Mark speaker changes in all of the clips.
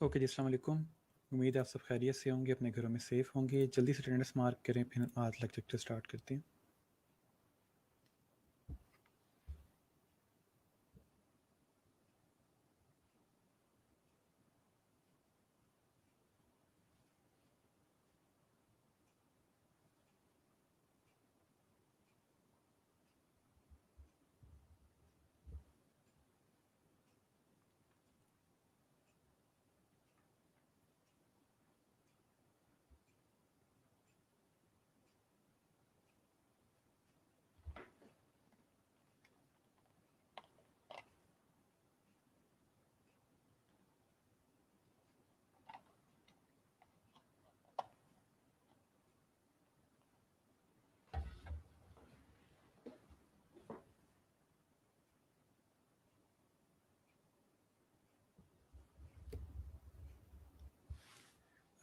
Speaker 1: Okay जी, अस्सलाम वालेकुम। उम्मीद है आप सब खैरियत से होंगे, अपने घरों में सेफ़ होंगे। जल्दी से अटेंडेंस मार्क करें, फिर आज लेक्चर स्टार्ट करते हैं।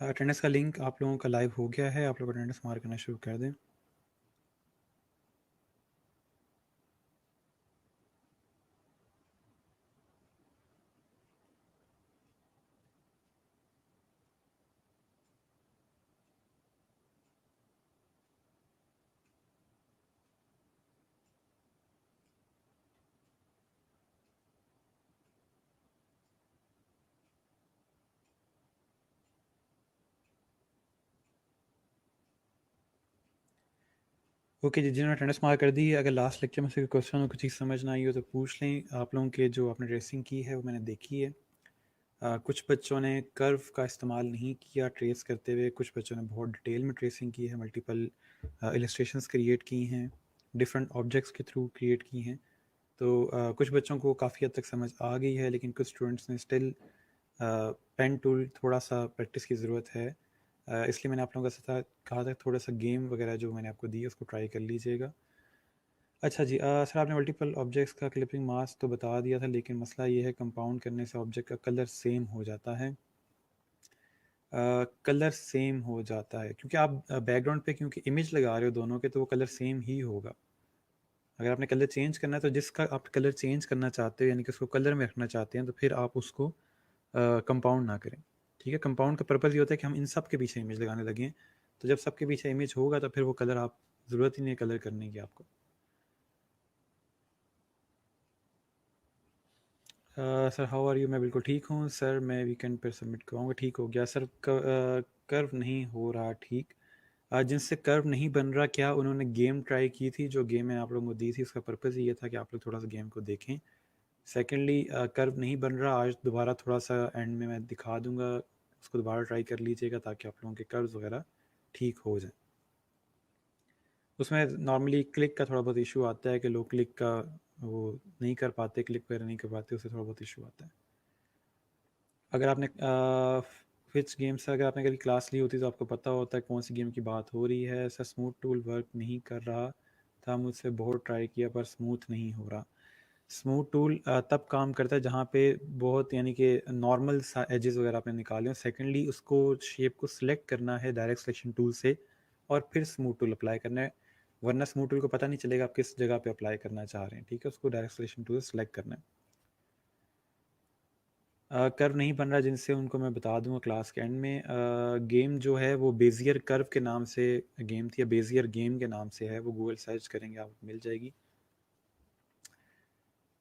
Speaker 1: अटेंडेंस का लिंक आप लोगों का लाइव हो गया है, आप लोग अटेंडेंस मार्क करना शुरू कर दें। ओके जी, जिन्होंने अटेंडेंस मार्क कर दी है, अगर लास्ट लेक्चर में से कोई क्वेश्चन और कुछ चीज़ समझ ना आई हो तो पूछ लें। आप लोगों के जो आपने ट्रेसिंग की है वो मैंने देखी है। कुछ बच्चों ने कर्व का इस्तेमाल नहीं किया ट्रेस करते हुए, कुछ बच्चों ने बहुत डिटेल में ट्रेसिंग की है, मल्टीपल इलस्ट्रेशंस क्रिएट की हैं, डिफरेंट ऑब्जेक्ट्स के थ्रू क्रिएट की हैं। तो कुछ बच्चों को काफ़ी हद तक समझ आ गई है, लेकिन कुछ स्टूडेंट्स ने स्टिल पेन टूल थोड़ा सा प्रैक्टिस की ज़रूरत है। इसलिए मैंने आप लोगों के साथ कहा था थोड़ा सा गेम वगैरह जो मैंने आपको दी है उसको ट्राई कर लीजिएगा। अच्छा जी, सर आपने मल्टीपल ऑब्जेक्ट्स का क्लिपिंग मास्क तो बता दिया था, लेकिन मसला ये है कंपाउंड करने से ऑब्जेक्ट का कलर सेम हो जाता है। कलर सेम हो जाता है क्योंकि आप बैकग्राउंड पे क्योंकि इमेज लगा रहे हो दोनों के, तो वो कलर सेम ही होगा। अगर आपने कलर चेंज करना है तो जिसका आप कलर चेंज करना चाहते हो, यानी कि उसको कलर में रखना चाहते हैं, तो फिर आप उसको कंपाउंड ना करें। ठीक है, कंपाउंड का पर्पज़ ये होता है कि हम इन सब के पीछे इमेज लगाने लगे। तो जब सबके पीछे इमेज होगा तो फिर वो कलर आप ज़रूरत ही नहीं है कलर करने की आपको। Sir how are you? मैं बिल्कुल ठीक हूँ सर, मैं वीकेंड पर सबमिट कराऊंगा। ठीक हो गया सर। कर्व नहीं हो रहा ठीक। जिनसे कर्व नहीं बन रहा, क्या उन्होंने गेम ट्राई की थी? जो गेम मैं आप लोगों को दी थी उसका पर्पज़ ये था कि आप लोग थोड़ा सा गेम को देखें। सेकेंडली, कर्व नहीं बन रहा, आज दोबारा थोड़ा सा एंड में मैं दिखा दूंगा, उसको दोबारा ट्राई कर लीजिएगा ताकि आप लोगों के कर्व्स वगैरह ठीक हो जाए। उसमें नॉर्मली क्लिक का थोड़ा बहुत इशू आता है कि लोग क्लिक का वो नहीं कर पाते, क्लिक वगैरह नहीं कर पाते, उससे थोड़ा बहुत इशू आता है। अगर आपने फिच गेम से अगर आपने कभी क्लास ली होती तो आपको पता होता है कौन सी गेम की बात हो रही है। सर स्मूथ टूल वर्क नहीं कर रहा था, मुझसे बहुत ट्राई किया पर स्मूथ नहीं हो रहा। स्मूथ टूल तब काम करता है जहाँ पे बहुत यानी कि नॉर्मल सा एजेस वगैरह आपने निकाले हो। सेकेंडली, उसको शेप को सिलेक्ट करना है डायरेक्ट सिलेक्शन टूल से और फिर स्मूथ टूल अप्लाई करना है, वरना स्मूथ टूल को पता नहीं चलेगा आप किस जगह पे अप्लाई करना चाह रहे हैं। ठीक है, उसको डायरेक्ट सिलेक्शन टूल से सिलेक्ट करना है। कर्व नहीं बन रहा जिनसे, उनको मैं बता दूंगा क्लास के एंड में। गेम जो है वो बेजियर कर्व के नाम से गेम थी, या बेजियर गेम के नाम से है, वो गूगल सर्च करेंगे आपको मिल जाएगी।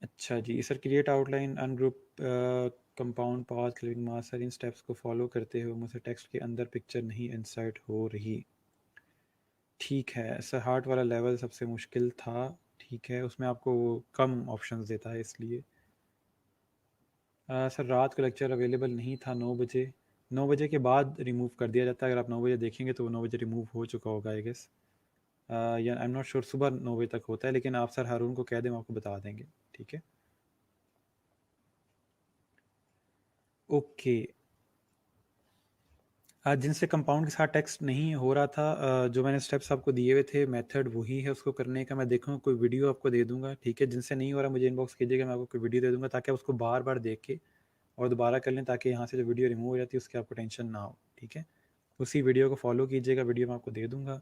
Speaker 1: अच्छा जी sir, create outline ungroup compound path clipping mask, sir इन स्टेप्स को फॉलो करते हुए मुझसे टेक्स्ट के अंदर पिक्चर नहीं इंसर्ट हो रही। ठीक है सर, हार्ट वाला लेवल सबसे मुश्किल था। ठीक है, उसमें आपको कम ऑप्शंस देता है इसलिए। सर रात का लेक्चर अवेलेबल नहीं था 9 बजे। 9 बजे के बाद रिमूव कर दिया जाता है, अगर आप 9 बजे देखेंगे तो वो 9 बजे रिमूव हो चुका होगा आई गेस। या आई एम नॉट श्योर सुबह 9 बजे तक होता है, लेकिन आप सर हारून को कह दें, वो आपको बता देंगे। ठीक है, ओके। जिनसे कंपाउंड के साथ टेक्स्ट नहीं हो रहा था, जो मैंने स्टेप्स आपको दिए हुए थे, मेथड वही है उसको करने का। मैं देखूँगा कोई वीडियो आपको दे दूंगा। ठीक है, जिनसे नहीं हो रहा मुझे इनबॉक्स कीजिएगा, मैं आपको कोई वीडियो दे दूंगा ताकि आप उसको बार बार देख के और दोबारा कर लें, ताकि यहाँ से जो वीडियो रिमूव हो जाती है उसकी आपको टेंशन ना हो। ठीक है, उसी वीडियो को फॉलो कीजिएगा, वीडियो मैं आपको दे दूंगा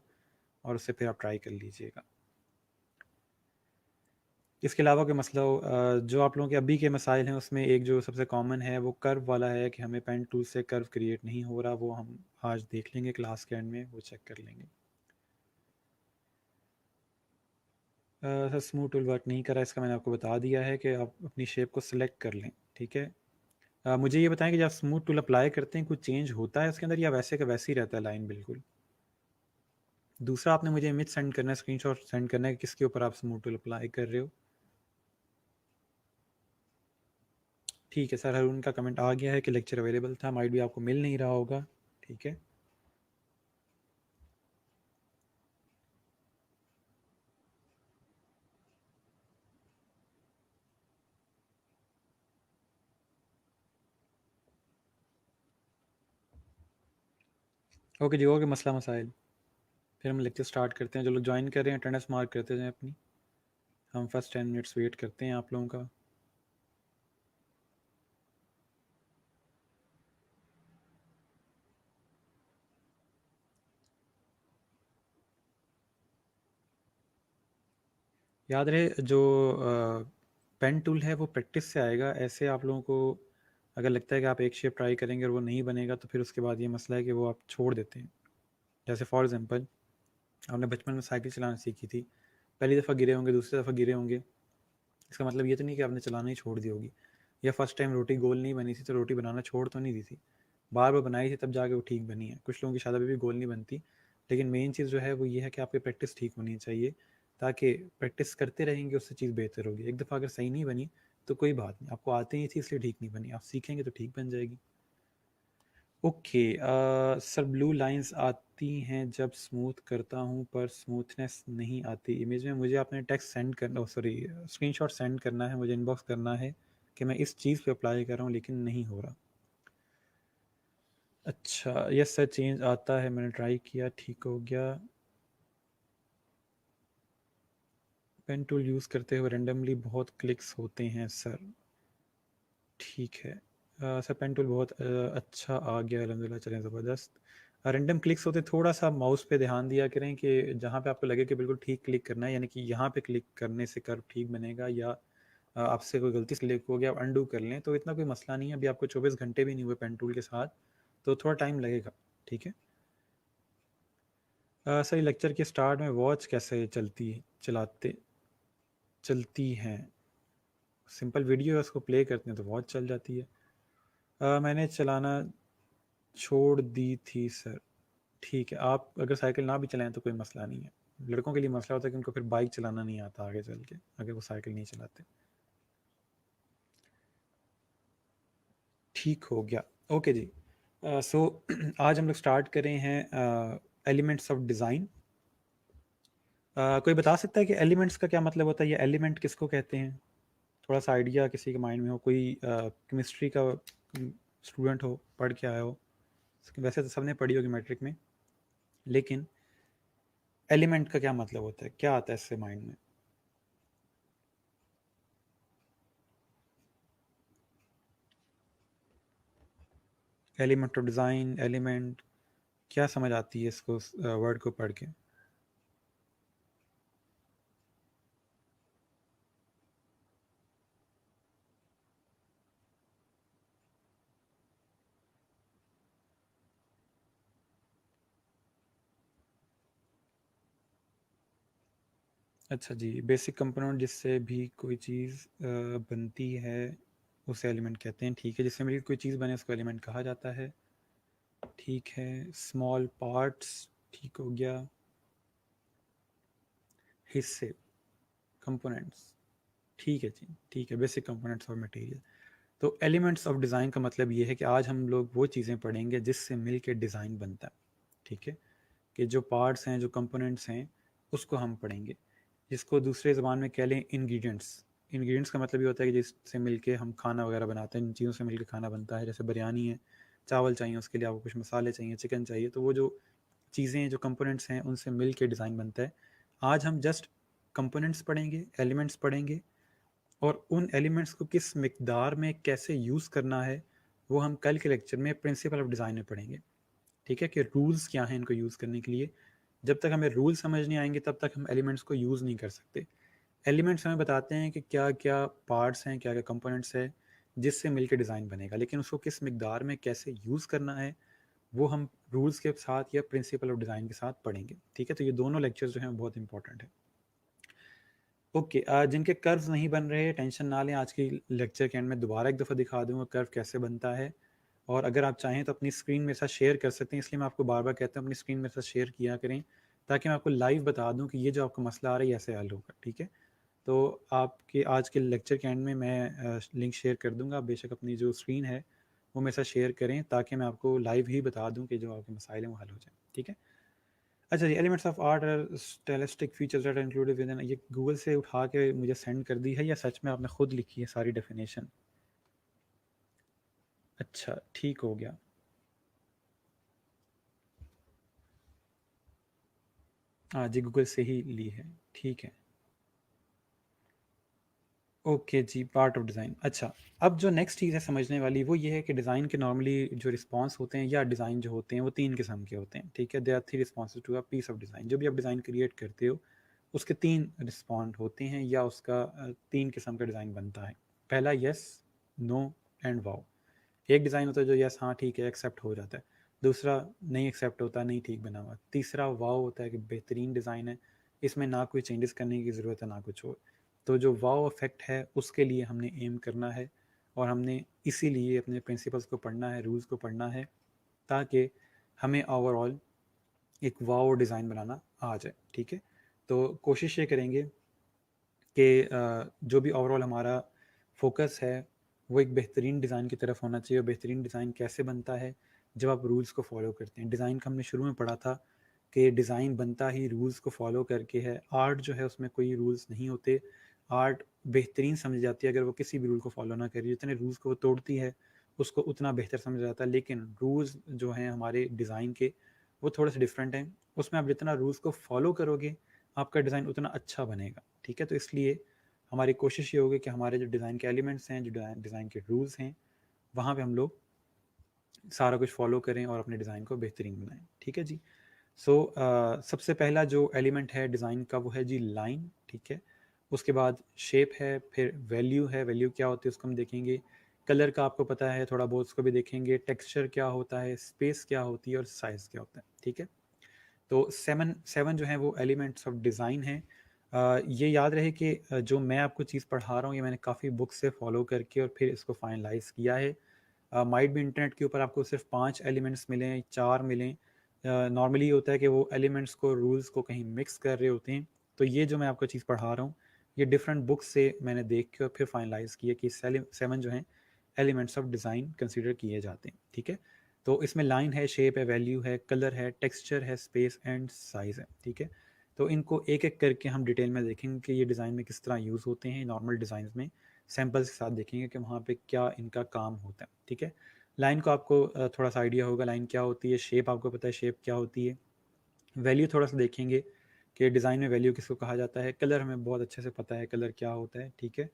Speaker 1: और उससे फिर आप ट्राई कर लीजिएगा। इसके अलावा कोई मसला हो, जो आप लोगों के अभी के मसाइल हैं उसमें एक जो सबसे कॉमन है वो कर्व वाला है कि हमें पेन टूल से कर्व क्रिएट नहीं हो रहा, वो हम आज देख लेंगे क्लास के एंड में, वो चेक कर लेंगे। सर स्मूथ टूल वर्क नहीं कर रहा, इसका मैंने आपको बता दिया है कि आप अपनी शेप को सिलेक्ट कर लें, ठीक है। मुझे ये बताएं कि जब आप स्मूथ टूल अप्लाई करते हैं कुछ चेंज होता है उसके अंदर या वैसे का वैसे ही रहता है लाइन बिल्कुल? दूसरा आपने मुझे इमेज सेंड करना है, स्क्रीनशॉट सेंड करना है कि किसके ऊपर आप स्मूथ टूल अप्लाई कर रहे हो। ठीक है सर, हरून का कमेंट आ गया है कि लेक्चर अवेलेबल था, माइट भी आपको मिल नहीं रहा होगा, ठीक है। ओके जी, ओके, मसला मसाइल, फिर हम लेक्चर स्टार्ट करते हैं। जो लोग ज्वाइन कर रहे हैं अटेंडेंस मार्क करते जाएं अपनी, हम फर्स्ट 10 मिनट्स वेट करते हैं आप लोगों का। याद रहे जो पेन टूल है वो प्रैक्टिस से आएगा, ऐसे आप लोगों को अगर लगता है कि आप एक शेप ट्राई करेंगे और वो नहीं बनेगा तो फिर उसके बाद ये मसला है कि वो आप छोड़ देते हैं। जैसे फॉर एग्जांपल आपने बचपन में साइकिल चलाना सीखी थी, पहली दफ़ा गिरे होंगे, दूसरी दफ़ा गिरे होंगे, इसका मतलब ये तो नहीं कि आपने चलाना ही छोड़ दी होगी। या फर्स्ट टाइम रोटी गोल नहीं बनी थी तो रोटी बनाना छोड़ तो नहीं दी थी, बार बार बनाई थी तब जाके वो ठीक बनी है। कुछ लोगों की शायद अभी भी गोल नहीं बनती, लेकिन मेन चीज़ जो है वो ये है कि आपकी प्रैक्टिस ठीक होनी चाहिए, ताकि प्रैक्टिस करते रहेंगे उससे चीज़ बेहतर होगी। एक दफ़ा अगर सही नहीं बनी तो कोई बात नहीं, आपको आते ही थी इसलिए ठीक नहीं बनी, आप सीखेंगे तो ठीक बन जाएगी। ओके सर, ब्लू लाइंस आती हैं जब स्मूथ करता हूँ पर स्मूथनेस नहीं आती इमेज में। मुझे आपने टेक्स्ट सेंड करना, सॉरी स्क्रीनशॉट सेंड करना है, मुझे इनबॉक्स करना है कि मैं इस चीज़ पे अप्लाई कर रहा हूँ लेकिन नहीं हो रहा। अच्छा यस सर, चेंज आता है, मैंने ट्राई किया, ठीक हो गया। पेन टूल यूज़ करते हुए रेंडमली बहुत क्लिक्स होते हैं सर। ठीक है सर, पेन टूल बहुत अच्छा आ गया अलहमदिल्ला, चलें ज़बरदस्त। रैंडम क्लिक्स होते, थोड़ा सा माउस पे ध्यान दिया करें कि जहाँ पे आपको लगे कि बिल्कुल ठीक क्लिक करना है, यानी कि यहाँ पे क्लिक करने से कर्व ठीक बनेगा, या आपसे कोई गलती से क्लिक हो गया आप अंडू कर लें तो इतना कोई मसला नहीं है। अभी आपको 24 घंटे भी नहीं हुए पेन टूल के साथ, तो थोड़ा टाइम लगेगा, ठीक है। सर लेक्चर के स्टार्ट में वॉच कैसे चलती हैं? सिंपल वीडियो है उसको प्ले करते हैं तो वॉच चल जाती है। मैंने चलाना छोड़ दी थी सर। ठीक है, आप अगर साइकिल ना भी चलाएं तो कोई मसला नहीं है। लड़कों के लिए मसला होता है कि उनको फिर बाइक चलाना नहीं आता आगे चल के, अगर वो साइकिल नहीं चलाते। ठीक हो गया, ओके जी। सो आज हम लोग स्टार्ट कर रहे हैं एलिमेंट्स ऑफ डिज़ाइन। कोई बता सकता है कि एलिमेंट्स का क्या मतलब होता है, या एलिमेंट किसको कहते हैं? थोड़ा सा आइडिया किसी के माइंड में हो, कोई केमिस्ट्री का स्टूडेंट हो, पढ़ के आया हो, वैसे तो सबने पढ़ी होगी मैट्रिक में, लेकिन एलिमेंट का क्या मतलब होता है, क्या आता है इससे माइंड में? एलिमेंट ऑफ डिज़ाइन, एलिमेंट, क्या समझ आती है इसको वर्ड को पढ़ के? अच्छा जी, बेसिक कंपोनेंट जिससे भी कोई चीज़ बनती है उसे एलिमेंट कहते हैं, ठीक है। जिससे मिलकर कोई चीज़ बने उसको एलिमेंट कहा जाता है, ठीक है। स्मॉल पार्ट्स, ठीक हो गया। हिस्से, कंपोनेंट्स, ठीक है जी, ठीक है। बेसिक कंपोनेंट्स और मटेरियल। तो एलिमेंट्स ऑफ डिज़ाइन का मतलब ये है कि आज हम लोग वो चीज़ें पढ़ेंगे जिससे मिल के डिज़ाइन बनता है, ठीक है। कि जो पार्ट्स हैं, जो कंपोनेंट्स हैं, उसको हम पढ़ेंगे, जिसको दूसरे ज़बान में कह लें इंग्रेडिएंट्स। इंग्रेडिएंट्स का मतलब ये होता है कि जिससे मिलके हम खाना वगैरह बनाते हैं, इन चीज़ों से मिलके खाना बनता है। जैसे बिरयानी है, चावल चाहिए, उसके लिए आपको कुछ मसाले चाहिए, चिकन चाहिए, तो वो जो चीज़ें, जो कंपोनेंट्स हैं, उनसे मिल के डिज़ाइन बनता है। आज हम जस्ट कंपोनेंट्स पढ़ेंगे, एलिमेंट्स पढ़ेंगे, और उन एलिमेंट्स को किस मिकदार में कैसे यूज़ करना है वो हम कल के लेक्चर में प्रिंसिपल ऑफ डिज़ाइन में पढ़ेंगे, ठीक है। कि रूल्स क्या हैं इनको यूज़ करने के लिए। जब तक हमें रूल समझ नहीं आएंगे तब तक हम एलिमेंट्स को यूज़ नहीं कर सकते। एलिमेंट्स हमें बताते हैं कि क्या क्या पार्ट्स हैं, क्या क्या कंपोनेंट्स है जिससे मिलकर डिज़ाइन बनेगा, लेकिन उसको किस मिकदार में कैसे यूज़ करना है वो हम रूल्स के साथ या प्रिंसिपल ऑफ डिज़ाइन के साथ पढ़ेंगे। ठीक है, तो ये दोनों लेक्चर्स जो हैं बहुत इंपॉर्टेंट है। ओके, जिनके कर्व्स नहीं बन रहे टेंशन ना लें, आज की लेक्चर के एंड में दोबारा एक दफ़ा दिखा दूंगा कर्व कैसे बनता है। और अगर आप चाहें तो अपनी स्क्रीन मेरे साथ शेयर कर सकते हैं, इसलिए मैं आपको बार बार कहता हूँ अपनी स्क्रीन मेरे साथ शेयर किया करें, ताकि मैं आपको लाइव बता दूं कि ये जो आपका मसला आ रहा है ये ऐसे हल होगा। ठीक है, तो आपके आज के लेक्चर के एंड में मैं लिंक शेयर कर दूंगा। आप बेशक अपनी जो स्क्रीन है वो मेरे साथ शेयर करें, ताकि मैं आपको लाइव ही बता दूं कि जो आपके मसाइल हैं वो हल हो जाए। ठीक है, अच्छा जी, elements of art stylistic features that included with in, ये गूगल से उठा के मुझे सेंड कर दी है या सच में आपने खुद लिखी है सारी डेफिनेशन? अच्छा, ठीक हो गया। हाँ जी, गूगल से ही ली है। ठीक है, ओके जी, पार्ट ऑफ डिज़ाइन। अच्छा, अब जो नेक्स्ट चीज़ है समझने वाली वो ये है कि डिज़ाइन के नॉर्मली जो रिस्पॉन्स होते हैं या डिज़ाइन जो होते हैं वो तीन किस्म के होते हैं। ठीक है, they are three responses to a piece of design. जो भी आप डिज़ाइन क्रिएट करते हो उसके तीन रिस्पॉन्ड होते हैं या उसका तीन किस्म का डिज़ाइन बनता है। पहला यस, नो एंड वाओ। एक डिज़ाइन होता है जो यस हाँ ठीक है एक्सेप्ट हो जाता है। दूसरा नहीं एक्सेप्ट होता, नहीं ठीक बना हुआ। तीसरा वाओ होता है कि बेहतरीन डिज़ाइन है, इसमें ना कोई चेंजेस करने की ज़रूरत है ना कुछ और। तो जो वाओ इफेक्ट है उसके लिए हमने एम करना है, और हमने इसीलिए अपने प्रिंसिपल्स को पढ़ना है, रूल्स को पढ़ना है, ताकि हमें ओवरऑल एक वाओ डिज़ाइन बनाना आ जाए। ठीक है, तो कोशिश ये करेंगे कि जो भी ओवरऑल हमारा फोकस है वो एक बेहतरीन डिज़ाइन की तरफ होना चाहिए। और बेहतरीन डिज़ाइन कैसे बनता है? जब आप रूल्स को फॉलो करते हैं। डिज़ाइन का हमने शुरू में पढ़ा था कि डिज़ाइन बनता ही रूल्स को फॉलो करके है। आर्ट जो है उसमें कोई रूल्स नहीं होते। आर्ट बेहतरीन समझी जाती है अगर वो किसी भी रूल को फॉलो ना करे। जितने रूल्स को वो तोड़ती है उसको उतना बेहतर समझा जाता है। लेकिन रूल्स जो हैं हमारे डिज़ाइन के वो थोड़े से डिफरेंट हैं। उसमें आप जितना रूल्स को फॉलो करोगे आपका डिज़ाइन उतना अच्छा बनेगा। ठीक है, तो इसलिए हमारी कोशिश ये होगी कि हमारे जो डिज़ाइन के एलिमेंट्स हैं, जो डिज़ाइन के रूल्स हैं, वहाँ पे हम लोग सारा कुछ फॉलो करें और अपने डिज़ाइन को बेहतरीन बनाएं। ठीक है जी। सो सबसे पहला जो एलिमेंट है डिज़ाइन का वो है जी लाइन। ठीक है, उसके बाद शेप है, फिर वैल्यू है। वैल्यू क्या होती है उसको हम देखेंगे। कलर का आपको पता है थोड़ा बहुत, उसको भी देखेंगे। टेक्सचर क्या होता है, स्पेस क्या होती है और साइज़ क्या होता है। ठीक है, तो सेवन सेवन जो है वो एलिमेंट्स ऑफ डिज़ाइन है। ये याद रहे कि जो मैं आपको चीज़ पढ़ा रहा हूँ ये मैंने काफ़ी बुक से फॉलो करके और फिर इसको फाइनलाइज किया है। माइट भी इंटरनेट के ऊपर आपको सिर्फ 5 एलिमेंट्स मिलें, 4 मिलें। नॉर्मली होता है कि वो एलिमेंट्स को, रूल्स को कहीं मिक्स कर रहे होते हैं। तो ये जो मैं आपको चीज़ पढ़ा रहा हूँ ये डिफरेंट बुक्स से मैंने देख के और फिर फाइनलाइज किया कि 7 जो हैं एलिमेंट्स ऑफ डिज़ाइन कंसिडर किए जाते हैं। ठीक है, तो इसमें लाइन है, शेप है, वैल्यू है, कलर है, टेक्सचर है, स्पेस एंड साइज़ है। ठीक है, तो इनको एक एक करके हम डिटेल में देखेंगे कि ये डिज़ाइन में किस तरह यूज़ होते हैं। नॉर्मल डिज़ाइन में सैम्पल्स के साथ देखेंगे कि वहाँ पे क्या इनका काम होता है। ठीक है, लाइन को आपको थोड़ा सा आइडिया होगा लाइन क्या होती है। शेप आपको पता है शेप क्या होती है। वैल्यू थोड़ा सा देखेंगे कि डिज़ाइन में वैल्यू किसको कहा जाता है। कलर हमें बहुत अच्छे से पता है कलर क्या होता है। ठीक है,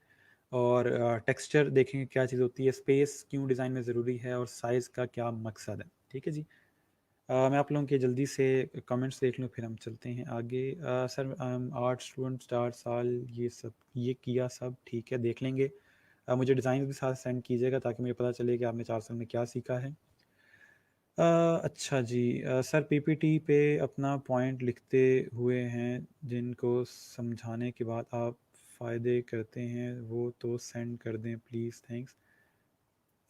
Speaker 1: और टेक्सचर देखेंगे क्या चीज़ होती है। स्पेस क्यों डिज़ाइन में ज़रूरी है और साइज़ का क्या मकसद है। ठीक है जी। मैं आप लोगों के जल्दी से कमेंट्स देख लूँ फिर हम चलते हैं आगे। सर आर्ट स्टूडेंट 4 साल ये सब ये किया सब ठीक है, देख लेंगे। मुझे डिज़ाइन भी साथ सेंड कीजिएगा ताकि मुझे पता चले कि आपने 4 साल में क्या सीखा है। अच्छा जी, सर पीपीटी पे अपना पॉइंट लिखते हुए हैं जिनको समझाने के बाद आप फ़ायदे करते हैं वो तो सेंड कर दें प्लीज़, थैंक्स।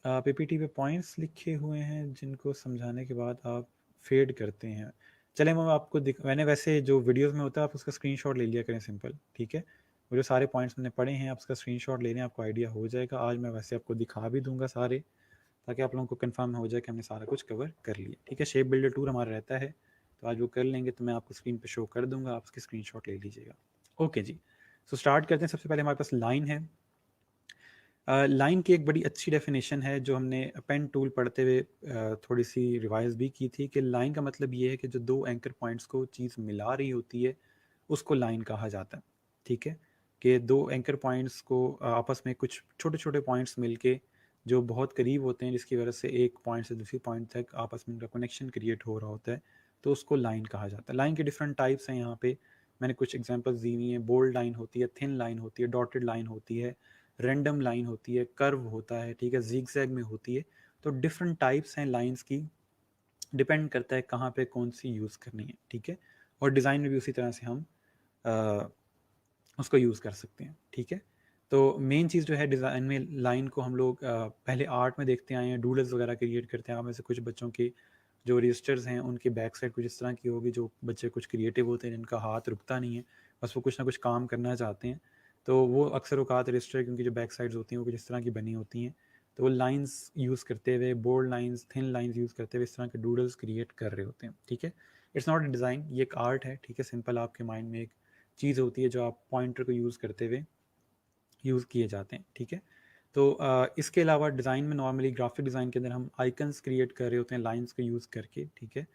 Speaker 1: पीपीटी पे पॉइंट्स लिखे हुए हैं जिनको समझाने के बाद आप फेड करते हैं। चलें मैं आपको मैंने वैसे जो वीडियोस में होता है आप उसका स्क्रीनशॉट ले लिया करें सिंपल। ठीक है, वो जो सारे पॉइंट्स मैंने पढ़े हैं आप उसका स्क्रीनशॉट ले लें, आपको आइडिया हो जाएगा। आज मैं वैसे आपको दिखा भी दूंगा सारे, ताकि आप लोगों को कंफर्म हो जाए कि हमने सारा कुछ कवर कर लिया। ठीक है, शेप बिल्डर टूर हमारा रहता है तो आज वो कर लेंगे, तो मैं आपको स्क्रीन पर शो कर दूंगा, आप उसकी स्क्रीनशॉट ले लीजिएगा। ओके जी, सो स्टार्ट करते हैं। सबसे पहले हमारे पास लाइन है। लाइन की एक बड़ी अच्छी डेफिनेशन है जो हमने पेन टूल पढ़ते हुए थोड़ी सी रिवाइज भी की थी कि लाइन का मतलब ये है कि जो दो एंकर पॉइंट्स को चीज़ मिला रही होती है उसको लाइन कहा जाता है। ठीक है, कि दो एंकर पॉइंट्स को आपस में कुछ छोटे छोटे पॉइंट्स मिलके जो बहुत करीब होते हैं जिसकी वजह से एक पॉइंट से दूसरी पॉइंट तक आपस में उनका कनेक्शन क्रिएट हो रहा होता है, तो उसको लाइन कहा जाता है। लाइन के डिफरेंट टाइप्स हैं यहाँ पे। मैंने कुछ एग्जांपल्स दी हुई हैं। बोल्ड लाइन होती है, थिन लाइन होती है, डॉटेड लाइन होती है, रैंडम लाइन होती है, कर्व होता है, ठीक है, जिगजैग में होती है। तो डिफरेंट टाइप्स हैं लाइंस की, डिपेंड करता है कहाँ पे कौन सी यूज़ करनी है, ठीक है। और डिज़ाइन में भी उसी तरह से हम उसको यूज़ कर सकते हैं, ठीक है। तो मेन चीज़ जो है डिज़ाइन में, लाइन को हम लोग पहले आर्ट में देखते आए हैं, डूडल्स वगैरह क्रिएट करते हैं। आप में से कुछ बच्चों के जो रजिस्टर्स हैं उनकी बैक साइड कुछ इस तरह की होगी, जो बच्चे कुछ क्रिएटिव होते हैं जिनका हाथ रुकता नहीं है, बस वो कुछ ना कुछ काम करना चाहते हैं, तो वो अक्सर औकात रजिस्टर क्योंकि जो बैक साइड्स होती हैं वो कुछ इस तरह की बनी होती हैं, तो वो लाइंस यूज़ करते हुए, bold lines, thin lines use करते हुए इस तरह के डूडल्स क्रिएट कर रहे होते हैं, ठीक है। इट्स नॉट अ डिज़ाइन, ये एक आर्ट है, ठीक है। सिंपल आपके माइंड में एक चीज़ होती है जो आप पॉइंटर को यूज़ करते हुए यूज़ किए जाते हैं, ठीक है। तो इसके अलावा डिज़ाइन में नॉर्मली ग्राफिक डिज़ाइन के अंदर हम आइकन्स क्रिएट कर रहे होते हैं लाइंस को यूज़ करके, ठीक है।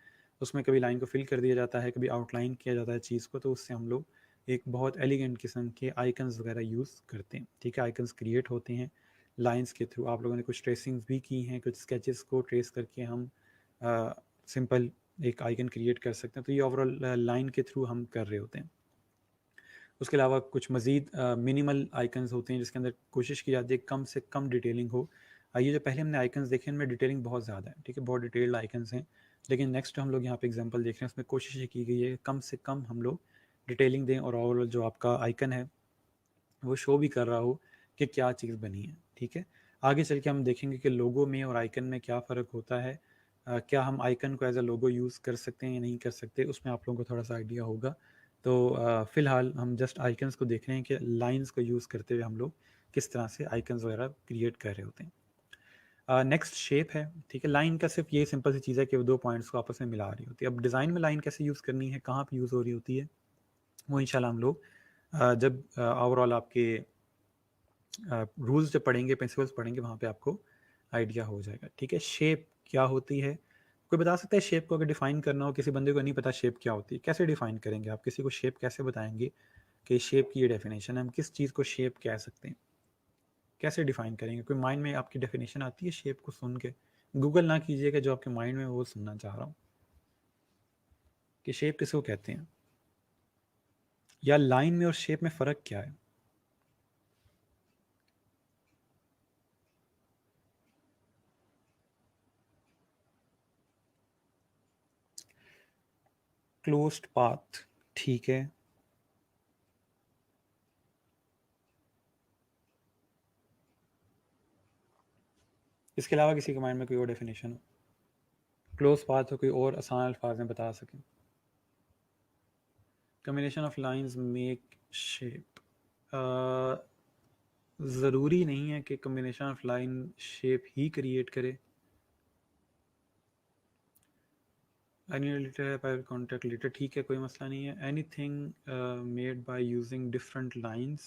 Speaker 1: उसमें कभी लाइन को फिल कर दिया जाता है, कभी आउटलाइन किया जाता है चीज़ को, तो उससे हम लोग एक बहुत एलिगेंट किस्म के आइकन्स वगैरह यूज़ करते हैं, ठीक है। आइकन्स क्रिएट होते हैं लाइंस के थ्रू। आप लोगों ने कुछ ट्रेसिंग्स भी की हैं, कुछ स्केचेस को ट्रेस करके हम सिंपल एक आइकन क्रिएट कर सकते हैं, तो ये ओवरऑल लाइन के थ्रू हम कर रहे होते हैं। उसके अलावा कुछ मज़ीद मिनिमल आइकन्स होते हैं जिसके अंदर कोशिश की जाती है कम से कम डिटेलिंग हो। ये जो पहले हमने आइकन्स देखे उनमें डिटेलिंग बहुत ज़्यादा है, ठीक है, बहुत डिटेल्ड आइकन्स हैं। लेकिन नेक्स्ट हम लोग यहाँ पे एग्जांपल देख रहे हैं, उसमें कोशिश ये की गई है कम से कम हम लोग डिटेलिंग दें और ओवरऑल जो आपका आइकन है वो शो भी कर रहा हो कि क्या चीज़ बनी है, ठीक है। आगे चल के हम देखेंगे कि लोगो में और आइकन में क्या फ़र्क होता है। क्या हम आइकन को एज अ लोगो यूज़ कर सकते हैं या नहीं कर सकते, उसमें आप लोगों को थोड़ा सा आइडिया होगा। तो फ़िलहाल हम जस्ट आइकन्स को देख रहे हैं कि लाइंस को यूज़ करते हुए हम लोग किस तरह से आइकन्स वगैरह क्रिएट कर रहे होते हैं। नेक्स्ट शेप है, ठीक है। लाइन का सिर्फ ये सिंपल सी चीज़ है कि वो दो पॉइंट्स को आपस में मिला रही होती है। अब डिज़ाइन में लाइन कैसे यूज़ करनी है, कहाँ पे यूज़ हो रही होती है, वो इंशाल्लाह हम लोग जब ओवरऑल आपके रूल्स जब पढ़ेंगे, प्रिंसिपल्स पढ़ेंगे, वहाँ पे आपको आइडिया हो जाएगा, ठीक है। शेप क्या होती है, कोई बता सकता है शेप को अगर डिफाइन करना हो, किसी बंदे को नहीं पता शेप क्या होती है, कैसे डिफाइन करेंगे आप, किसी को शेप कैसे बताएंगे कि शेप की ये डेफिनेशन है, हम किस चीज़ को शेप कह सकते हैं, कैसे डिफाइन करेंगे? कोई माइंड में आपकी डेफिनेशन आती है शेप को सुन के? गूगल ना कीजिएगा, जो आपके माइंड में वो सुनना चाह रहा हूँ कि शेप किसको कहते हैं, या लाइन में और शेप में फ़र्क क्या है। क्लोज्ड पाथ, ठीक है। इसके अलावा किसी के माइंड में कोई और डेफिनेशन हो, क्लोज पाथ हो, कोई और आसान अल्फाज में बता सकें? Combination of lines make shape. ज़रूरी नहीं है कि combination of line shape he create करे। एनी रिलेटेड है प्राइवेट कॉन्टैक्ट रिलेटेड, ठीक है, कोई मसला नहीं है। Any thing made by using different lines,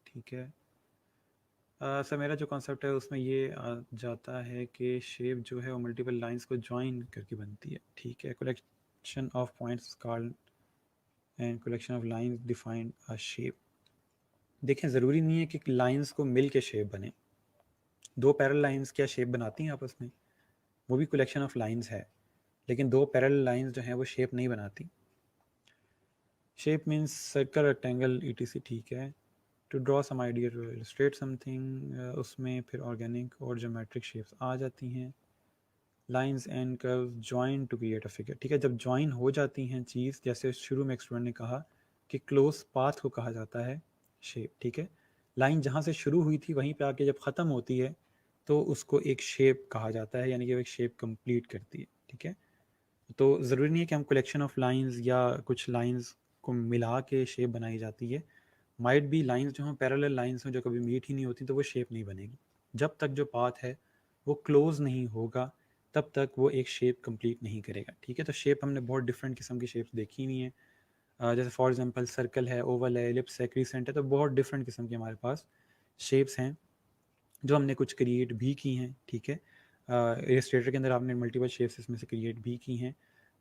Speaker 1: ठीक है। सर मेरा जो कॉन्सेप्ट है उसमें ये आ जाता है कि शेप जो है वो मल्टीपल लाइंस को ज्वाइन करके बनती है, ठीक है। Collection of points called and collection of lines defined a shape. देखें, ज़रूरी नहीं है कि लाइंस को मिल के शेप बने। दो पैरेलल लाइंस क्या शेप बनाती हैं आपस में? वो भी कलेक्शन ऑफ लाइंस है, लेकिन दो पैरेलल लाइंस जो हैं वो शेप नहीं बनाती। Shape means circle, rectangle, etc, ठीक है। To draw some idea, to illustrate something, उसमें फिर ऑर्गेनिक और ज्योमेट्रिक शेप्स आ जाती हैं। Lines and curves join to create a figure, ठीक है। जब जॉइन हो जाती हैं चीज़, जैसे शुरू में स्टूडेंट ने कहा कि क्लोज पाथ को कहा जाता है शेप, ठीक है। लाइन जहाँ से शुरू हुई थी वहीं पे आके जब ख़त्म होती है तो उसको एक शेप कहा जाता है, यानी कि वो एक शेप कंप्लीट करती है, ठीक है। तो ज़रूरी नहीं है कि हम कलेक्शन ऑफ लाइंस या कुछ लाइंस को मिला के शेप बनाई जाती है। माइट भी लाइंस जो हों पैरेलल लाइंस हों जो कभी मीट ही नहीं होती, तो वो शेप नहीं बनेगी। जब तक जो पाथ है वो क्लोज नहीं होगा तब तक वो एक शेप कंप्लीट नहीं करेगा, ठीक है। तो शेप हमने बहुत डिफरेंट किस्म की शेप्स देखी हुई हैं। जैसे फॉर एग्जांपल सर्कल है, ओवल है, एलिप्स है, क्रीसेंट है, तो बहुत डिफरेंट किस्म के हमारे पास शेप्स हैं जो हमने कुछ क्रिएट भी की हैं, ठीक है। इलस्ट्रेटर के अंदर आपने मल्टीपल शेप्स इसमें से क्रिएट भी की हैं,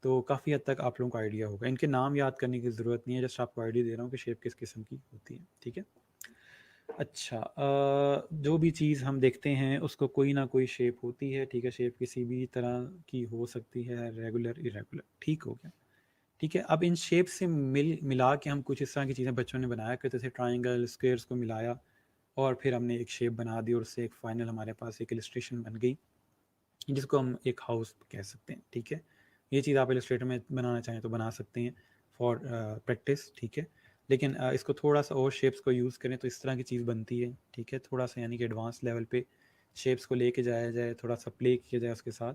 Speaker 1: तो काफ़ी हद तक आप लोगों को आइडिया होगा। इनके नाम याद करने की ज़रूरत नहीं है, जस्ट आपको आइडिया दे रहा हूँ कि शेप किस किस्म की होती है, ठीक है। अच्छा, जो भी चीज़ हम देखते हैं उसको कोई ना कोई शेप होती है, ठीक है। शेप किसी भी तरह की हो सकती है, रेगुलर, इरेगुलर, ठीक हो गया। ठीक है। अब इन शेप से मिला के हम कुछ इस तरह की चीज़ें बच्चों ने बनाया करते थे, ट्राइंगल स्क्वेयर्स को मिलाया और फिर हमने एक शेप बना दी और उससे एक फाइनल हमारे पास एक इलस्ट्रेशन बन गई जिसको हम एक हाउस कह सकते हैं। ठीक है, ये चीज़ आप इलस्ट्रेटर में बनाना चाहें तो बना सकते हैं फॉर प्रैक्टिस। ठीक है, लेकिन इसको थोड़ा सा और शेप्स को यूज़ करें तो इस तरह की चीज़ बनती है। ठीक है, थोड़ा सा यानी कि एडवांस लेवल पे शेप्स को लेके जाया जाए, थोड़ा सा प्ले किया जाए उसके साथ,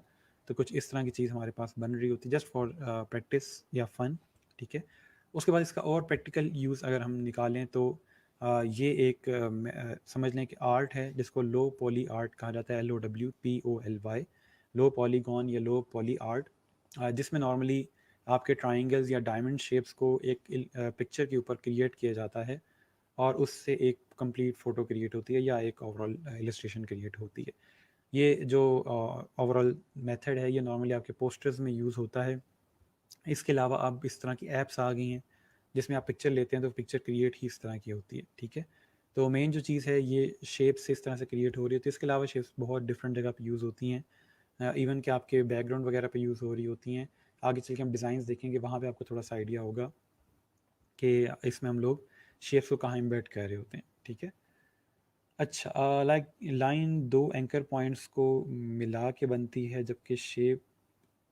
Speaker 1: तो कुछ इस तरह की चीज़ हमारे पास बन रही होती है जस्ट फॉर प्रैक्टिस या फ़न। ठीक है, उसके बाद इसका और प्रैक्टिकल यूज़ अगर हम निकालें तो ये एक समझ लें कि आर्ट है जिसको लो पॉली आर्ट कहा जाता है, LOWPOLY, लो पॉलीगॉन या लो पॉली आर्ट, जिसमें नॉर्मली आपके ट्राइंगल्स या डायमंड शेप्स को एक पिक्चर के ऊपर क्रिएट किया जाता है और उससे एक कंप्लीट फ़ोटो क्रिएट होती है या एक ओवरऑल इलस्ट्रेशन क्रिएट होती है। ये जो ओवरऑल मेथड है ये नॉर्मली आपके पोस्टर्स में यूज़ होता है। इसके अलावा अब इस तरह की ऐप्स आ गई हैं जिसमें आप पिक्चर लेते हैं तो पिक्चर क्रिएट ही इस तरह की होती है। ठीक है, तो मेन जो चीज़ है ये शेप से इस तरह से क्रिएट हो रही होती है। इसके अलावा शेप्स बहुत डिफरेंट जगह पे यूज़ होती हैं, इवन कि आपके बैकग्राउंड वगैरह पे यूज़ हो रही होती हैं। आगे चल के हम डिज़ाइंस देखेंगे, वहाँ पे आपको थोड़ा सा आइडिया होगा कि इसमें हम लोग शेप्स को कहाँ इम्बेड कर रहे होते हैं। ठीक है, अच्छा, लाइक लाइन दो एंकर पॉइंट्स को मिला के बनती है जबकि शेप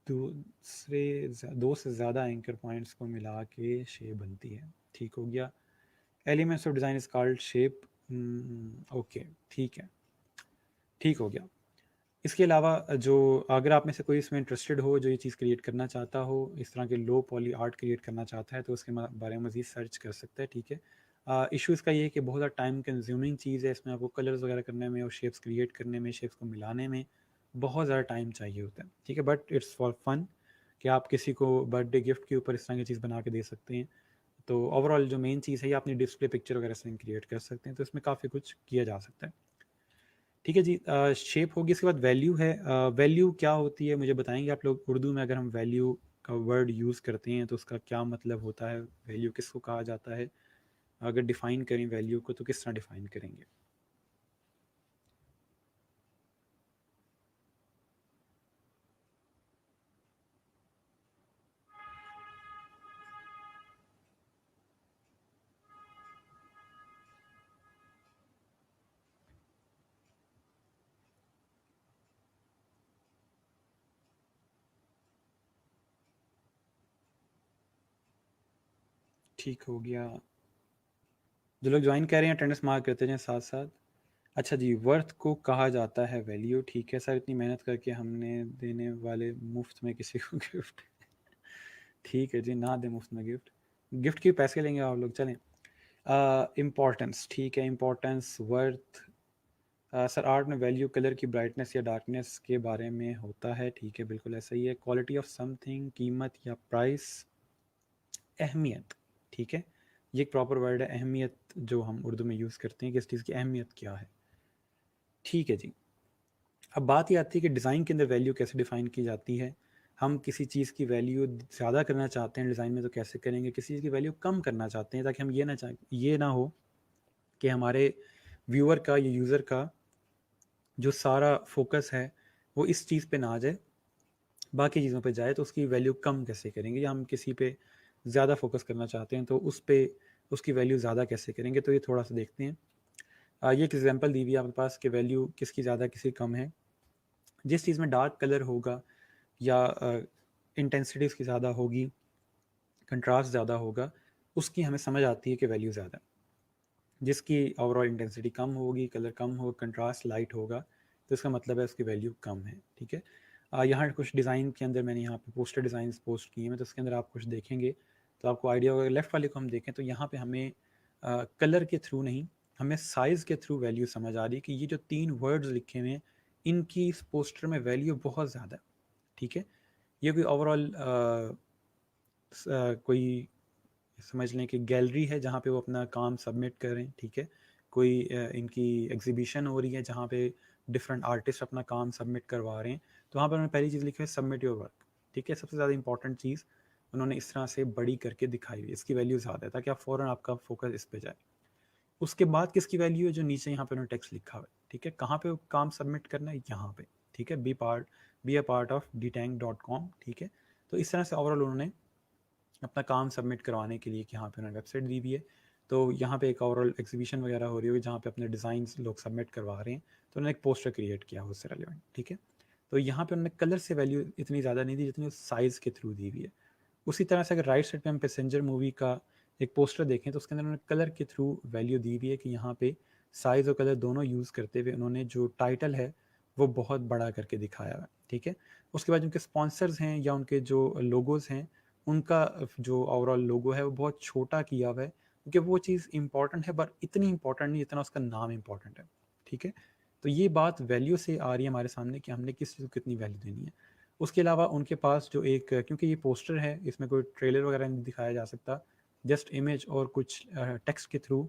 Speaker 1: दो से ज़्यादा एंकर पॉइंट्स को मिला के शेप बनती है। ठीक हो गया, elements of design is called shape. Okay, ठीक है, ठीक हो गया। इसके अलावा जो अगर आप में से कोई इसमें इंटरेस्टेड हो जो ये चीज़ क्रिएट करना चाहता हो, इस तरह के लो पॉली आर्ट क्रिएट करना चाहता है तो उसके बारे में मज़ीद सर्च कर सकता है। ठीक है, इशू इसका ये है कि बहुत ज़्यादा टाइम कंज्यूमिंग चीज़ है, इसमें आपको कलर्स वगैरह करने में और शेप्स क्रिएट करने में, शेप्स को मिलाने में बहुत ज़्यादा टाइम चाहिए होता है। ठीक है, बट इट्स फॉर फन कि आप किसी को बर्थडे गिफ्ट के ऊपर इस तरह की चीज़ बना के दे सकते हैं। तो ओवरऑल जो मेन चीज़ है ये अपनी डिस्प्ले पिक्चर वगैरह से क्रिएट कर सकते हैं, तो इसमें काफ़ी कुछ किया जा सकता है। ठीक है जी, शेप होगी, इसके बाद वैल्यू है। वैल्यू क्या होती है मुझे बताएंगे आप लोग? उर्दू में अगर हम वैल्यू का वर्ड यूज़ करते हैं तो उसका क्या मतलब होता है, वैल्यू किसको कहा जाता है? अगर डिफ़ाइन करें वैल्यू को तो किस तरह डिफ़ाइन करेंगे? ठीक हो गया, जो लोग ज्वाइन कर रहे हैं अटेंडेंस मार्क करते जाएं साथ साथ। अच्छा जी, वर्थ को कहा जाता है वैल्यू। ठीक है सर, इतनी मेहनत करके हमने देने वाले मुफ्त में किसी को गिफ्ट। ठीक है जी, ना दे मुफ्त में गिफ्ट, गिफ्ट के पैसे लेंगे आप लोग, चलें। इम्पोर्टेंस, ठीक है, इम्पोर्टेंस वर्थ। सर आर्ट में वैल्यू कलर की ब्राइटनेस या डार्कनेस के बारे में होता है। ठीक है, बिल्कुल ऐसा ही है। क्वालिटी ऑफ समथिंग, कीमत या प्राइस। अहमियत, ठीक है, ये एक प्रॉपर वर्ड है अहमियत जो हम उर्दू में यूज़ करते हैं कि इस चीज़ की अहमियत क्या है। ठीक है जी, अब बात ये आती है कि डिज़ाइन के अंदर वैल्यू कैसे डिफ़ाइन की जाती है। हम किसी चीज़ की वैल्यू ज़्यादा करना चाहते हैं डिज़ाइन में तो कैसे करेंगे, किसी चीज़ की वैल्यू कम करना चाहते हैं ताकि हम ये ना हो कि हमारे व्यूअर का या यूज़र का जो सारा फोकस है वो इस चीज़ पे ना आ जाए, बाकी चीज़ों पे जाए, तो उसकी वैल्यू कम कैसे करेंगे, या हम किसी पे ज़्यादा फोकस करना चाहते हैं तो उस पे उसकी वैल्यू ज़्यादा कैसे करेंगे, तो ये थोड़ा सा देखते हैं। ये एक एग्जांपल दी हुई है आपके पास कि वैल्यू किसकी ज़्यादा किसकी कम है। जिस चीज़ में डार्क कलर होगा या इंटेंसिटी उसकी ज़्यादा होगी, कंट्रास्ट ज़्यादा होगा, उसकी हमें समझ आती है कि वैल्यू ज़्यादा है। जिसकी ओवरऑल इंटेंसिटी कम होगी, कलर कम होगा, कंट्रास्ट लाइट होगा, तो इसका मतलब है उसकी वैल्यू कम है। ठीक है, यहाँ कुछ डिज़ाइन के अंदर मैंने यहाँ पे पोस्टर डिज़ाइन पोस्ट किए हैं, तो उसके अंदर आप कुछ देखेंगे तो आपको आइडिया होगा। लेफ़्ट वाले को हम देखें तो यहाँ पे हमें कलर के थ्रू नहीं, हमें साइज़ के थ्रू वैल्यू समझ आ रही है कि ये जो 3 वर्ड्स लिखे हुए हैं इनकी इस पोस्टर में वैल्यू बहुत ज़्यादा है। ठीक है, ये कोई ओवरऑल कोई समझ लें कि गैलरी है जहाँ पे वो अपना काम सबमिट कर रहे हैं। ठीक है, कोई इनकी एग्जीबिशन हो रही है जहाँ पे डिफरेंट आर्टिस्ट अपना काम सबमिट करवा रहे हैं, तो वहाँ पर उन्होंने पहली चीज़ लिखी है सबमिट योर वर्क। ठीक है, सबसे ज़्यादा इंपॉर्टेंट चीज़ उन्होंने इस तरह से बड़ी करके दिखाई हुई, इसकी वैल्यू ज़्यादा है ताकि आप फ़ौरन आपका फोकस इस पे जाए। उसके बाद किसकी वैल्यू है, जो नीचे यहाँ पे उन्होंने टेक्स्ट लिखा हुआ है। ठीक है, कहाँ पे काम सबमिट करना है, यहाँ पे। ठीक है, be a part of dtank.com। ठीक है, तो इस तरह से ओवरऑल उन्होंने अपना काम सबमिट करवाने के लिए कि यहाँ पे उन्होंने वेबसाइट दी हुई है, तो यहाँ पे एक ओवरऑल एग्जीबिशन वगैरह हो रही होगी जहाँ पे अपने डिज़ाइंस लोग सबमिट करवा रहे हैं, तो उन्होंने एक पोस्टर क्रिएट किया उससे रेलिवेंट, ठीक है। तो यहाँ पे उन्होंने कलर से वैल्यू इतनी ज़्यादा नहीं दी जितनी साइज़ के थ्रू दी हुई है। उसी तरह से अगर राइट साइड पे हम पैसेंजर मूवी का एक पोस्टर देखें तो उसके अंदर उन्होंने कलर के थ्रू वैल्यू दी हुई है कि यहाँ पे साइज़ और कलर दोनों यूज़ करते हुए उन्होंने जो टाइटल है वो बहुत बड़ा करके दिखाया है, ठीक है। उसके बाद उनके स्पॉन्सर्स हैं या उनके जो लोगोज़ हैं, उनका जो ओवरऑल लोगो है वो बहुत छोटा किया हुआ है, क्योंकि वो चीज़ इंपॉर्टेंट है बट इतनी इंपॉर्टेंट नहीं जितना उसका नाम इंपॉर्टेंट है, ठीक है। तो ये बात वैल्यू से आ रही है हमारे सामने कि हमने किस चीज़ को कितनी वैल्यू देनी है। उसके अलावा उनके पास जो एक, क्योंकि ये पोस्टर है इसमें कोई ट्रेलर वगैरह नहीं दिखाया जा सकता, जस्ट इमेज और कुछ टेक्स्ट के थ्रू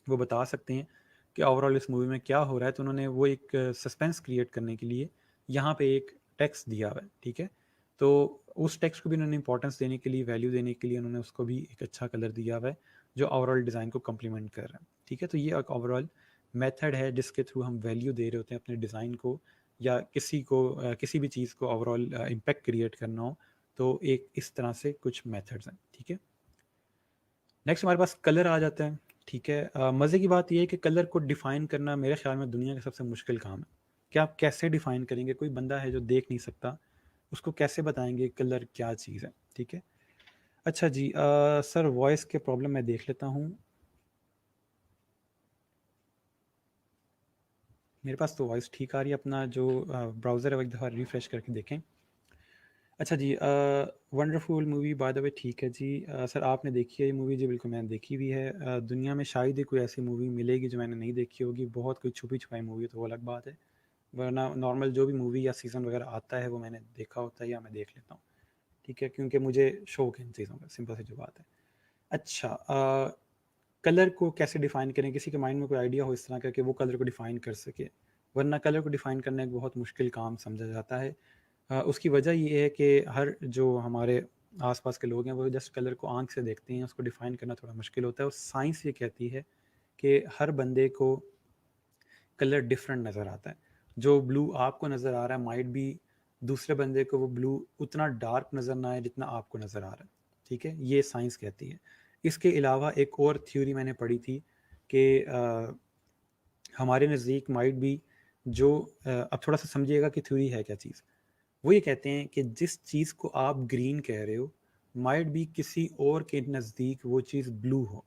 Speaker 1: वो बता सकते हैं कि ओवरऑल इस मूवी में क्या हो रहा है। तो उन्होंने वो एक सस्पेंस क्रिएट करने के लिए यहाँ पे एक टेक्स्ट दिया हुआ है, ठीक है। तो उस टेक्स्ट को भी उन्होंने इंपॉर्टेंस देने के लिए, वैल्यू देने के लिए उन्होंने उसको भी एक अच्छा कलर दिया हुआ है जो ओवरऑल डिज़ाइन को कम्प्लीमेंट कर रहा है, ठीक है। तो ये एक ओवरऑल मेथड है जिसके थ्रू हम वैल्यू दे रहे होते हैं अपने डिज़ाइन को, या किसी को किसी भी चीज़ को ओवरऑल इम्पैक्ट क्रिएट करना हो, तो एक इस तरह से कुछ मेथड्स हैं, ठीक है। नेक्स्ट हमारे पास कलर आ जाता है, ठीक है। मज़े की बात यह है कि कलर को डिफ़ाइन करना मेरे ख्याल में दुनिया का सबसे मुश्किल काम है कि आप कैसे डिफ़ाइन करेंगे। कोई बंदा है जो देख नहीं सकता, उसको कैसे बताएंगे कलर क्या चीज़ है, ठीक है। अच्छा जी, सर वॉइस के प्रॉब्लम मैं देख लेता हूँ। मेरे पास तो वॉइस ठीक आ रही है, अपना जो ब्राउज़र है वो एक दफ़ा रिफ़्रेश करके देखें। अच्छा जी, wonderful movie by the way, ठीक है जी। सर आपने देखी है ये मूवी? जी बिल्कुल मैंने देखी हुई है। दुनिया में शायद ही कोई ऐसी मूवी मिलेगी जो मैंने नहीं देखी होगी। बहुत कोई छुपी छुपाई मूवी है तो वो अलग बात है, वरना नॉर्मल जो भी मूवी या सीज़न वगैरह आता है वो मैंने देखा होता है या मैं देख लेता हूँ, ठीक है, क्योंकि मुझे शौक है इन चीज़ों का, सिंपल सी जो बात है। अच्छा, कलर को कैसे डिफ़ाइन करें? किसी के माइंड में कोई आइडिया हो इस तरह का कि वो कलर को डिफ़ाइन कर सके? वरना कलर को डिफ़ाइन करना एक बहुत मुश्किल काम समझा जाता है। उसकी वजह ये है कि हर जो हमारे आसपास के लोग हैं वो जस्ट कलर को आंख से देखते हैं, उसको डिफ़ाइन करना थोड़ा मुश्किल होता है। और साइंस ये कहती है कि हर बंदे को कलर डिफरेंट नज़र आता है। जो ब्लू आपको नज़र आ रहा है माइट बी दूसरे बंदे को वो ब्लू उतना डार्क नज़र ना आए जितना आपको नज़र आ रहा है, ठीक है। ये साइंस कहती है। इसके अलावा एक और थ्योरी मैंने पढ़ी थी कि हमारे नज़दीक माइट बी जो अब थोड़ा सा समझिएगा कि थ्योरी है क्या चीज़। वो ये कहते हैं कि जिस चीज़ को आप ग्रीन कह रहे हो माइट बी किसी और के नज़दीक वो चीज़ ब्लू हो।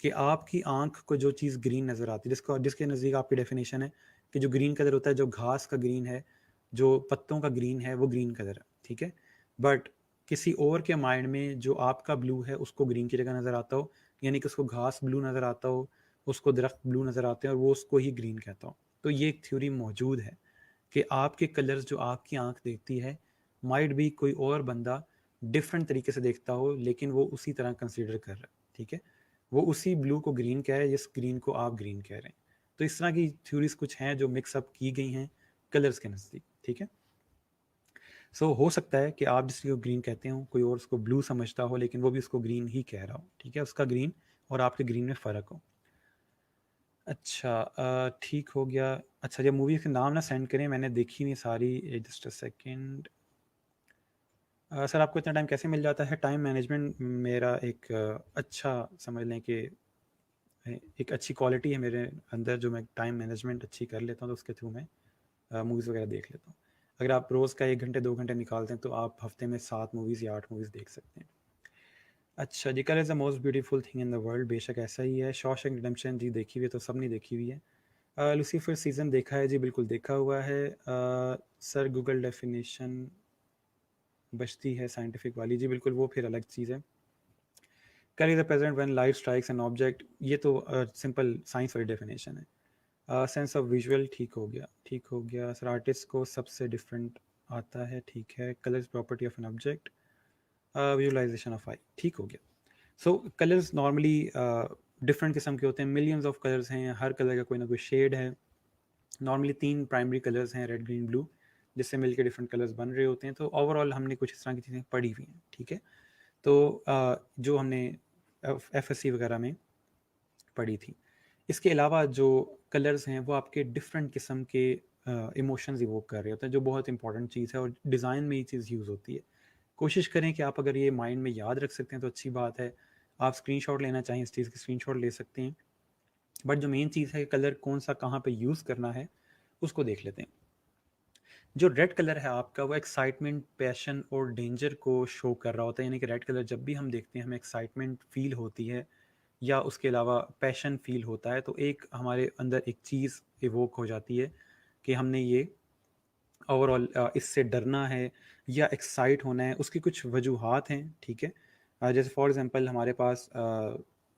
Speaker 1: कि आपकी आंख को जो चीज़ ग्रीन नज़र आती है, जिसको जिसके नज़दीक आपकी डेफिनेशन है कि जो ग्रीन कलर होता है, जो घास का ग्रीन है, जो पत्तों का ग्रीन है, वो ग्रीन कलर है, ठीक है। बट किसी और के माइंड में जो आपका ब्लू है उसको ग्रीन की जगह नज़र आता हो, यानी कि उसको घास ब्लू नज़र आता हो, उसको दरख्त ब्लू नज़र आते हैं और वो उसको ही ग्रीन कहता हो। तो ये एक थ्योरी मौजूद है कि आपके कलर्स जो आपकी आंख देखती है माइट भी कोई और बंदा डिफरेंट तरीके से देखता हो, लेकिन वो उसी तरह कंसिडर कर रहा है, ठीक है। वो उसी ब्लू को ग्रीन कह रहे हैं जिस ग्रीन को आप ग्रीन कह रहे हैं। तो इस तरह की थ्योरीज कुछ हैं जो मिक्सअप की गई हैं कलर्स के नज़दीक, ठीक है। सो हो सकता है कि आप जिसको ग्रीन कहते हो कोई और उसको ब्लू समझता हो, लेकिन वो भी उसको ग्रीन ही कह रहा हो, ठीक है। उसका ग्रीन और आपके ग्रीन में फ़र्क हो। अच्छा, ठीक हो गया। अच्छा, जब मूवी के नाम ना सेंड करें, मैंने देखी नहीं सारी, जस्ट अ सेकेंड। सर आपको इतना टाइम कैसे मिल जाता है? टाइम मैनेजमेंट मेरा एक अच्छा समझ लें कि एक अच्छी क्वालिटी है मेरे अंदर, जो मैं टाइम मैनेजमेंट अच्छी कर लेता हूँ तो उसके थ्रू मैं मूवीज़ वगैरह देख लेता हूँ। अगर आप रोज़ का 1 घंटे 2 घंटे निकालते हैं तो आप हफ्ते में 7 मूवीज़ या 8 मूवीज़ देख सकते हैं। अच्छा जी, colour is the most beautiful thing in the world, बेशक ऐसा ही है। शॉशैंक रिडेम्पशन जी देखी हुई है, तो सब नहीं देखी हुई है। लूसीफर सीज़न देखा है जी, बिल्कुल देखा हुआ है। सर गूगल डेफिनेशन बचती है साइंटिफिक वाली, जी बिल्कुल वो फिर अलग चीज़ है। Colour is the present when light strikes an object, ये तो सिंपल साइंस वाली डेफिनेशन है। सेंस ऑफ विजुअल, ठीक हो गया, ठीक हो गया। सर आर्टिस्ट को सबसे डिफरेंट आता है, ठीक है। Colours property of an object, visualisation of eye, ठीक हो गया। सो कलर्स नॉर्मली डिफरेंट किस्म के होते हैं, मिलियंस ऑफ कलर्स हैं, हर कलर का कोई ना कोई शेड है। नॉर्मली 3 प्राइमरी कलर्स हैं, रेड ग्रीन ब्लू, जिससे मिलकर डिफरेंट कलर्स बन रहे होते हैं। तो ओवरऑल हमने कुछ इस तरह की चीज़ें पढ़ी हुई हैं, ठीक है। तो जो हमने एफएससी वगैरह में पढ़ी थी। इसके अलावा जो कलर्स हैं वो आपके डिफरेंट किस्म के इमोशंस इवोक कर रहे होते हैं, जो बहुत इंपॉर्टेंट चीज़ है और डिज़ाइन में ये चीज़ यूज़ होती है। कोशिश करें कि आप अगर ये माइंड में याद रख सकते हैं तो अच्छी बात है, आप स्क्रीनशॉट लेना चाहें इस चीज़ की स्क्रीनशॉट ले सकते हैं। बट जो मेन चीज़ है कलर कौन सा कहाँ पे यूज़ करना है उसको देख लेते हैं। जो रेड कलर है आपका वो एक्साइटमेंट, पैशन और डेंजर को शो कर रहा होता है, यानी कि रेड कलर जब भी हम देखते हैं हमें एक्साइटमेंट फील होती है या उसके अलावा पैशन फील होता है, तो एक हमारे अंदर एक चीज़ इवोक हो जाती है कि हमने ये ओवरऑल इससे डरना है या एक्साइट होना है। उसकी कुछ वजूहात हैं, ठीक है। जैसे फॉर एग्जांपल हमारे पास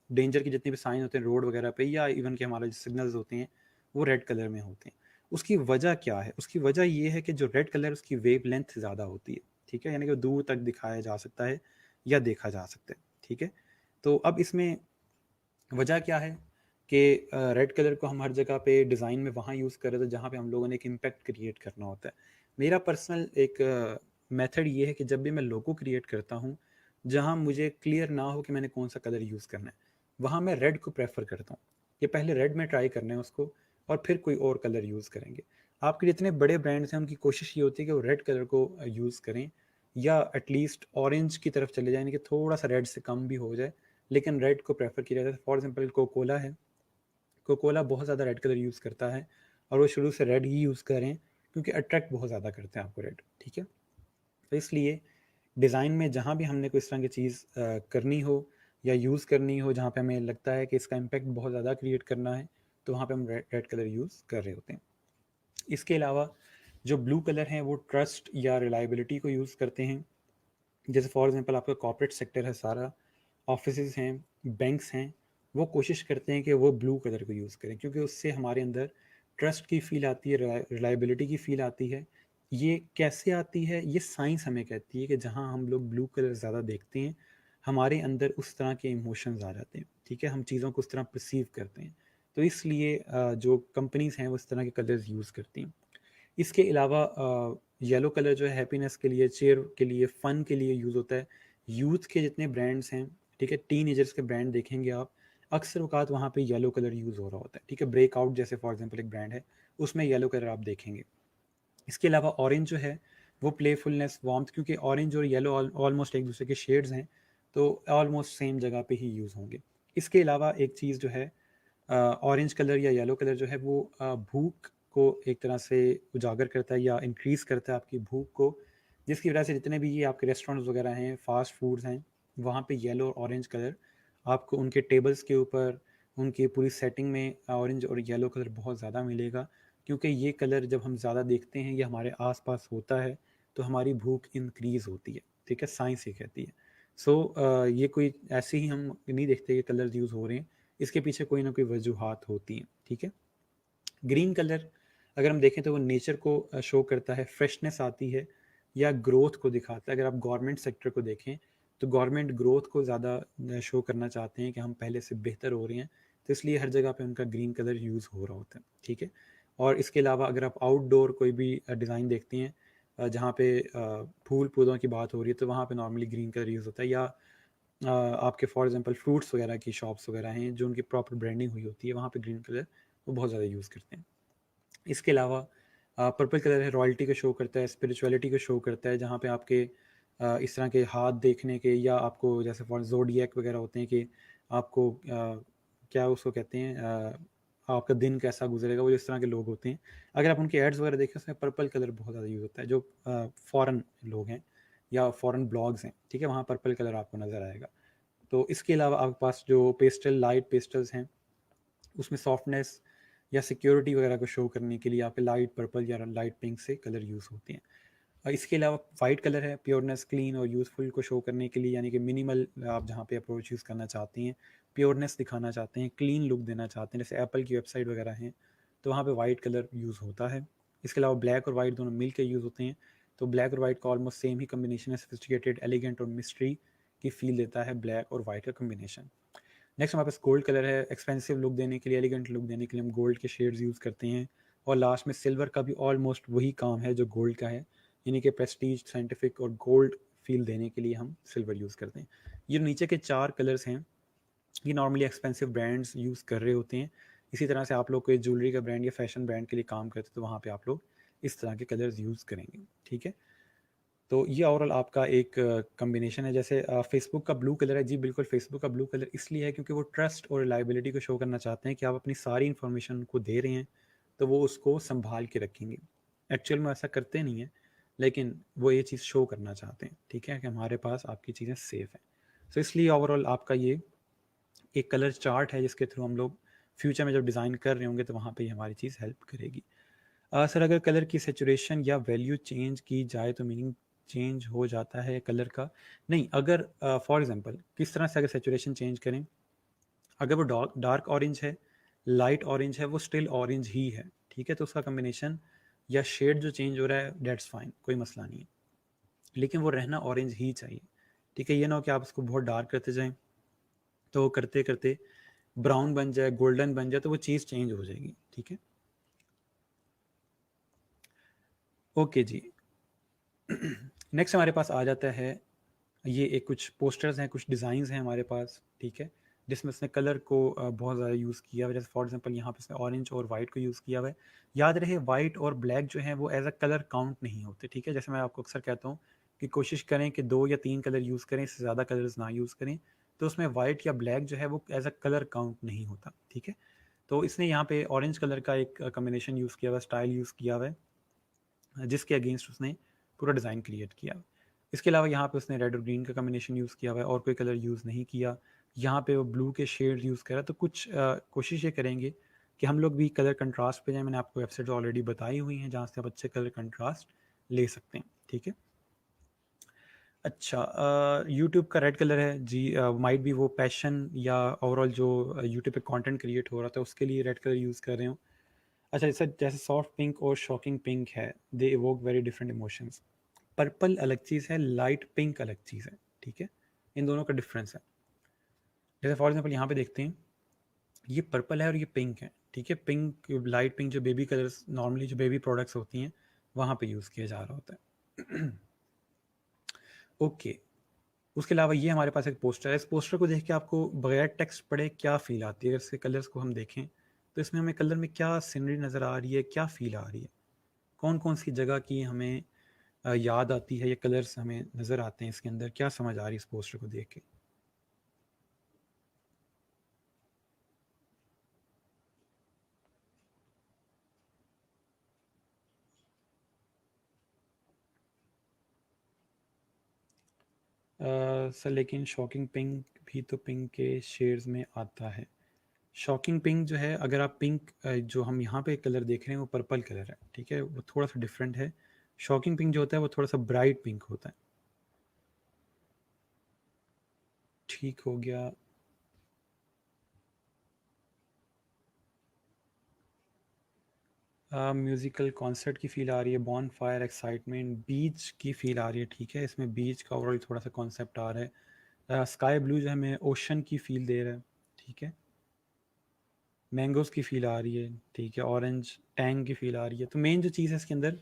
Speaker 1: डेंजर के जितने भी साइन होते हैं रोड वगैरह पे या इवन के हमारे जो सिग्नल्स होते हैं वो रेड कलर में होते हैं। उसकी वजह क्या है? उसकी वजह ये है कि जो रेड कलर उसकी वेव लेंथ ज़्यादा होती है, ठीक है, यानी कि दूर तक दिखाया जा सकता है या देखा जा सकता है, ठीक है। तो अब इसमें वजह क्या है कि रेड कलर को हम हर जगह पे डिज़ाइन में वहाँ यूज़ कर रहे थे जहाँ पे हम लोगों ने एक इम्पैक्ट क्रिएट करना होता है। मेरा पर्सनल एक मेथड ये है कि जब भी मैं लोगो क्रिएट करता हूँ जहाँ मुझे क्लियर ना हो कि मैंने कौन सा कलर यूज़ करना है, वहाँ मैं रेड को प्रेफर करता हूँ कि पहले रेड में ट्राई करना है उसको और फिर कोई और कलर यूज़ करेंगे। आपके जितने बड़े ब्रांड्स हैं उनकी कोशिश ये होती है कि वो रेड कलर को यूज़ करें या एटलीस्ट ऑरेंज की तरफ चले जाए, यानी कि थोड़ा सा रेड से कम भी हो जाए, लेकिन रेड को प्रेफर किया जाता है। फॉर एग्जांपल कोकोला है, कोकोला बहुत ज़्यादा रेड कलर यूज़ करता है और वो शुरू से रेड ही यूज़ करें क्योंकि अट्रैक्ट बहुत ज़्यादा करते हैं आपको रेड, ठीक है। तो इसलिए डिज़ाइन में जहाँ भी हमने कोई इस तरह की चीज़ करनी हो या यूज़ करनी हो जहाँ पे हमें लगता है कि इसका इम्पैक्ट बहुत ज़्यादा क्रिएट करना है, तो वहाँ पे हम रेड कलर यूज़ कर रहे होते हैं। इसके अलावा जो ब्लू कलर हैं वो ट्रस्ट या रिलायबिलिटी को यूज़ करते हैं। जैसे फॉर एग्जांपल आपका कॉर्पोरेट सेक्टर है सारा, ऑफिसेज हैं, बैंक्स हैं, वो कोशिश करते हैं कि वो ब्लू कलर को यूज़ करें क्योंकि उससे हमारे अंदर ट्रस्ट की फील आती है, रिलायबिलिटी की फील आती है। ये कैसे आती है? ये साइंस हमें कहती है कि जहाँ हम लोग ब्लू कलर ज़्यादा देखते हैं हमारे अंदर उस तरह के इमोशंस आ जाते हैं, ठीक है, हम चीज़ों को उस तरह परसीव करते हैं। तो इसलिए जो कंपनीज हैं वो इस तरह के कलर्स यूज़ करती हैं। इसके अलावा येलो कलर जो है हैप्पीनेस के लिए, चेयर के लिए, फ़न के लिए यूज़ होता है। यूथ के जितने ब्रांड्स हैं, ठीक है, टीनेजर्स के ब्रांड देखेंगे आप, अक्सर औक़ात वहाँ पे येलो कलर यूज़ हो रहा होता है, ठीक है। ब्रेकआउट जैसे फॉर एग्ज़ाम्पल एक ब्रांड है, उसमें येलो कलर आप देखेंगे। इसके अलावा ऑरेंज जो है वो प्लेफुलनेस, वार्मथ, क्योंकि ऑरेंज और येलो ऑलमोस्ट एक दूसरे के शेड्स हैं, तो ऑलमोस्ट सेम जगह पे ही यूज़ होंगे। इसके अलावा एक चीज़ जो है ऑरेंज कलर या येलो कलर जो है वो भूख को एक तरह से उजागर करता है या इंक्रीज़ करता है आपकी भूख को, जिसकी वजह से जितने भी ये आपके रेस्टोरेंट्स वगैरह हैं, फ़ास्ट फूड्स हैं, वहाँ पे येलो और ऑरेंज कलर आपको उनके टेबल्स के ऊपर, उनकी पूरी सेटिंग में ऑरेंज और येलो कलर बहुत ज़्यादा मिलेगा, क्योंकि ये कलर जब हम ज़्यादा देखते हैं, ये हमारे आस-पास होता है, तो हमारी भूख इंक्रीज़ होती है, ठीक है? साइंस ये कहती है। सो ये कोई ऐसे ही हम नहीं देखते कि कलर्स यूज़ हो रहे हैं, इसके पीछे कोई ना कोई वजूहात होती हैं, ठीक है। ग्रीन कलर अगर हम देखें तो वो नेचर को शो करता है, फ्रेशनेस आती है या ग्रोथ को दिखाता है। अगर आप गवर्नमेंट सेक्टर को देखें तो गवर्नमेंट ग्रोथ को ज़्यादा शो करना चाहते हैं कि हम पहले से बेहतर हो रहे हैं, तो इसलिए हर जगह पे उनका ग्रीन कलर यूज़ हो रहा होता है, ठीक है। और इसके अलावा अगर आप आउटडोर कोई भी डिज़ाइन देखते हैं जहाँ पे फूल पौधों की बात हो रही है, तो वहाँ पे नॉर्मली ग्रीन कलर यूज़ होता है। या आपके फॉर एग्जांपल फ्रूट्स वगैरह की शॉप्स वगैरह हैं जो उनकी प्रॉपर ब्रांडिंग हुई होती है, वहाँ पे ग्रीन कलर वो बहुत ज़्यादा यूज़ करते हैं। इसके अलावा पर्पल कलर है, रॉयल्टी को शो करता है, स्पिरिचुअलिटी को शो करता है, जहाँ पे आपके इस तरह के हाथ देखने के या आपको जैसे फॉर ज़ोडिएक वगैरह होते हैं कि आपको क्या उसको कहते हैं, आपका दिन कैसा गुजरेगा, वो इस तरह के लोग होते हैं। अगर आप उनके एड्स वगैरह देखें उसमें पर्पल कलर बहुत ज़्यादा यूज़ होता है, जो फॉरेन लोग हैं या फॉरेन ब्लॉग्स हैं, ठीक है, वहाँ पर्पल कलर आपको नज़र आएगा। तो इसके अलावा आपके पास जो पेस्टल, लाइट पेस्टल्स हैं, उसमें सॉफ्टनेस या सिक्योरिटी वगैरह को शो करने के लिए आपके लाइट पर्पल या लाइट पिंक से कलर यूज़ होते हैं। इसके अलावा वाइट कलर है, प्योरनेस, क्लीन और यूज़फुल को शो करने के लिए, यानी कि मिनिमल आप जहाँ पे अप्रोच यूज़ करना चाहती हैं, प्योरनेस दिखाना चाहते हैं, क्लीन लुक देना चाहते हैं, जैसे एप्पल की वेबसाइट वगैरह हैं, तो वहाँ पे वाइट कलर यूज़ होता है। इसके अलावा ब्लैक और वाइट दोनों मिल के यूज़ होते हैं, तो ब्लैक और वाइट का ऑलमोस्ट सेम ही कम्बिनेशन है, सोफिस्टिकेटेड, एलिगेंट और मिस्ट्री की फील देता है ब्लैक और वाइट का कम्बिनेशन। नेक्स्ट हमारे पास गोल्ड कलर है, एक्सपेंसिव लुक देने के लिए, एलिगेंट लुक देने के लिए हम गोल्ड के शेड्स यूज़ करते हैं। और लास्ट में सिल्वर का भी ऑलमोस्ट वही काम है जो गोल्ड का है, यानी कि प्रेस्टीज, साइंटिफिक और गोल्ड फील देने के लिए हम सिल्वर यूज़ करते हैं। ये नीचे के 4 कलर्स हैं, ये नॉर्मली एक्सपेंसिव ब्रांड्स यूज़ कर रहे होते हैं। इसी तरह से आप लोग कोई ज्वेलरी का ब्रांड या फैशन ब्रांड के लिए काम करते हैं, तो वहाँ पे आप लोग इस तरह के कलर्स यूज़ करेंगे, ठीक है। तो ये ओवरऑल आपका एक कॉम्बिनेशन है। जैसे फेसबुक का ब्लू कलर है, जी बिल्कुल फेसबुक का ब्लू कलर इसलिए है क्योंकि वो ट्रस्ट और रिलायबिलिटी को शो करना चाहते हैं कि आप अपनी सारी इन्फॉर्मेशन उनको दे रहे हैं, तो वो उसको संभाल के रखेंगे। एक्चुअल में ऐसा करते नहीं है, लेकिन वो ये चीज़ शो करना चाहते हैं, ठीक है, कि हमारे पास आपकी चीज़ें सेफ़ हैं। तो इसलिए ओवरऑल आपका ये एक कलर चार्ट है जिसके थ्रू हम लोग फ्यूचर में जब डिज़ाइन कर रहे होंगे तो वहाँ पे ये हमारी चीज़ हेल्प करेगी। सर अगर कलर की सैचुरेशन या वैल्यू चेंज की जाए तो मीनिंग चेंज हो जाता है कलर का? नहीं, अगर फॉर एग्जांपल किस तरह से अगर सैचुरेशन चेंज करें, अगर वो डार्क डार्क ऑरेंज है, लाइट ऑरेंज है, वो स्टिल ऑरेंज ही है, ठीक है, तो उसका कॉम्बिनेशन या शेड जो चेंज हो रहा है दैट्स फाइन, कोई मसला नहीं है, लेकिन वो रहना ऑरेंज ही चाहिए, ठीक है। ये ना हो कि आप उसको बहुत डार्क करते जाएं, तो करते करते ब्राउन बन जाए, गोल्डन बन जाए, तो वो चीज़ चेंज हो जाएगी, ठीक है। ओके जी। नेक्स्ट हमारे पास आ जाता है, ये एक कुछ पोस्टर्स हैं, कुछ डिज़ाइंस हैं हमारे पास, ठीक है, जिसमें उसने कलर को बहुत ज़्यादा यूज़ किया हुआ है। जैसे फॉर एग्जांपल यहाँ पे उसने ऑरेंज और वाइट को यूज़ किया हुआ है। याद रहे वाइट और ब्लैक जो हैं वो एज अ कलर काउंट नहीं होते, ठीक है। जैसे मैं आपको अक्सर कहता हूँ कि कोशिश करें कि 2 या 3 कलर यूज़ करें, इससे ज़्यादा कलर्स ना यूज़ करें, तो उसमें वाइट या ब्लैक जो है वो एज अ कलर काउंट नहीं होता, ठीक है। तो इसने यहाँ पे ऑरेंज कलर का एक कॉम्बिनेशन यूज़ किया हुआ है, स्टाइल यूज़ किया हुआ है, जिसके अगेंस्ट उसने पूरा डिज़ाइन क्रिएट किया। इसके अलावा यहाँ पे उसने रेड और ग्रीन का कॉम्बिनेशन यूज़ किया हुआ है और कोई कलर यूज़ नहीं किया। यहाँ पे वो ब्लू के शेड यूज़ करा, तो कुछ कोशिश ये करेंगे कि हम लोग भी कलर कंट्रास्ट पे जाएँ। मैंने आपको वेबसाइट ऑलरेडी बताई हुई हैं जहाँ से आप अच्छे कलर कंट्रास्ट ले सकते हैं, ठीक है। अच्छा, यूट्यूब का रेड कलर है जी, माइट भी वो पैशन या ओवरऑल जो यूट्यूब पे कंटेंट क्रिएट हो रहा था उसके लिए रेड कलर यूज़ कर रहे हो। अच्छा, जैसे जैसे सॉफ्ट पिंक और शॉकिंग पिंक है, they evoke very different emotions. Purple अलग चीज़ है, लाइट पिंक अलग चीज़ है, ठीक है, इन दोनों का डिफरेंस है। जैसे फॉर एग्जांपल यहाँ पे देखते हैं, ये पर्पल है और ये पिंक है, ठीक है। पिंक, लाइट पिंक जो बेबी कलर्स नॉर्मली जो बेबी प्रोडक्ट्स होती हैं वहाँ पे यूज़ किया जा रहा होता है। ओके, उसके अलावा ये हमारे पास एक पोस्टर है। इस पोस्टर को देख के आपको बगैर टेक्स्ट पढ़े क्या फील आती है? अगर इसके कलर्स को हम देखें तो इसमें हमें कलर में क्या सीनरी नज़र आ रही है, क्या फील आ रही है, कौन कौन सी जगह की हमें याद आती है, ये कलर्स हमें नज़र आते हैं इसके अंदर, क्या समझ आ रही है इस पोस्टर को देख के? सर लेकिन शॉकिंग पिंक भी तो पिंक के शेड्स में आता है। शॉकिंग पिंक जो है, अगर आप पिंक जो हम यहाँ पे कलर देख रहे हैं वो पर्पल कलर है, ठीक है, वो थोड़ा सा डिफरेंट है। शॉकिंग पिंक जो होता है वो थोड़ा सा ब्राइट पिंक होता है। ठीक हो गया। म्यूज़िकल कॉन्सर्ट की फ़ील आ रही है, बॉन फायर एक्साइटमेंट, बीच की फ़ील आ रही है, ठीक है, इसमें बीच का ओवरऑल थोड़ा सा कॉन्सेप्ट आ रहा है। स्काई ब्लू जो है हमें ओशन की फ़ील दे रहा है, ठीक है। मैंगोज़ की फ़ील आ रही है, ठीक है। ऑरेंज टैंग की फ़ील आ रही है। तो मेन जो चीज़ है इसके अंदर,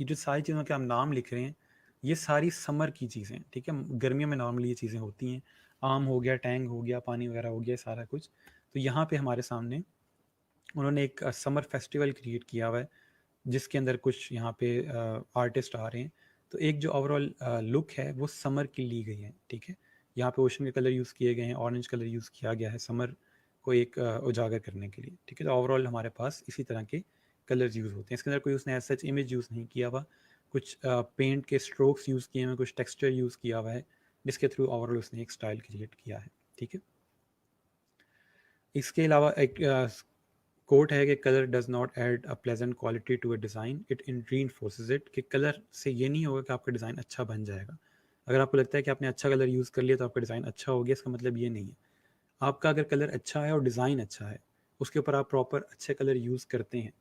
Speaker 1: ये जो सारी चीज़ों के हम नाम लिख रहे हैं, ये सारी समर की चीज़ें हैं, ठीक है। गर्मियों में नॉर्मली ये चीज़ें होती हैं, आम हो गया, टैंग हो गया, पानी वगैरह हो गया, सारा कुछ। तो यहाँ पे हमारे सामने उन्होंने एक समर फेस्टिवल क्रिएट किया हुआ है, जिसके अंदर कुछ यहाँ पे आर्टिस्ट आ रहे हैं। तो एक जो ओवरऑल लुक है वो समर की ली गई है, ठीक है। यहाँ पे ओशन के कलर यूज़ किए गए हैं, ऑरेंज कलर यूज़ किया गया है समर को एक उजागर करने के लिए, ठीक है। तो ओवरऑल हमारे पास इसी तरह के कलर्स यूज़ होते हैं। इसके अंदर कोई उसने एज सच इमेज यूज़ नहीं किया हुआ, कुछ पेंट के स्ट्रोक्स यूज़ किए हुए, कुछ टेक्सचर यूज़ किया हुआ है, जिसके थ्रू ओवरऑल उसने एक स्टाइल क्रिएट किया है, ठीक है। इसके अलावा एक कोट है कि colour does not add a pleasant quality to a design, it in reinforces it. कि कलर से ये नहीं होगा कि आपका डिज़ाइन अच्छा बन जाएगा। अगर आपको लगता है कि आपने अच्छा कलर यूज़ कर लिया तो आपका डिज़ाइन अच्छा हो गया, इसका मतलब ये नहीं है। आपका अगर कलर अच्छा है और डिज़ाइन अच्छा है, उसके ऊपर आप प्रॉपर अच्छे कलर यूज़ करते हैं,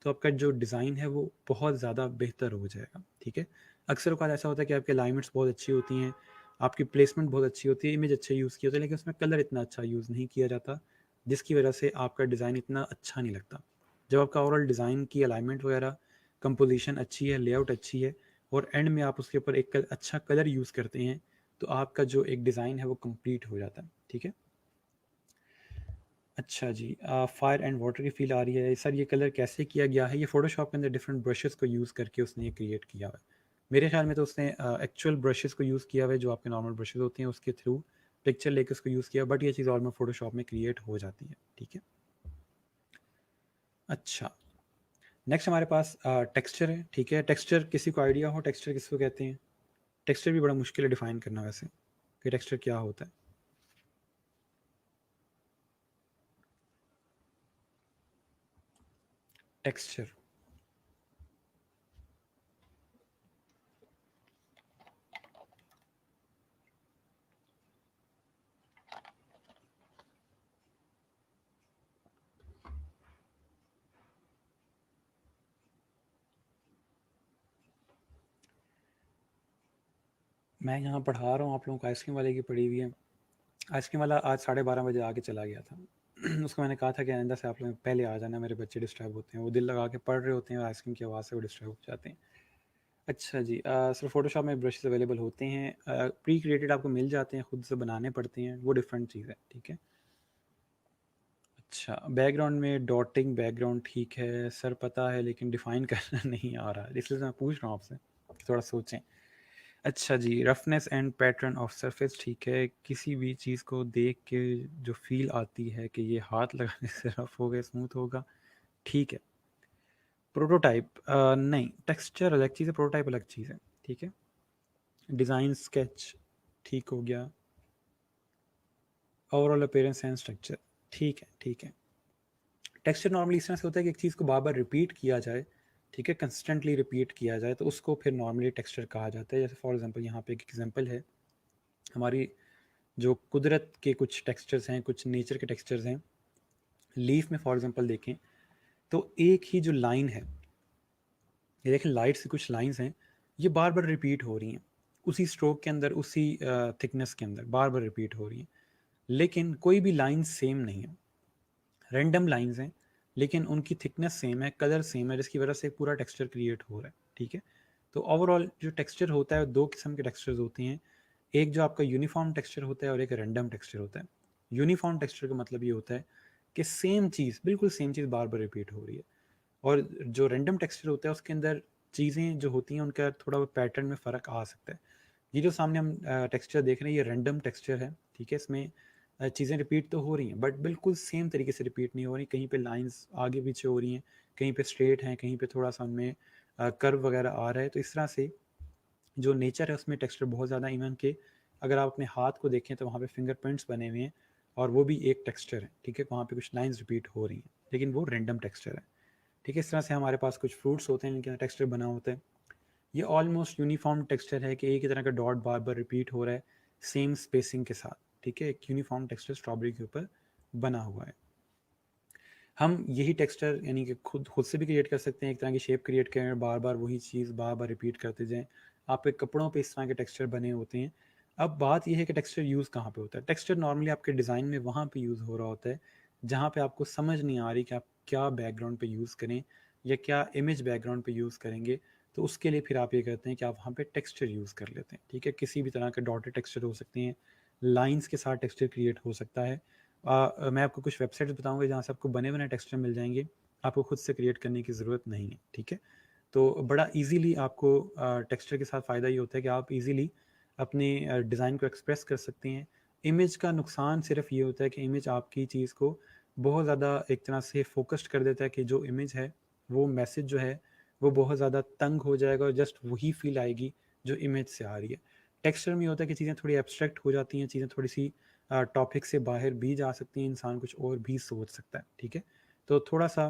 Speaker 1: तो आपका जो डिज़ाइन है वो बहुत ज़्यादा बेहतर हो जाएगा, ठीक है। अक्सर औक़ात ऐसा होता है कि आपके अलाइनमेंट्स बहुत अच्छी होती हैं, आपकी प्लेसमेंट बहुत अच्छी होती है, इमेज अच्छे यूज़ की होती है, लेकिन उसमें कलर इतना अच्छा यूज़ नहीं किया जाता, जिसकी वजह से आपका डिज़ाइन इतना अच्छा नहीं लगता। जब आपका ओवरऑल डिज़ाइन की अलाइनमेंट वगैरह, कंपोजिशन अच्छी है, लेआउट अच्छी है और एंड में आप उसके ऊपर एक अच्छा कलर यूज़ करते हैं, तो आपका जो एक डिज़ाइन है वो कंप्लीट हो जाता है, ठीक है। अच्छा जी, फायर एंड वाटर की फ़ील आ रही है। सर ये कलर कैसे किया गया है? ये फ़ोटोशॉप के अंदर डिफरेंट ब्रशेज़ को यूज़ करके उसने ये क्रिएट किया हुआ है। मेरे ख्याल में तो उसने एक्चुअल ब्रशेस को यूज़ किया हुआ है, जो आपके नॉर्मल ब्रशेस होते हैं उसके थ्रू पिक्चर लेके उसको यूज़ किया, बट ये चीज़ और में फोटोशॉप में क्रिएट हो जाती है, ठीक है। अच्छा, नेक्स्ट हमारे पास टेक्सचर है, ठीक है। टेक्सचर किसी को आइडिया हो टेक्सचर किसको कहते हैं? टेक्सचर भी बड़ा मुश्किल है डिफाइन करना वैसे, कि टेक्सचर क्या होता है। टेक्सचर, मैं यहाँ पढ़ा रहा हूँ आप लोगों को, आइसक्रीम वाले की पढ़ी हुई है। आइसक्रीम वाला आज 12:30 बजे आके चला गया था। उसको मैंने कहा था कि आइंदा से आप लोग पहले आ जाना, मेरे बच्चे डिस्टर्ब होते हैं, वो दिल लगा के पढ़ रहे होते हैं और आइसक्रीम की आवाज़ से वो डिस्टर्ब हो जाते हैं। अच्छा जी, सर फोटोशॉप में ब्रशेस अवेलेबल होते हैं, प्री क्रिएटेड आपको मिल जाते हैं, खुद से बनाने पड़ते हैं, वो डिफरेंट चीज़ है, ठीक है। अच्छा, बैकग्राउंड में डॉटिंग बैकग्राउंड ठीक है सर, पता है लेकिन डिफाइन करना नहीं आ रहा, इसलिए तो मैं पूछ रहा हूँ आपसे, थोड़ा सोचें। अच्छा जी, roughness and pattern of surface ठीक है, किसी भी चीज़ को देख के जो फील आती है कि ये हाथ लगाने से रफ होगा स्मूथ होगा, ठीक है। प्रोटोटाइप नहीं, टेक्सचर अलग चीज़ है, प्रोटोटाइप अलग चीज़ है, ठीक है। डिज़ाइन स्केच ठीक हो गया, ओवरऑल अपीयरेंस एंड स्ट्रक्चर ठीक है, ठीक है। टेक्सचर नॉर्मली इस तरह से होता है कि एक चीज़ को बार बार रिपीट किया जाए, ठीक है, कंसिस्टेंटली रिपीट किया जाए तो उसको फिर नॉर्मली टेक्सचर कहा जाता है। जैसे फॉर एग्जांपल यहाँ पे एक एग्जांपल है, हमारी जो कुदरत के कुछ टेक्सचर्स हैं, कुछ नेचर के टेक्सचर्स हैं। लीफ में फॉर एग्जांपल देखें तो एक ही जो लाइन है, ये देखें लाइट से कुछ लाइंस हैं, ये बार बार रिपीट हो रही हैं, उसी स्ट्रोक के अंदर, उसी थिकनेस के अंदर बार बार रिपीट हो रही हैं, लेकिन कोई भी लाइन सेम नहीं है, रैंडम लाइंस हैं, लेकिन उनकी थिकनेस सेम है, कलर सेम है, जिसकी वजह से पूरा टेक्सचर क्रिएट हो रहा है, ठीक है। तो ओवरऑल जो टेक्सचर होता है, दो किस्म के टेक्सचर्स होते हैं, एक जो आपका यूनिफॉर्म टेक्सचर होता है और एक रैंडम टेक्सचर होता है। यूनिफॉर्म टेक्सचर का मतलब ये होता है कि सेम चीज़, बिल्कुल सेम चीज़ बार बार रिपीट हो रही है, और जो रैंडम टेक्सचर होता है उसके अंदर चीज़ें जो होती हैं उनका थोड़ा पैटर्न में फ़र्क आ सकता है। ये जो सामने हम टेक्सचर देख रहे हैं, ये रैंडम टेक्सचर है, ठीक है। इसमें चीज़ें रिपीट तो हो रही हैं, बट बिल्कुल सेम तरीके से रिपीट नहीं हो रही, कहीं पे लाइंस आगे पीछे हो रही हैं, कहीं पे स्ट्रेट हैं, कहीं पे थोड़ा सा उनमें कर्व वगैरह आ रहा है। तो इस तरह से जो नेचर है उसमें टेक्सचर बहुत ज़्यादा, इवन के अगर आप अपने हाथ को देखें तो वहाँ पे फिंगरप्रिंट्स बने हुए हैं, और वो भी एक टेक्सचर है, ठीक है, वहाँ पे कुछ लाइंस रिपीट हो रही हैं, लेकिन वो रैंडम टेक्सचर है, ठीक है। इस तरह से हमारे पास कुछ फ्रूट्स होते हैं जिनके टेक्सचर बना होता है, ये ऑलमोस्ट यूनिफॉर्म टेक्सचर है कि एक ही तरह का डॉट बार बार रिपीट हो रहा है सेम स्पेसिंग के साथ, ठीक है। एक यूनिफॉर्म टेक्सचर स्ट्रॉबेरी के ऊपर बना हुआ है। हम यही टेक्सचर यानी कि खुद खुद से भी क्रिएट कर सकते हैं, एक तरह की शेप क्रिएट करें, बार बार वही चीज़ बार बार रिपीट करते जाएं। आपके कपड़ों पे इस तरह के टेक्सचर बने होते हैं। अब बात यह है कि टेक्सचर यूज़ कहाँ पे होता है। टेक्सचर नॉर्मली आपके डिज़ाइन में वहाँ पे यूज़ हो रहा होता है जहाँ पे आपको समझ नहीं आ रही कि आप क्या बैकग्राउंड पे यूज़ करें या क्या इमेज बैकग्राउंड पे यूज़ करेंगे। तो उसके लिए फिर आप ये करते हैं कि आप वहाँ पे टेक्सचर यूज़ कर लेते हैं, ठीक है। किसी भी तरह के डॉटेड टेक्सचर हो सकते हैं, लाइंस के साथ टेक्सचर क्रिएट हो सकता है। मैं आपको कुछ वेबसाइट्स बताऊंगा जहाँ से आपको बने बने टेक्सचर मिल जाएंगे, आपको खुद से क्रिएट करने की ज़रूरत नहीं है, ठीक है। तो बड़ा इजीली आपको टेक्सचर के साथ फ़ायदा ये होता है कि आप इजीली अपने डिज़ाइन को एक्सप्रेस कर सकते हैं। इमेज का नुकसान सिर्फ ये होता है कि इमेज आपकी चीज़ को बहुत ज़्यादा एक तरह से फोकस्ड कर देता है, कि जो इमेज है, वो मैसेज जो है वो बहुत ज़्यादा तंग हो जाएगा और जस्ट वही फील आएगी जो इमेज से आ रही है। टेक्सचर में ये होता है कि चीज़ें थोड़ी एब्स्ट्रैक्ट हो जाती हैं, चीज़ें थोड़ी सी टॉपिक से बाहर भी जा सकती हैं, इंसान कुछ और भी सोच सकता है, ठीक है। तो थोड़ा सा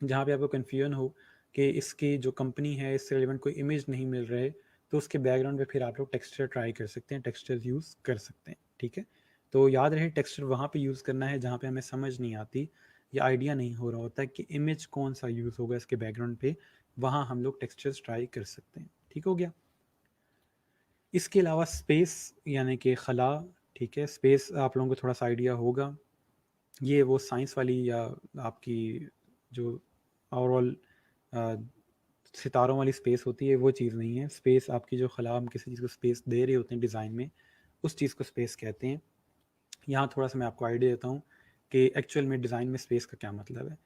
Speaker 1: जहाँ पे आपको कन्फ्यूजन हो कि इसकी जो कंपनी है इससे रिलेवेंट कोई इमेज नहीं मिल रहे, तो उसके बैकग्राउंड पे फिर आप लोग टेक्सचर ट्राई कर सकते हैं, टेक्सचर यूज़ कर सकते हैं, ठीक है। तो याद रहे टेक्सचर वहाँ पे यूज़ करना है जहाँ पे हमें समझ नहीं आती या आइडिया नहीं हो रहा होता कि इमेज कौन सा यूज़ होगा इसके बैकग्राउंड पे, वहाँ हम लोग टेक्सचर्स ट्राई कर सकते हैं, ठीक हो गया। इसके अलावा स्पेस यानी कि खला, ठीक है, स्पेस आप लोगों को थोड़ा सा आइडिया होगा, ये वो साइंस वाली या आपकी जो ओवरऑल सितारों वाली स्पेस होती है वो चीज़ नहीं है। स्पेस आपकी जो खला, हम किसी चीज़ को स्पेस दे रहे होते हैं डिज़ाइन में, उस चीज़ को स्पेस कहते हैं। यहाँ थोड़ा सा मैं आपको आइडिया देता हूँ कि एक्चुअल में डिज़ाइन में स्पेस का क्या मतलब है।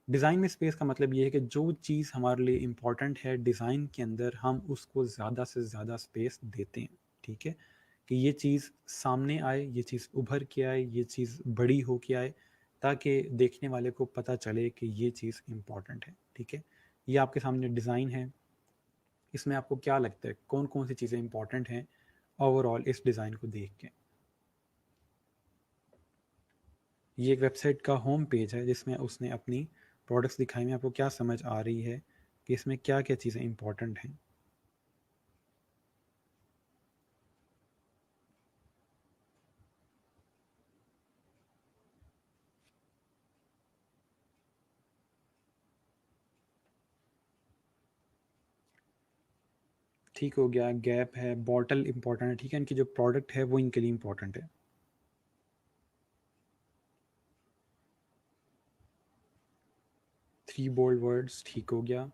Speaker 1: डिज़ाइन में स्पेस का मतलब ये है कि जो चीज़ हमारे लिए इम्पॉर्टेंट है डिज़ाइन के अंदर हम उसको ज़्यादा से ज़्यादा स्पेस देते हैं, ठीक है, कि ये चीज़ सामने आए, ये चीज़ उभर के आए, ये चीज़ बड़ी हो के आए, ताकि देखने वाले को पता चले कि ये चीज़ इम्पॉर्टेंट है, ठीक है। ये आपके सामने डिज़ाइन है, इसमें आपको क्या लगता है कौन कौन सी चीज़ें इंपॉर्टेंट हैं ओवरऑल इस डिज़ाइन को देख के। ये एक वेबसाइट का होम पेज है जिसमें उसने अपनी प्रोडक्ट्स दिखाई में आपको क्या समझ आ रही है कि इसमें क्या क्या चीज़ें इंपॉर्टेंट हैं। ठीक हो गया, गैप है, बॉटल इंपॉर्टेंट है, ठीक है, इनकी जो प्रोडक्ट है वो इनके लिए इंपॉर्टेंट है। थ्री बोल्ड वर्ड्स, ठीक हो गया।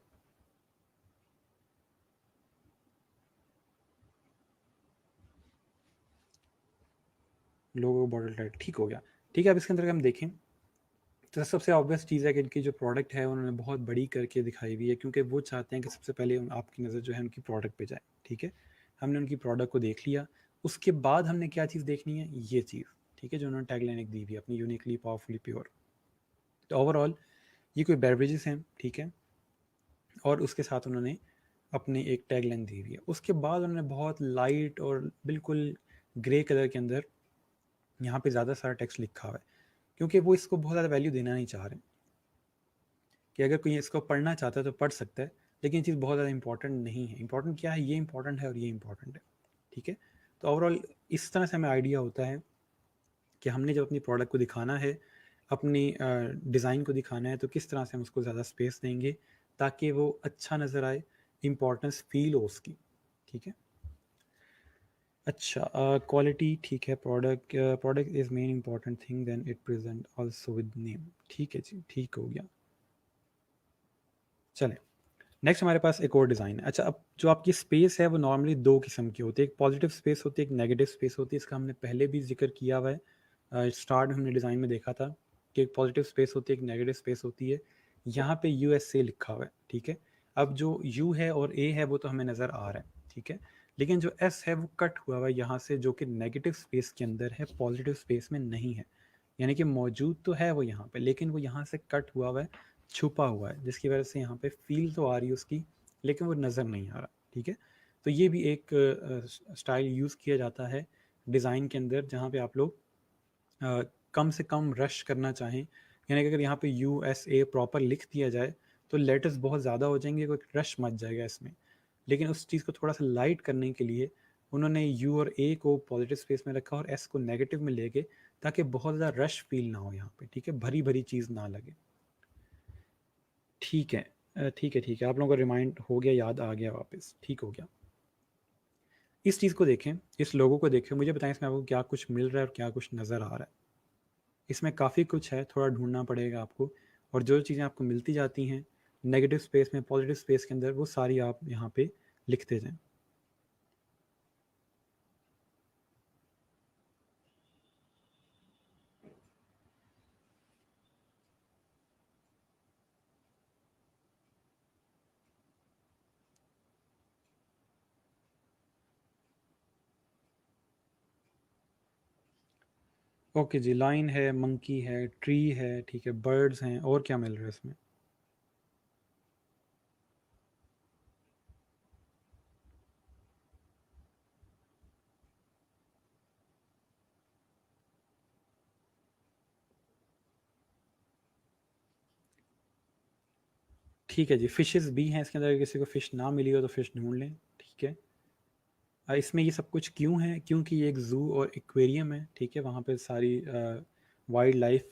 Speaker 1: लोगो बॉटल टाइप, ठीक हो गया। ठीक है, अब इसके अंदर हम देखें तो सबसे ऑब्वियस चीज़ है कि इनकी जो प्रोडक्ट है उन्होंने बहुत बड़ी करके दिखाई हुई है, क्योंकि वो चाहते हैं कि सबसे पहले आपकी नज़र जो है उनकी प्रोडक्ट पे जाए, ठीक है। हमने उनकी प्रोडक्ट को देख लिया, उसके बाद हमने क्या चीज़ देखनी है, ये चीज़, ठीक है, जो उन्होंने टैगलाइन एक दी हुई है अपनी, यूनिकली पावरफुली प्योर। तो ओवरऑल ये कोई बेवरेजेस हैं, ठीक है, और उसके साथ उन्होंने अपनी एक टैगलाइन दी हुई है। उसके बाद उन्होंने बहुत लाइट और बिल्कुल ग्रे कलर के अंदर यहाँ पे ज़्यादा सारा टेक्स्ट लिखा हुआ है, क्योंकि वो इसको बहुत ज़्यादा वैल्यू देना नहीं चाह रहे कि अगर कोई इसको पढ़ना चाहता है तो पढ़ सकता है, लेकिन ये चीज़ बहुत ज़्यादा इंपॉर्टेंट नहीं है। इंपॉर्टेंट क्या है, ये इंपॉर्टेंट है और ये इंपॉर्टेंट है, ठीक है। तो ओवरऑल इस तरह से हमें आइडिया होता है कि हमने जब अपनी प्रोडक्ट को दिखाना है, अपनी डिज़ाइन को दिखाना है, तो किस तरह से हम उसको ज़्यादा स्पेस देंगे ताकि वो अच्छा नज़र आए, इंपॉर्टेंस फील हो उसकी, ठीक है। अच्छा, क्वालिटी ठीक है, product product is main important thing then it present also with name, ठीक है जी, ठीक हो गया। चलें, नेक्स्ट हमारे पास एक और डिज़ाइन है। अच्छा, अब जो आपकी स्पेस है वो नॉर्मली दो किस्म की होती है, एक पॉजिटिव स्पेस होती है, एक नेगेटिव स्पेस होती है। इसका हमने पहले भी जिक्र किया हुआ है, स्टार्ट में हमने डिज़ाइन में देखा था कि एक पॉजिटिव स्पेस होती है, एक नेगेटिव स्पेस होती है। यहाँ पे यूएसए लिखा हुआ है, ठीक है। अब जो यू है और ए है वो तो हमें नज़र आ रहा है, ठीक है, लेकिन जो एस है वो कट हुआ हुआ है यहाँ से, जो कि नेगेटिव स्पेस के अंदर है, पॉजिटिव स्पेस में नहीं है। यानी कि मौजूद तो है वो यहाँ पे, लेकिन वो यहाँ से कट हुआ हुआ है, छुपा हुआ है, जिसकी वजह से यहाँ पे फील तो आ रही है उसकी, लेकिन वो नज़र नहीं आ रहा, ठीक है। तो ये भी एक स्टाइल यूज़ किया जाता है डिज़ाइन के अंदर, जहाँ पे आप लोग कम से कम रश करना चाहें, यानी कि अगर यहाँ पे यू एस ए प्रॉपर लिख दिया जाए तो लेटर्स बहुत ज़्यादा हो जाएंगे, कोई रश मच जाएगा इसमें। लेकिन उस चीज़ को थोड़ा सा लाइट करने के लिए उन्होंने यू और ए को पॉजिटिव स्पेस में रखा और एस को नेगेटिव में ले गए, ताकि बहुत ज़्यादा रश फील ना हो यहाँ पे, ठीक है, भरी भरी चीज़ ना लगे। ठीक है, ठीक है, ठीक है, आप लोगों को रिमाइंड हो गया, याद आ गया वापस, ठीक हो गया। इस चीज़ को देखें, इस लोगों को देखें, मुझे बताएं इसमें आपको क्या कुछ मिल रहा है और क्या कुछ नज़र आ रहा है। इसमें काफ़ी कुछ है, थोड़ा ढूंढना पड़ेगा आपको, और जो चीज़ें आपको मिलती जाती हैं नेगेटिव स्पेस में, पॉजिटिव स्पेस के अंदर, वो सारी आप यहाँ पे लिखते जाएं। ओके जी, लाइन है, मंकी है, ट्री है, ठीक है, बर्ड्स हैं, और क्या मिल रहा है इसमें। ठीक है जी, फिशेस भी हैं इसके अंदर, अगर किसी को फ़िश ना मिली हो तो फ़िश ढूंढ लें, ठीक है। इसमें ये सब कुछ क्यों है, क्योंकि ये एक ज़ू और एक्वेरियम है, ठीक है, वहाँ पे सारी वाइल्ड लाइफ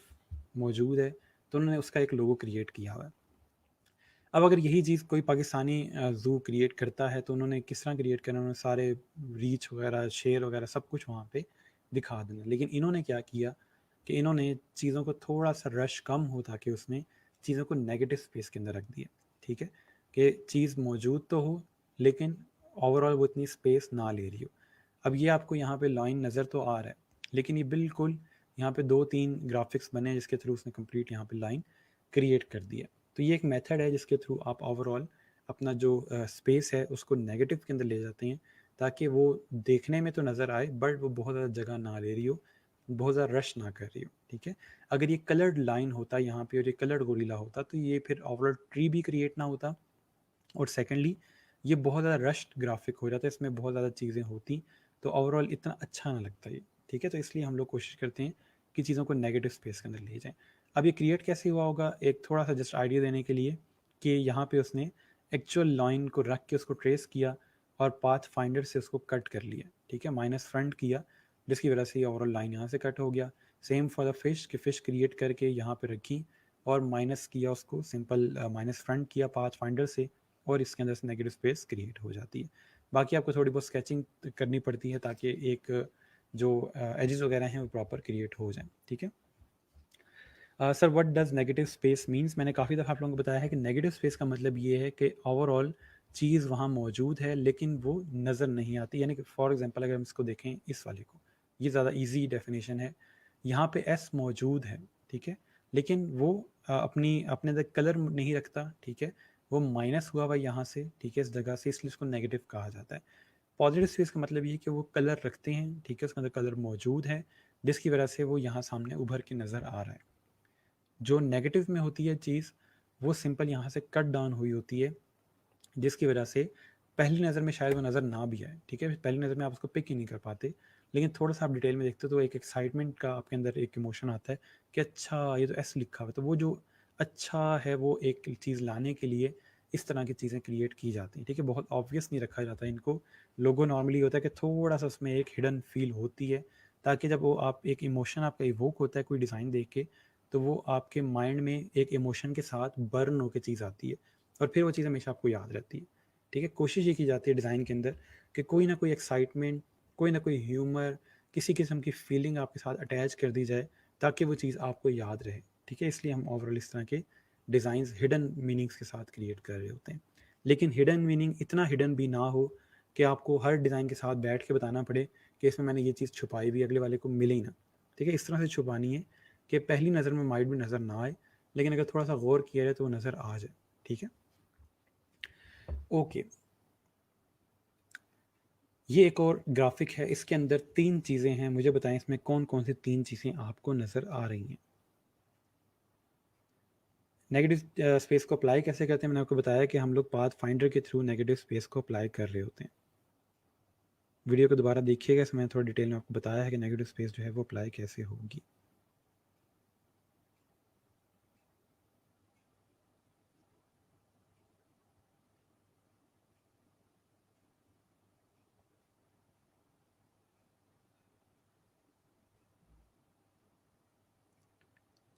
Speaker 1: मौजूद है, तो उन्होंने उसका एक लोगो क्रिएट किया हुआ है। अब अगर यही चीज़ कोई पाकिस्तानी ज़ू क्रिएट करता है तो उन्होंने किस तरह क्रिएट करना, उन्होंने सारे रीछ वगैरह, शेर वगैरह सब कुछ वहाँ पे दिखा देना। लेकिन इन्होंने क्या किया कि इन्होंने चीज़ों को थोड़ा सा रश कम हो ताकि उसमें चीज़ों को नेगेटिव स्पेस के अंदर रख दिया, ठीक है, कि चीज़ मौजूद तो हो लेकिन ओवरऑल वो इतनी स्पेस ना ले रही हो। अब ये आपको यहाँ पे लाइन नज़र तो आ रहा है, लेकिन ये बिल्कुल यहाँ पे 2-3 ग्राफिक्स बने हैं जिसके थ्रू उसने कंप्लीट यहाँ पे लाइन क्रिएट कर दिया। तो ये एक मेथड है जिसके थ्रू आप ओवरऑल अपना जो स्पेस है उसको नेगेटिव के अंदर ले जाते हैं, ताकि वो देखने में तो नज़र आए बट वो बहुत ज़्यादा जगह ना ले रही हो, बहुत ज़्यादा रश ना कर रही हो। ठीक है, अगर ये कलर्ड लाइन होता यहाँ पे और ये कलर्ड गोरिल्ला होता तो ये फिर ओवरऑल ट्री भी क्रिएट ना होता, और सेकेंडली ये बहुत ज़्यादा रश्ड ग्राफिक हो जाता है, इसमें बहुत ज़्यादा चीज़ें होती तो ओवरऑल इतना अच्छा ना लगता ये। ठीक है, तो इसलिए हम लोग कोशिश करते हैं कि चीज़ों को नेगेटिव स्पेस के अंदर ले जाएं। अब ये क्रिएट कैसे हुआ होगा, एक थोड़ा सा जस्ट आइडिया देने के लिए कि यहाँ पे उसने एक्चुअल लाइन को रख के उसको ट्रेस किया और पाथ फाइंडर से उसको कट कर लिया। ठीक है, माइनस फ्रंट किया जिसकी वजह से ये ओवरऑल लाइन यहाँ से कट हो गया। सेम फॉर द फिश कि फ़िश क्रिएट करके यहाँ पे रखी और माइनस किया उसको, सिंपल माइनस फ्रंट किया पाथ फाइंडर से, और इसके अंदर से नेगेटिव स्पेस क्रिएट हो जाती है। बाकी आपको थोड़ी बहुत स्केचिंग करनी पड़ती है ताकि एक जो एजेस वगैरह हैं वो प्रॉपर क्रिएट हो जाएं। ठीक है sir, what does negative space means, मैंने काफ़ी दफ़ा आप लोगों को बताया है कि नेगेटिव स्पेस का मतलब ये है कि ओवरऑल चीज़ वहाँ मौजूद है लेकिन वो नज़र नहीं आती। यानी कि फॉर एग्जांपल अगर हम इसको देखें, इस वाले को, ये ज़्यादा इजी डेफिनेशन है। यहाँ पे एस मौजूद है, ठीक है, लेकिन वो अपने अंदर कलर नहीं रखता। ठीक है, वो माइनस हुआ हुआ यहाँ से, ठीक है, इस जगह से, इसलिए उसको नेगेटिव कहा जाता है। पॉजिटिव स्पेस का मतलब ये कि वो कलर रखते हैं, ठीक है, उसके अंदर कलर मौजूद है जिसकी वजह से वो यहाँ सामने उभर के नज़र आ रहा है। जो नेगेटिव में होती है चीज़, वो सिंपल यहाँ से कट डाउन हुई होती है जिसकी वजह से पहली नज़र में शायद वो नज़र ना भी आए। ठीक है, पहली नज़र में आप उसको पिक ही नहीं कर पाते, लेकिन थोड़ा सा आप डिटेल में देखते हो तो एक एक्साइटमेंट का आपके अंदर एक इमोशन आता है कि अच्छा ये तो ऐसे लिखा हुआ है। तो वो जो अच्छा है वो एक चीज़ लाने के लिए इस तरह की चीज़ें क्रिएट की जाती हैं। ठीक है, बहुत ऑब्वियस नहीं रखा जाता इनको। लोगो नॉर्मली होता है कि थोड़ा सा उसमें एक हिडन फील होती है, ताकि जब वो आप एक इमोशन आपका इवोक होता है कोई डिज़ाइन देख के, तो वो आपके माइंड में एक इमोशन के साथ बर्न होकर चीज़ आती है और फिर वो चीज़ हमेशा आपको याद रहती है। ठीक है, कोशिश ये की जाती है डिज़ाइन के अंदर कि कोई ना कोई एक्साइटमेंट, कोई ना कोई ह्यूमर, किसी किस्म की फीलिंग आपके साथ अटैच कर दी जाए ताकि वो चीज़ आपको याद रहे। ठीक है, इसलिए हम ओवरऑल इस तरह के डिज़ाइंस हिडन मीनिंग्स के साथ क्रिएट कर रहे होते हैं। लेकिन हिडन मीनिंग इतना हिडन भी ना हो कि आपको हर डिज़ाइन के साथ बैठ के बताना पड़े कि इसमें मैंने ये चीज़ छुपाई भी, अगले वाले को मिले ही ना। ठीक है, इस तरह से छुपानी है कि पहली नज़र में माइट भी नज़र ना आए, लेकिन अगर थोड़ा सा गौर किया जाए तो वो नज़र आ जाए। ठीक है, ओके, ये एक और ग्राफिक है, इसके अंदर 3 चीज़ें हैं। मुझे बताएं इसमें कौन कौन सी 3 चीज़ें आपको नज़र आ रही हैं। नेगेटिव स्पेस को अप्लाई कैसे करते हैं, मैंने आपको बताया कि हम लोग पाथ फाइंडर के थ्रू नेगेटिव स्पेस को अप्लाई कर रहे होते हैं। वीडियो को दोबारा देखिएगा, इसमें मैंने थोड़ा डिटेल में आपको बताया है कि नेगेटिव स्पेस जो है वो अप्लाई कैसे होगी।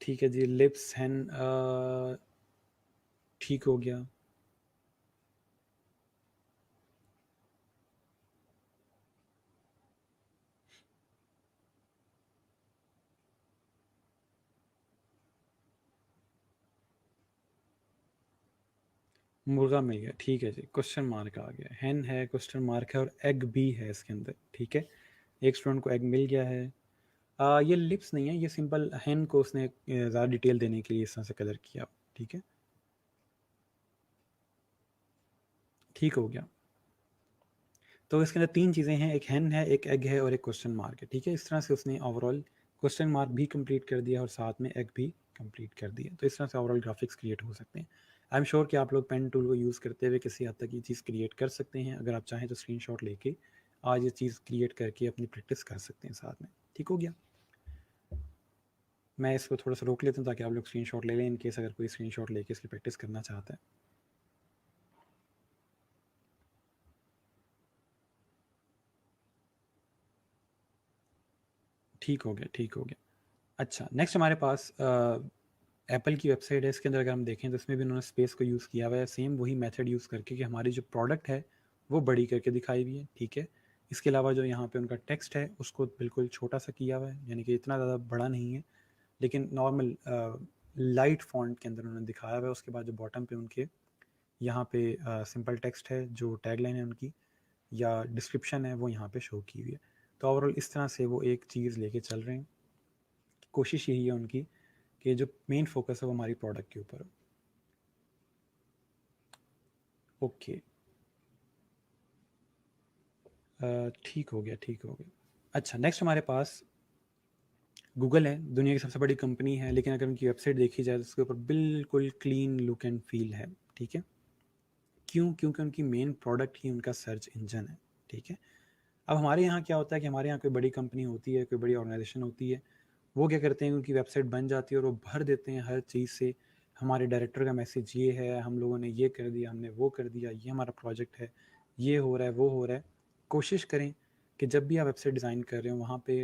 Speaker 1: ठीक है जी, लिप्स हैन ठीक हो गया। मुर्गा मिल गया, ठीक है जी, क्वेश्चन मार्क आ गया, हैन है, क्वेश्चन मार्क है और एग भी है इसके अंदर। ठीक है, एक स्टूडेंट को एग मिल गया है। ये लिप्स नहीं है, ये सिंपल हैन को उसने ज़्यादा डिटेल देने के लिए इस तरह से कलर किया। ठीक है, ठीक हो गया। तो इसके अंदर 3 चीज़ें हैं, एक हैन है, एक एग है और एक क्वेश्चन मार्क है। ठीक है, इस तरह से उसने ओवरऑल क्वेश्चन मार्क भी कंप्लीट कर दिया और साथ में एग भी कंप्लीट कर दिया। तो इस तरह से ओवरऑल ग्राफिक्स क्रिएट हो सकते हैं। आई एम श्योर कि आप लोग पेन टूल को यूज़ करते हुए किसी हद तक ये चीज़ क्रिएट कर सकते हैं। अगर आप चाहें तो स्क्रीनशॉट लेके आज ये चीज़ क्रिएट करके अपनी प्रैक्टिस कर सकते हैं साथ में। ठीक हो गया, मैं इसको थोड़ा सा रोक लेता हूँ ताकि आप लोग स्क्रीनशॉट ले लें, इन केस अगर कोई स्क्रीनशॉट लेके इसकी प्रैक्टिस करना चाहता है। ठीक हो गया, ठीक हो गया। अच्छा, नेक्स्ट हमारे पास एप्पल की वेबसाइट है। इसके अंदर अगर हम देखें तो इसमें भी उन्होंने स्पेस को यूज़ किया हुआ है, सेम वही मेथड यूज़ करके कि हमारी जो प्रोडक्ट है वो बड़ी करके दिखाई हुई है। ठीक है, इसके अलावा जो यहाँ पे उनका टेक्स्ट है उसको बिल्कुल छोटा सा किया हुआ है, यानी कि इतना ज़्यादा बड़ा नहीं है, लेकिन नॉर्मल लाइट फॉन्ट के अंदर उन्होंने दिखाया हुआ है। उसके बाद जो बॉटम पे उनके यहाँ पे सिंपल टेक्स्ट है, जो टैगलाइन है उनकी या डिस्क्रिप्शन है वो यहाँ पे शो की हुई है। तो ओवरऑल इस तरह से वो एक चीज़ लेके चल रहे हैं। कोशिश यही है उनकी कि जो मेन फोकस है वो हमारी प्रोडक्ट के ऊपर हो। ओके, ठीक हो गया, ठीक हो गया। अच्छा, नेक्स्ट हमारे पास गूगल है, दुनिया की सबसे बड़ी कंपनी है, लेकिन अगर उनकी वेबसाइट देखी जाए तो उसके ऊपर बिल्कुल क्लीन लुक एंड फील है, ठीक है। क्यों? क्योंकि उनकी मेन प्रोडक्ट ही उनका सर्च इंजन है, ठीक है। अब हमारे यहाँ क्या होता है कि हमारे यहाँ कोई बड़ी कंपनी होती है, कोई बड़ी ऑर्गेनाइजेशन होती है, वो क्या करते हैं, उनकी वेबसाइट बन जाती है और वो भर देते हैं हर चीज़ से, हमारे डायरेक्टर का मैसेज ये है, हम लोगों ने ये कर दिया, हमने वो कर दिया, ये हमारा प्रोजेक्ट है, ये हो रहा है, वो हो रहा है। कोशिश करें कि जब भी आप वेबसाइट डिज़ाइन कर रहे हो वहाँ पे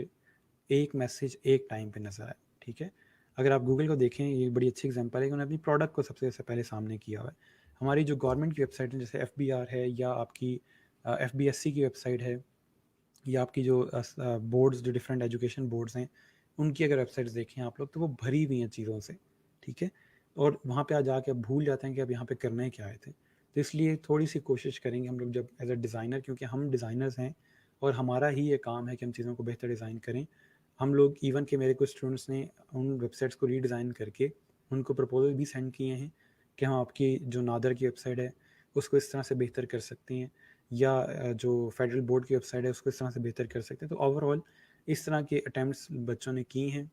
Speaker 1: एक मैसेज एक टाइम पे नज़र आए, ठीक है। अगर आप गूगल को देखें, ये बड़ी अच्छी एग्जांपल है कि उन्होंने अपनी प्रोडक्ट को सबसे पहले सामने किया हुआ है। हमारी जो गवर्नमेंट की वेबसाइट है, जैसे FBR है, या आपकी FBSC की वेबसाइट है, या आपकी जो बोर्ड्स, जो डिफरेंट एजुकेशन बोर्ड्स हैं, उनकी अगर वेबसाइट्स देखें आप लोग, तो वो भरी हुई हैं चीज़ों से, ठीक है। और वहाँ पे आ जाके आप भूल जाते हैं कि अब यहाँ पे करने क्या आए थे। तो इसलिए थोड़ी सी कोशिश करेंगे हम लोग जब एज अ डिज़ाइनर, क्योंकि हम डिज़ाइनर्स हैं और हमारा ही ये काम है कि हम चीज़ों को बेहतर डिज़ाइन करें। हम लोग इवन के मेरे कुछ स्टूडेंट्स ने उन वेबसाइट्स को रीडिज़ाइन करके उनको प्रपोजल भी सेंड किए हैं कि हम आपकी जो नादर की वेबसाइट है उसको इस तरह से बेहतर कर सकते हैं, या जो फेडरल बोर्ड की वेबसाइट है उसको इस तरह से बेहतर कर सकते हैं। तो ओवरऑल इस तरह के अटैम्प्ट्स बच्चों ने किए हैं।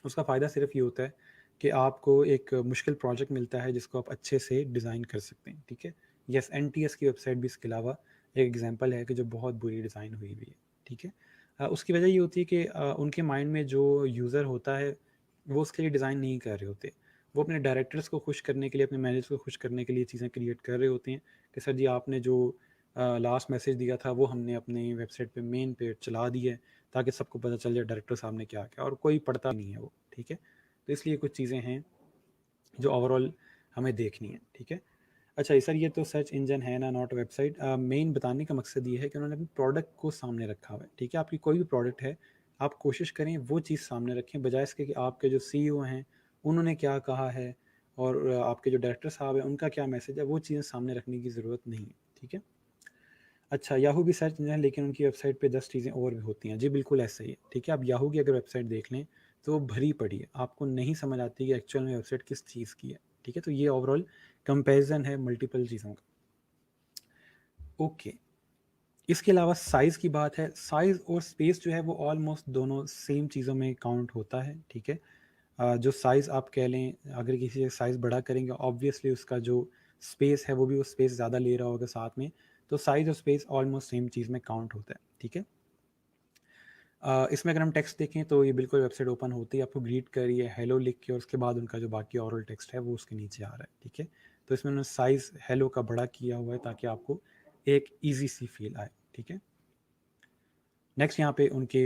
Speaker 1: उसका फ़ायदा सिर्फ ये होता है कि आपको एक मुश्किल प्रोजेक्ट मिलता है जिसको आप अच्छे से डिज़ाइन कर सकते हैं, ठीक है। यस, NTS की वेबसाइट भी इसके अलावा एक एग्जांपल है कि जो बहुत बुरी डिज़ाइन हुई हुई है, ठीक है। उसकी वजह ये होती है कि उनके माइंड में जो यूज़र होता है वो उसके लिए डिज़ाइन नहीं कर रहे होते। वो अपने डायरेक्टर्स को खुश करने के लिए, अपने मैनेजर्स को खुश करने के लिए चीज़ें क्रिएट कर रहे होते हैं कि सर जी आपने जो लास्ट मैसेज दिया था वो हमने अपनी वेबसाइट पे मेन पे चला दिया है, ताकि सबको पता चल जाए डायरेक्टर साहब ने क्या किया, और कोई पढ़ता नहीं है वो, ठीक है। तो इसलिए कुछ चीज़ें हैं जो ओवरऑल हमें देखनी है, ठीक है। अच्छा सर, ये तो सर्च इंजन है ना, नॉट वेबसाइट। मेन बताने का मकसद ये है कि उन्होंने अपने प्रोडक्ट को सामने रखा हुआ है, ठीक है। आपकी कोई भी प्रोडक्ट है, आप कोशिश करें वो चीज़ सामने रखें, बजाय इसके कि आपके जो CEO हैं उन्होंने क्या कहा है और आपके जो डायरेक्टर साहब हैं उनका क्या मैसेज है, वो चीज़ें सामने रखने की ज़रूरत नहीं है, ठीक है। अच्छा, याहू भी सर्च इंजन है, लेकिन उनकी वेबसाइट पे 10 चीज़ें और भी होती हैं। जी बिल्कुल ऐसा ही है, ठीक है। आप याहू की अगर वेबसाइट देख लें तो वो भरी पड़ी है, आपको नहीं समझ आती कि एक्चुअल में वेबसाइट किस चीज़ की है, ठीक है। तो ये ओवरऑल कंपेरिजन है मल्टीपल चीज़ों का। ओके, इसके अलावा साइज़ की बात है, साइज़ और स्पेस जो है वो ऑलमोस्ट दोनों सेम चीज़ों में काउंट होता है, ठीक है। जो साइज़ आप कह लें, अगर किसी का साइज़ बड़ा करेंगे ऑब्वियसली उसका जो स्पेस है वो भी वो स्पेस ज़्यादा ले रहा होगा साथ में। तो साइज़ और स्पेस ऑलमोस्ट सेम चीज़ में काउंट होता है, ठीक है। इसमें अगर हम टेक्स्ट देखें तो ये बिल्कुल वेबसाइट ओपन होती है, आपको ग्रीट कर रही है हेलो लिख के, और उसके बाद उनका जो बाकी ओरल टेक्स्ट है वो उसके नीचे आ रहा है, ठीक है। तो इसमें उन्होंने साइज़ हेलो का बड़ा किया हुआ है ताकि आपको एक ईजी सी फील आए, ठीक है। नेक्स्ट यहाँ पे उनके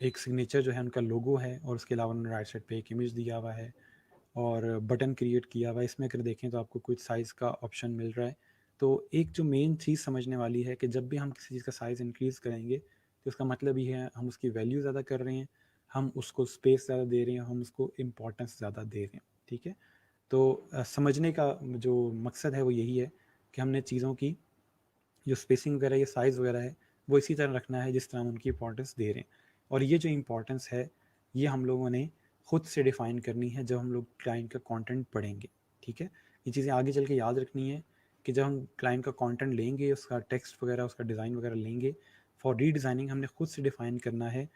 Speaker 1: एक सिग्नेचर जो है उनका लोगो है, और उसके अलावा उन्होंने राइट साइड पे एक इमेज दिया हुआ है और बटन क्रिएट किया हुआ है। इसमें अगर देखें तो आपको कुछ साइज़ का ऑप्शन मिल रहा है। तो एक जो मेन चीज़ समझने वाली है कि जब भी हम किसी चीज़ का साइज़ इंक्रीज़ करेंगे तो इसका मतलब ये है हम उसकी वैल्यू ज़्यादा कर रहे हैं, हम उसको स्पेस ज़्यादा दे रहे हैं, हम उसको इम्पोर्टेंस ज़्यादा दे रहे हैं, ठीक है। तो समझने का जो मकसद है वो यही है कि हमने चीज़ों की जो स्पेसिंग वगैरह या साइज़ वगैरह है वो इसी तरह रखना है जिस तरह हम उनकी इंपॉर्टेंस दे रहे हैं। और ये जो इंपॉर्टेंस है ये हम लोगों ने खुद से डिफ़ाइन करनी है जब हम लोग क्लाइंट का कंटेंट पढ़ेंगे, ठीक है। ये चीज़ें आगे चल के याद रखनी है कि जब हम क्लाइंट का कंटेंट लेंगे, उसका टेक्स्ट वगैरह, उसका डिज़ाइन वगैरह लेंगे, फॉर रीडिज़ाइनिंग हमने खुद से डिफ़ाइन करना है।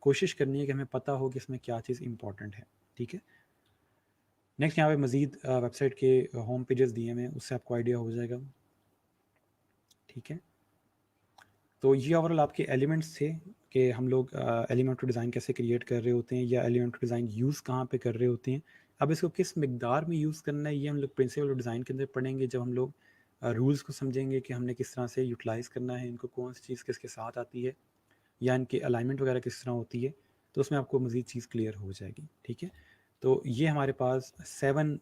Speaker 1: कोशिश करनी है कि हमें पता हो कि इसमें क्या चीज़ इंपॉर्टेंट है, ठीक है। नेक्स्ट यहाँ पे मज़ीद वेबसाइट के होम पेजेस दिए हुए हैं, उससे आपको आइडिया हो जाएगा, ठीक है। तो ये ओवरऑल आपके एलिमेंट्स थे कि हम लोग एलिमेंट डिज़ाइन कैसे क्रिएट कर रहे होते हैं, या एलिमेंट डिज़ाइन यूज़ कहाँ पे कर रहे होते हैं। अब इसको किस मिकदार में यूज़ करना है ये हम लोग प्रिंसिपल ऑफ डिज़ाइन के अंदर पढ़ेंगे, जब हम लोग रूल्स को समझेंगे कि हमने किस तरह से यूटिलाइज़ करना है इनको, कौन सी चीज़ किसके साथ आती है, या इनकी अलाइनमेंट वगैरह किस तरह होती है। तो उसमें आपको मज़ीद चीज़ क्लियर हो जाएगी, ठीक है। तो ये हमारे पास 7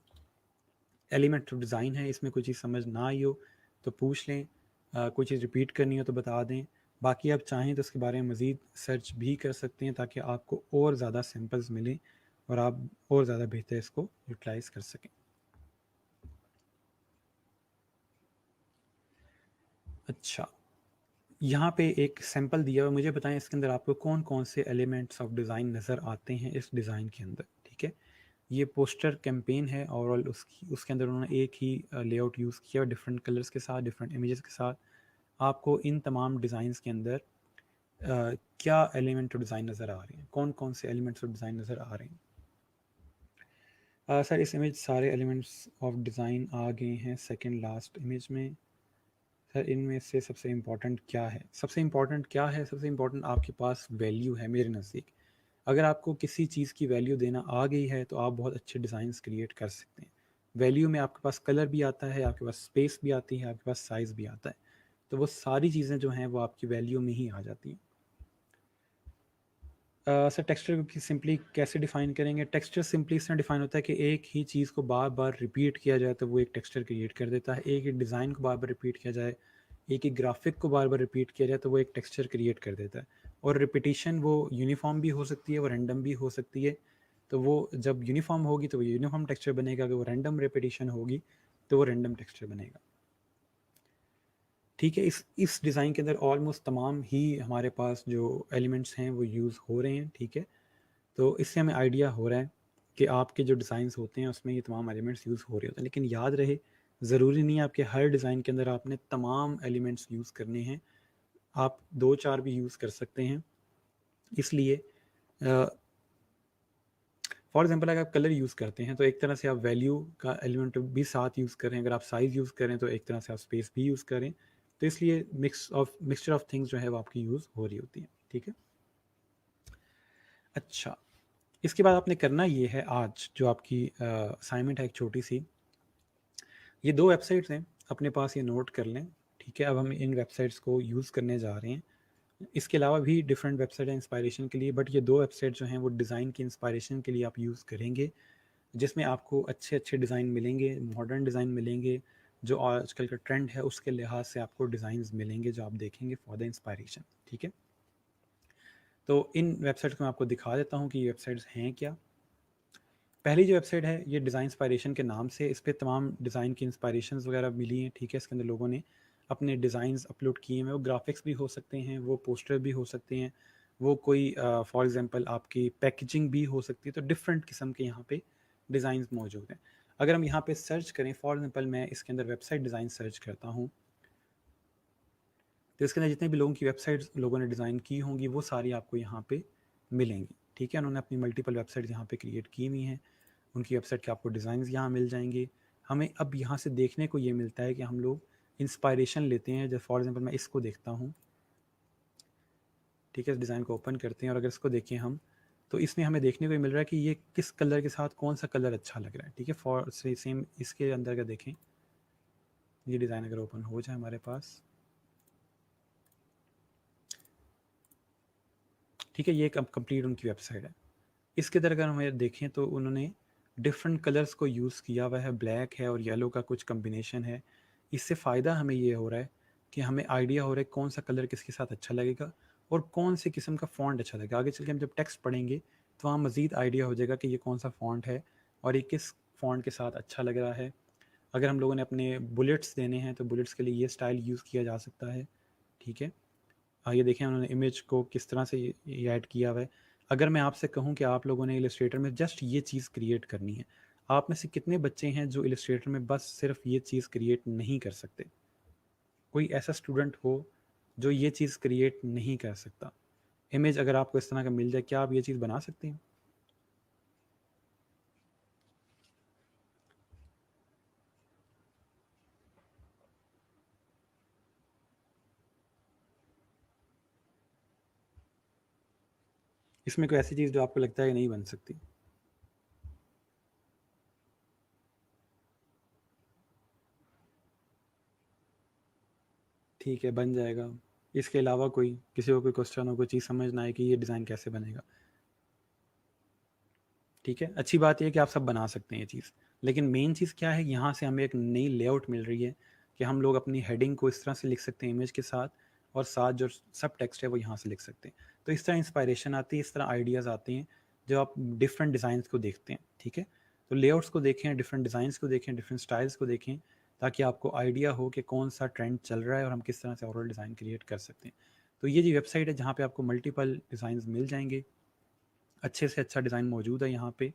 Speaker 1: एलिमेंट ऑफ डिज़ाइन है। इसमें कोई चीज़ समझ ना आई हो तो पूछ लें, कोई चीज़ रिपीट करनी हो तो बता दें। बाकी आप चाहें तो उसके बारे में मज़ीद सर्च भी कर सकते हैं ताकि आपको और ज़्यादा सैम्पल्स मिलें और आप और ज़्यादा बेहतर इसको यूटिलाइज़ कर सकें। अच्छा, यहाँ पे एक सैम्पल दिया हुआ, मुझे बताएं इसके अंदर आपको कौन कौन से एलिमेंट्स ऑफ डिज़ाइन नज़र आते हैं इस डिज़ाइन के अंदर, ठीक है। ये पोस्टर कैंपेन है और उसके अंदर उन्होंने एक ही लेआउट यूज़ किया डिफरेंट कलर्स के साथ, डिफरेंट इमेजेस के साथ। आपको इन तमाम डिज़ाइंस के अंदर क्या एलिमेंट ऑफ डिज़ाइन नज़र आ रहे हैं, कौन कौन से एलिमेंट्स ऑफ डिज़ाइन नज़र आ रहे हैं। सर इस इमेज सारे एलिमेंट्स ऑफ डिज़ाइन आ गए हैं सेकंड लास्ट इमेज में। सर इनमें से सबसे इम्पॉर्टेंट क्या है? सबसे इम्पॉर्टेंट क्या है? सबसे इम्पॉर्टेंट आपके पास वैल्यू है मेरे नज़दीक। अगर आपको किसी चीज़ की वैल्यू देना आ गई है तो आप बहुत अच्छे डिज़ाइंस क्रिएट कर सकते हैं। वैल्यू में आपके पास कलर भी आता है, आपके पास स्पेस भी आती है, आपके पास साइज़ भी आता है। तो वो सारी चीज़ें जो हैं वो आपकी वैल्यू में ही आ जाती हैं। सर टेक्सचर की सिंपली कैसे डिफाइन करेंगे? टेक्सचर सिंपली इस तरह डिफाइन होता है कि एक ही चीज़ को बार बार रिपीट किया जाए तो वो एक टेक्सचर क्रिएट कर देता है। एक ही डिज़ाइन को बार बार रिपीट किया जाए, एक ही ग्राफिक को बार बार रिपीट किया जाए तो वो एक टेक्सचर क्रिएट कर देता है। और रिपीटिशन वो यूनिफॉर्म भी हो सकती है, वो रैंडम भी हो सकती है। तो वो जब यूनिफॉर्म होगी तो वो यूनिफॉर्म टेक्सचर बनेगा, अगर वो रैंडम रिपीटिशन होगी तो वो रैंडम टेक्सचर बनेगा। ठीक है, इस डिज़ाइन के अंदर ऑलमोस्ट तमाम ही हमारे पास जो एलिमेंट्स हैं वो यूज़ हो रहे हैं। ठीक है, तो इससे हमें आइडिया हो रहा है कि आपके जो डिज़ाइंस होते हैं उसमें ये तमाम एलिमेंट्स यूज़ हो रहे होते हैं। लेकिन याद रहे, ज़रूरी नहीं है आपके हर डिज़ाइन के अंदर आपने तमाम एलिमेंट्स यूज़ करने हैं। आप 2-4 भी यूज़ कर सकते हैं। इसलिए फॉर एग्जांपल अगर आप कलर यूज़ करते हैं तो एक तरह से आप वैल्यू का एलिमेंट भी साथ यूज़ करें। अगर आप साइज़ यूज़ करें तो एक तरह से आप स्पेस भी यूज़ करें। तो इसलिए मिक्सचर ऑफ थिंग्स जो है वो आपकी यूज़ हो रही होती है। ठीक है, अच्छा, इसके बाद आपने करना ये है, आज जो आपकी असाइनमेंट है एक छोटी सी, ये 2 वेबसाइट्स हैं, अपने पास ये नोट कर लें। ठीक है, अब हम इन वेबसाइट्स को यूज़ करने जा रहे हैं। इसके अलावा भी डिफरेंट वेबसाइट हैं इंस्पायरेशन के लिए, बट ये 2 वेबसाइट जो हैं वो डिज़ाइन की इंस्पायरेशन के लिए आप यूज़ करेंगे, जिसमें आपको अच्छे अच्छे डिज़ाइन मिलेंगे, मॉडर्न डिज़ाइन मिलेंगे, जो आजकल का ट्रेंड है उसके लिहाज से आपको डिज़ाइंस मिलेंगे जो आप देखेंगे फॉर द इंस्पायरेशन। ठीक है, तो इन वेबसाइट्स को मैं आपको दिखा देता हूँ कि ये वेबसाइट्स हैं क्या। पहली जो वेबसाइट है ये डिज़ाइन इंस्पायरेशन के नाम से, इस पर तमाम डिज़ाइन की इंस्पायरेशंस वगैरह मिली हैं। ठीक है, इसके अंदर लोगों ने अपने डिज़ाइंस अपलोड किए हैं। वो ग्राफिक्स भी हो सकते हैं, वो पोस्टर भी हो सकते हैं, वो कोई फॉर एग्जांपल आपकी पैकेजिंग भी हो सकती है। तो डिफरेंट किस्म के यहाँ पे डिज़ाइंस मौजूद हैं। अगर हम यहाँ पे सर्च करें, फॉर एग्जांपल मैं इसके अंदर वेबसाइट डिज़ाइन सर्च करता हूँ, तो इसके अंदर जितने भी लोगों की वेबसाइट्स लोगों ने डिज़ाइन की होंगी वो सारी आपको यहाँ पे मिलेंगी। ठीक है, उन्होंने अपनी मल्टीपल वेबसाइट यहाँ पे क्रिएट की हुई हैं, उनकी वेबसाइट के आपको डिज़ाइंस यहाँ मिल जाएंगे। हमें अब यहाँ से देखने को ये मिलता है कि हम लोग इंस्पायरेशन लेते हैं। जैसे फॉर एग्जांपल मैं इसको देखता हूँ, ठीक है, इस डिज़ाइन को ओपन करते हैं और अगर इसको देखें हम, तो इसमें हमें देखने को ये मिल रहा है कि ये किस कलर के साथ कौन सा कलर अच्छा लग रहा है। ठीक है, फॉर सेम इसके अंदर अगर देखें, ये डिज़ाइन अगर ओपन हो जाए हमारे पास, ठीक है, ये एक कंप्लीट उनकी वेबसाइट है। इसके अंदर अगर हमें देखें तो उन्होंने डिफरेंट कलर्स को यूज़ किया हुआ है, ब्लैक है और येलो का कुछ कम्बिनेशन है। इससे फ़ायदा हमें ये हो रहा है कि हमें आइडिया हो रहा है कौन सा कलर किसके साथ अच्छा लगेगा और कौन से किस्म का फ़ॉन्ट अच्छा लगेगा। आगे चल के हम जब टेक्स्ट पढ़ेंगे तो वहाँ मज़ीद आइडिया हो जाएगा कि ये कौन सा फ़ॉन्ट है और ये किस फ़ॉन्ट के साथ अच्छा लग रहा है। अगर हम लोगों ने अपने बुलेट्स देने हैं तो बुलेट्स के लिए ये स्टाइल यूज़ किया जा सकता है। ठीक है, ये देखें उन्होंने इमेज को किस तरह से ये ऐड किया हुआ है। अगर मैं आपसे कहूँ कि आप लोगों ने इलस्ट्रेटर में जस्ट ये चीज़ क्रिएट करनी है, आप में से कितने बच्चे हैं जो इलस्ट्रेटर में बस सिर्फ ये चीज़ क्रिएट नहीं कर सकते? कोई ऐसा स्टूडेंट हो जो ये चीज़ क्रिएट नहीं कर सकता? इमेज अगर आपको इस तरह का मिल जाए, क्या आप ये चीज़ बना सकते हैं? इसमें कोई ऐसी चीज़ जो आपको लगता है कि नहीं बन सकती? ठीक है, बन जाएगा। इसके अलावा कोई, किसी को कोई क्वेश्चन हो, कोई चीज़ समझ ना आए कि ये डिज़ाइन कैसे बनेगा? ठीक है, अच्छी बात यह है कि आप सब बना सकते हैं ये चीज़। लेकिन मेन चीज़ क्या है, यहाँ से हमें एक नई लेआउट मिल रही है कि हम लोग अपनी हेडिंग को इस तरह से लिख सकते हैं इमेज के साथ, और साथ जो सब टेक्स्ट है वो यहाँ से लिख सकते हैं। तो इस तरह इंस्पायरेशन आती है, इस तरह आइडियाज़ आते हैं जब आप डिफरेंट डिज़ाइंस को देखते हैं। ठीक है, तो लेआउट्स को देखें, डिफरेंट डिज़ाइंस को देखें, डिफरेंट स्टाइल्स को देखें, ताकि आपको आइडिया हो कि कौन सा ट्रेंड चल रहा है और हम किस तरह से ओवरऑल डिज़ाइन क्रिएट कर सकते हैं। तो ये जो वेबसाइट है जहाँ पे आपको मल्टीपल डिज़ाइंस मिल जाएंगे, अच्छे से अच्छा डिज़ाइन मौजूद है यहाँ पे।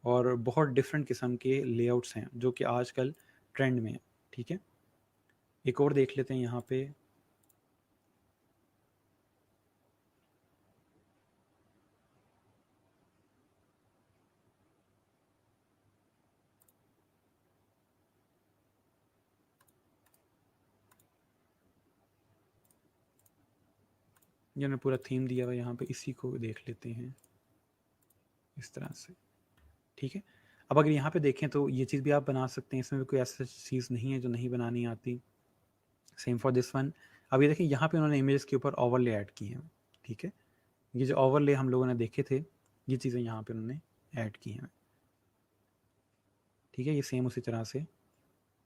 Speaker 1: और बहुत डिफरेंट किस्म के लेआउट्स हैं जो कि आजकल ट्रेंड में है। ठीक है, एक और देख लेते हैं यहाँ पे। जिन्होंने पूरा थीम दिया हुआ यहाँ पे, इसी को देख लेते हैं इस तरह से। ठीक है, अब अगर यहाँ पे देखें तो ये चीज़ भी आप बना सकते हैं, इसमें भी कोई ऐसा चीज़ नहीं है जो नहीं बनानी आती। Same for this one. अब ये देखिए यहाँ पे उन्होंने इमेज के ऊपर ओवरले ऐड किए हैं। ठीक है, ये जो ओवरले हम लोगों ने देखे थे, ये चीज़ें यहाँ पे उन्होंने ऐड की हैं। ठीक है, ये सेम उसी तरह से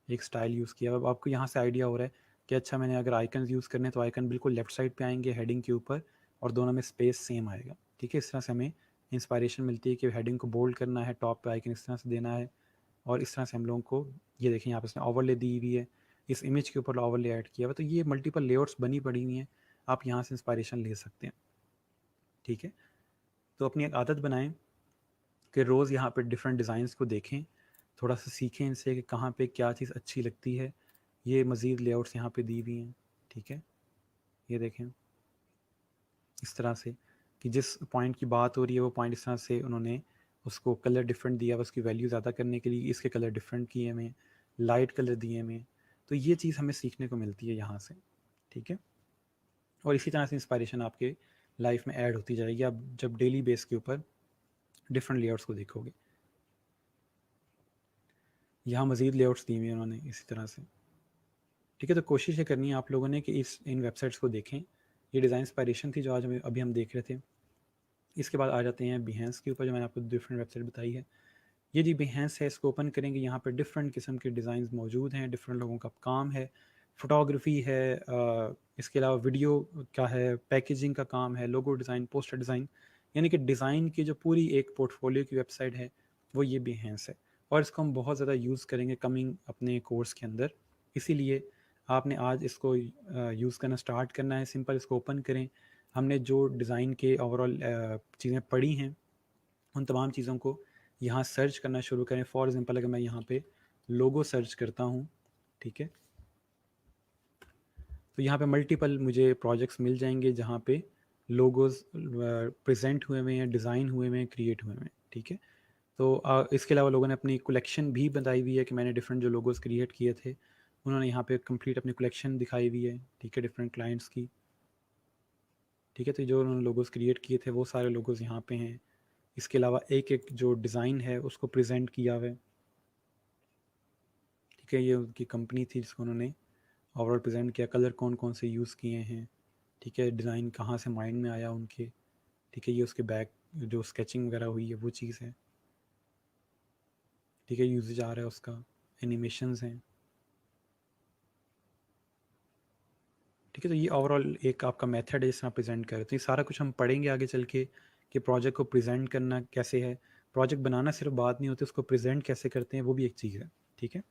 Speaker 1: एक स्टाइल यूज़ किया। अब आपको यहाँ से आइडिया हो रहा है कि अच्छा मैंने अगर आइकन यूज़ करने तो आइकन बिल्कुल लेफ्ट साइड पे आएंगे हेडिंग के ऊपर, और दोनों में स्पेस सेम आएगा। ठीक है, इस तरह से हमें इंस्पायरेशन मिलती है कि हेडिंग को बोल्ड करना है, टॉप पे आइकन इस तरह से देना है, और इस तरह से हम लोगों को, ये देखें यहाँ पे इसने ओवरले दी हुई है, इस इमेज के ऊपर ओवरले ऐड किया हुआ। तो ये मल्टीपल लेआउट्स बनी पड़ी हुई हैं, आप यहाँ से इंस्पायरेशन ले सकते हैं। ठीक है, तो अपनी एक आदत बनाएं कि रोज़ यहाँ पे डिफरेंट डिज़ाइंस को देखें, थोड़ा सा सीखें इनसे कि कहाँ पे क्या चीज़ अच्छी लगती है। ये मज़ीद लेआउट्स यहाँ पे दी हुई हैं। ठीक है, ये देखें इस तरह से कि जिस पॉइंट की बात हो रही है वो पॉइंट इस तरह से उन्होंने उसको कलर डिफरेंट दिया, उसकी वैल्यू ज़्यादा करने के लिए इसके कलर डिफरेंट किए हुए, लाइट कलर दिए हुए। तो ये चीज़ हमें सीखने को मिलती है यहाँ से। ठीक है, और इसी तरह से इंस्पायरेशन आपके लाइफ में ऐड होती जाएगी आप जब डेली बेस के ऊपर डिफरेंट लेआउट्स को देखोगे। यहाँ मज़ीद लेआउट्स दी हुई हैं उन्होंने इसी तरह से। ठीक है, तो कोशिश ये करनी है आप लोगों ने कि इन वेबसाइट्स को देखें। ये डिज़ाइन इंस्पायरेशन थी जो आज हमें अभी हम देख रहे थे। इसके बाद आ जाते हैं बिहेंस के ऊपर, जो मैंने आपको डिफरेंट वेबसाइट बताई है। ये जी बिहेंस है, इसको ओपन करेंगे, यहाँ पर डिफरेंट किस्म के डिज़ाइन मौजूद हैं, डिफरेंट लोगों का काम है, फ़ोटोग्राफी है, इसके अलावा वीडियो का है, पैकेजिंग का काम है, लोगो डिज़ाइन, पोस्टर डिज़ाइन, यानी कि डिज़ाइन की जो पूरी एक पोर्टफोलियो की वेबसाइट है वो ये बिहेंस है। और इसको हम बहुत ज़्यादा यूज़ करेंगे कमिंग अपने कोर्स के अंदर, इसीलिए आपने आज इसको यूज़ करना स्टार्ट करना है। सिंपल इसको ओपन करें, हमने जो डिज़ाइन के ओवरऑल चीज़ें पढ़ी हैं उन तमाम चीज़ों को यहाँ सर्च करना शुरू करें। फॉर एग्जांपल अगर मैं यहाँ पे लोगो सर्च करता हूँ, ठीक है, तो यहाँ पे मल्टीपल मुझे प्रोजेक्ट्स मिल जाएंगे जहाँ पे लोगोज प्रेजेंट हुए हुए हैं, डिज़ाइन हुए हुए हैं, क्रिएट हुए हुए हैं। ठीक है, तो इसके अलावा लोगों ने अपनी कलेक्शन भी बताई हुई है कि मैंने डिफरेंट जो लोगोज क्रिएट किए थे उन्होंने यहाँ पे कंप्लीट अपनी कलेक्शन दिखाई हुई है। ठीक है, डिफरेंट क्लाइंट्स की। ठीक है, तो जो उन्होंने लोगोज क्रिएट किए थे वो सारे लोगोज यहाँ पे हैं। इसके अलावा एक एक जो डिज़ाइन है उसको प्रेजेंट किया हुआ है। ठीक है, ये उनकी कंपनी थी जिसको उन्होंने ओवरऑल प्रेजेंट किया, कलर कौन कौन से यूज़ किए हैं। ठीक है, डिज़ाइन कहाँ से माइंड में आया उनके। ठीक है, ये उसके बैक जो स्केचिंग वगैरह हुई है वो चीज़ है। ठीक है, यूजेज आ रहा है उसका, एनिमेशंस हैं। ठीक है, तो ये ओवरऑल एक आपका मेथड है जिसमें आप प्रेजेंट करें। तो ये सारा कुछ हम पढ़ेंगे आगे चल के कि प्रोजेक्ट को प्रेजेंट करना कैसे है। प्रोजेक्ट बनाना सिर्फ बात नहीं होती, उसको प्रेजेंट कैसे करते हैं वो भी एक चीज़ है। ठीक है,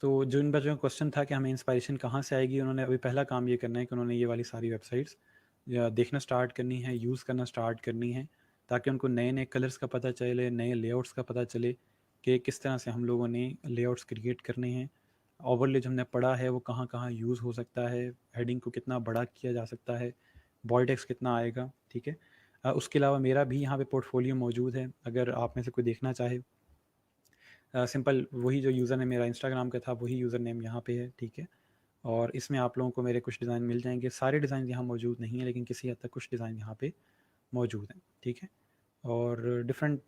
Speaker 1: तो जो इन बच्चों का क्वेश्चन था कि हमें इंस्पायरेशन कहाँ से आएगी, उन्होंने अभी पहला काम ये करना है कि उन्होंने ये वाली सारी वेबसाइट्स देखना स्टार्ट करनी है, यूज़ करना स्टार्ट करनी है, ताकि उनको नए नए कलर्स का पता चले, नए लेआउट्स का पता चले कि किस तरह से हम लोगों ने लेआउट्स क्रिएट करने हैं। ओवरले जो हमने पढ़ा है वो कहाँ कहाँ यूज़ हो सकता है, हेडिंग को कितना बड़ा किया जा सकता है, बॉडी टेक्स्ट कितना आएगा। ठीक है, उसके अलावा मेरा भी यहाँ पे पोर्टफोलियो मौजूद है, अगर आप में से कोई देखना चाहे। सिंपल वही जो यूज़र नेम मेरा इंस्टाग्राम का था वही यूज़र नेम यहाँ पे है। ठीक है, और इसमें आप लोगों को मेरे कुछ डिज़ाइन मिल जाएंगे। सारे डिज़ाइन यहाँ मौजूद नहीं है लेकिन किसी हद तक कुछ डिज़ाइन यहाँ पे मौजूद हैं। ठीक है, और डिफरेंट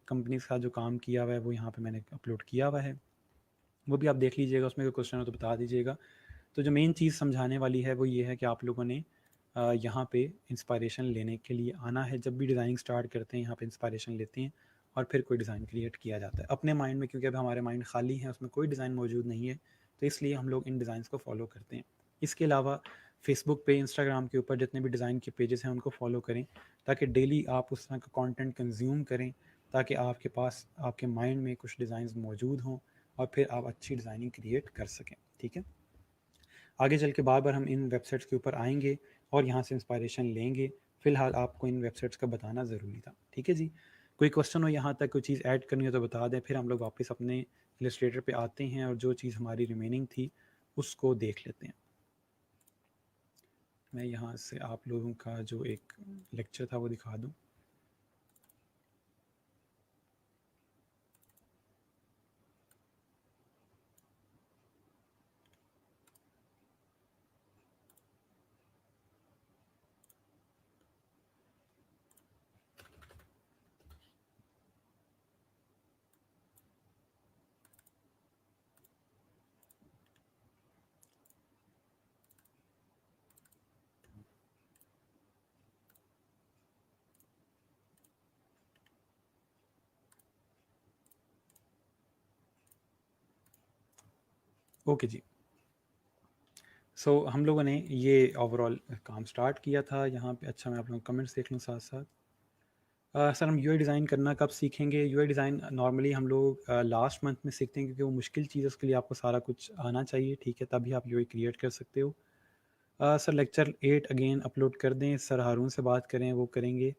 Speaker 1: कंपनीज का जो काम किया हुआ है वो यहाँ पे मैंने अपलोड किया हुआ है, वो भी आप देख लीजिएगा। उसमें कोई क्वेश्चन हो तो बता दीजिएगा। तो जो मेन चीज़ समझाने वाली है वो ये है कि आप लोगों ने यहाँ पे इंस्पायरेशन लेने के लिए आना है। जब भी डिज़ाइनिंग स्टार्ट करते हैं यहाँ पे इंस्पायरेशन लेते हैं और फिर कोई डिज़ाइन क्रिएट किया जाता है अपने माइंड में, क्योंकि अब हमारे माइंड खाली है, उसमें कोई डिज़ाइन मौजूद नहीं है, तो इसलिए हम लोग इन डिज़ाइंस को फॉलो करते हैं। इसके अलावा फेसबुक पे, इंस्टाग्राम के ऊपर जितने भी डिज़ाइन के पेजेस हैं उनको फॉलो करें, ताकि डेली आप उस तरह का कंटेंट कंज्यूम करें, ताकि आपके पास आपके माइंड में कुछ डिज़ाइंस मौजूद हों और फिर आप अच्छी डिज़ाइनिंग क्रिएट कर सकें। ठीक है, आगे चल के बार बार हम इन वेबसाइट्स के ऊपर आएंगे और यहाँ से इंस्पायरेशन लेंगे। फ़िलहाल आपको इन वेबसाइट्स का बताना ज़रूरी था, ठीक है जी। कोई क्वेश्चन हो यहाँ तक, कोई चीज़ ऐड करनी हो तो बता दें, फिर हम लोग वापस अपने इलस्ट्रेटर पे आते हैं और जो चीज़ हमारी रिमेनिंग थी उसको देख लेते हैं। मैं यहाँ से आप लोगों का जो एक लेक्चर था वो दिखा दूँ। ओके जी। हम लोगों ने ये ओवरऑल काम स्टार्ट किया था यहाँ पे। अच्छा, मैं आप लोगों के कमेंट्स देख लूँ साथ साथ। सर हम यूआई डिज़ाइन करना कब सीखेंगे? यूआई डिज़ाइन नॉर्मली हम लोग लास्ट मंथ में सीखते हैं, क्योंकि वो मुश्किल चीज़ है, उसके लिए आपको सारा कुछ आना चाहिए, ठीक है, तभी आप यूआई क्रिएट कर सकते हो। सर लेक्चर 8 अगेन अपलोड कर दें, सर हारून से बात करें, वो करेंगे।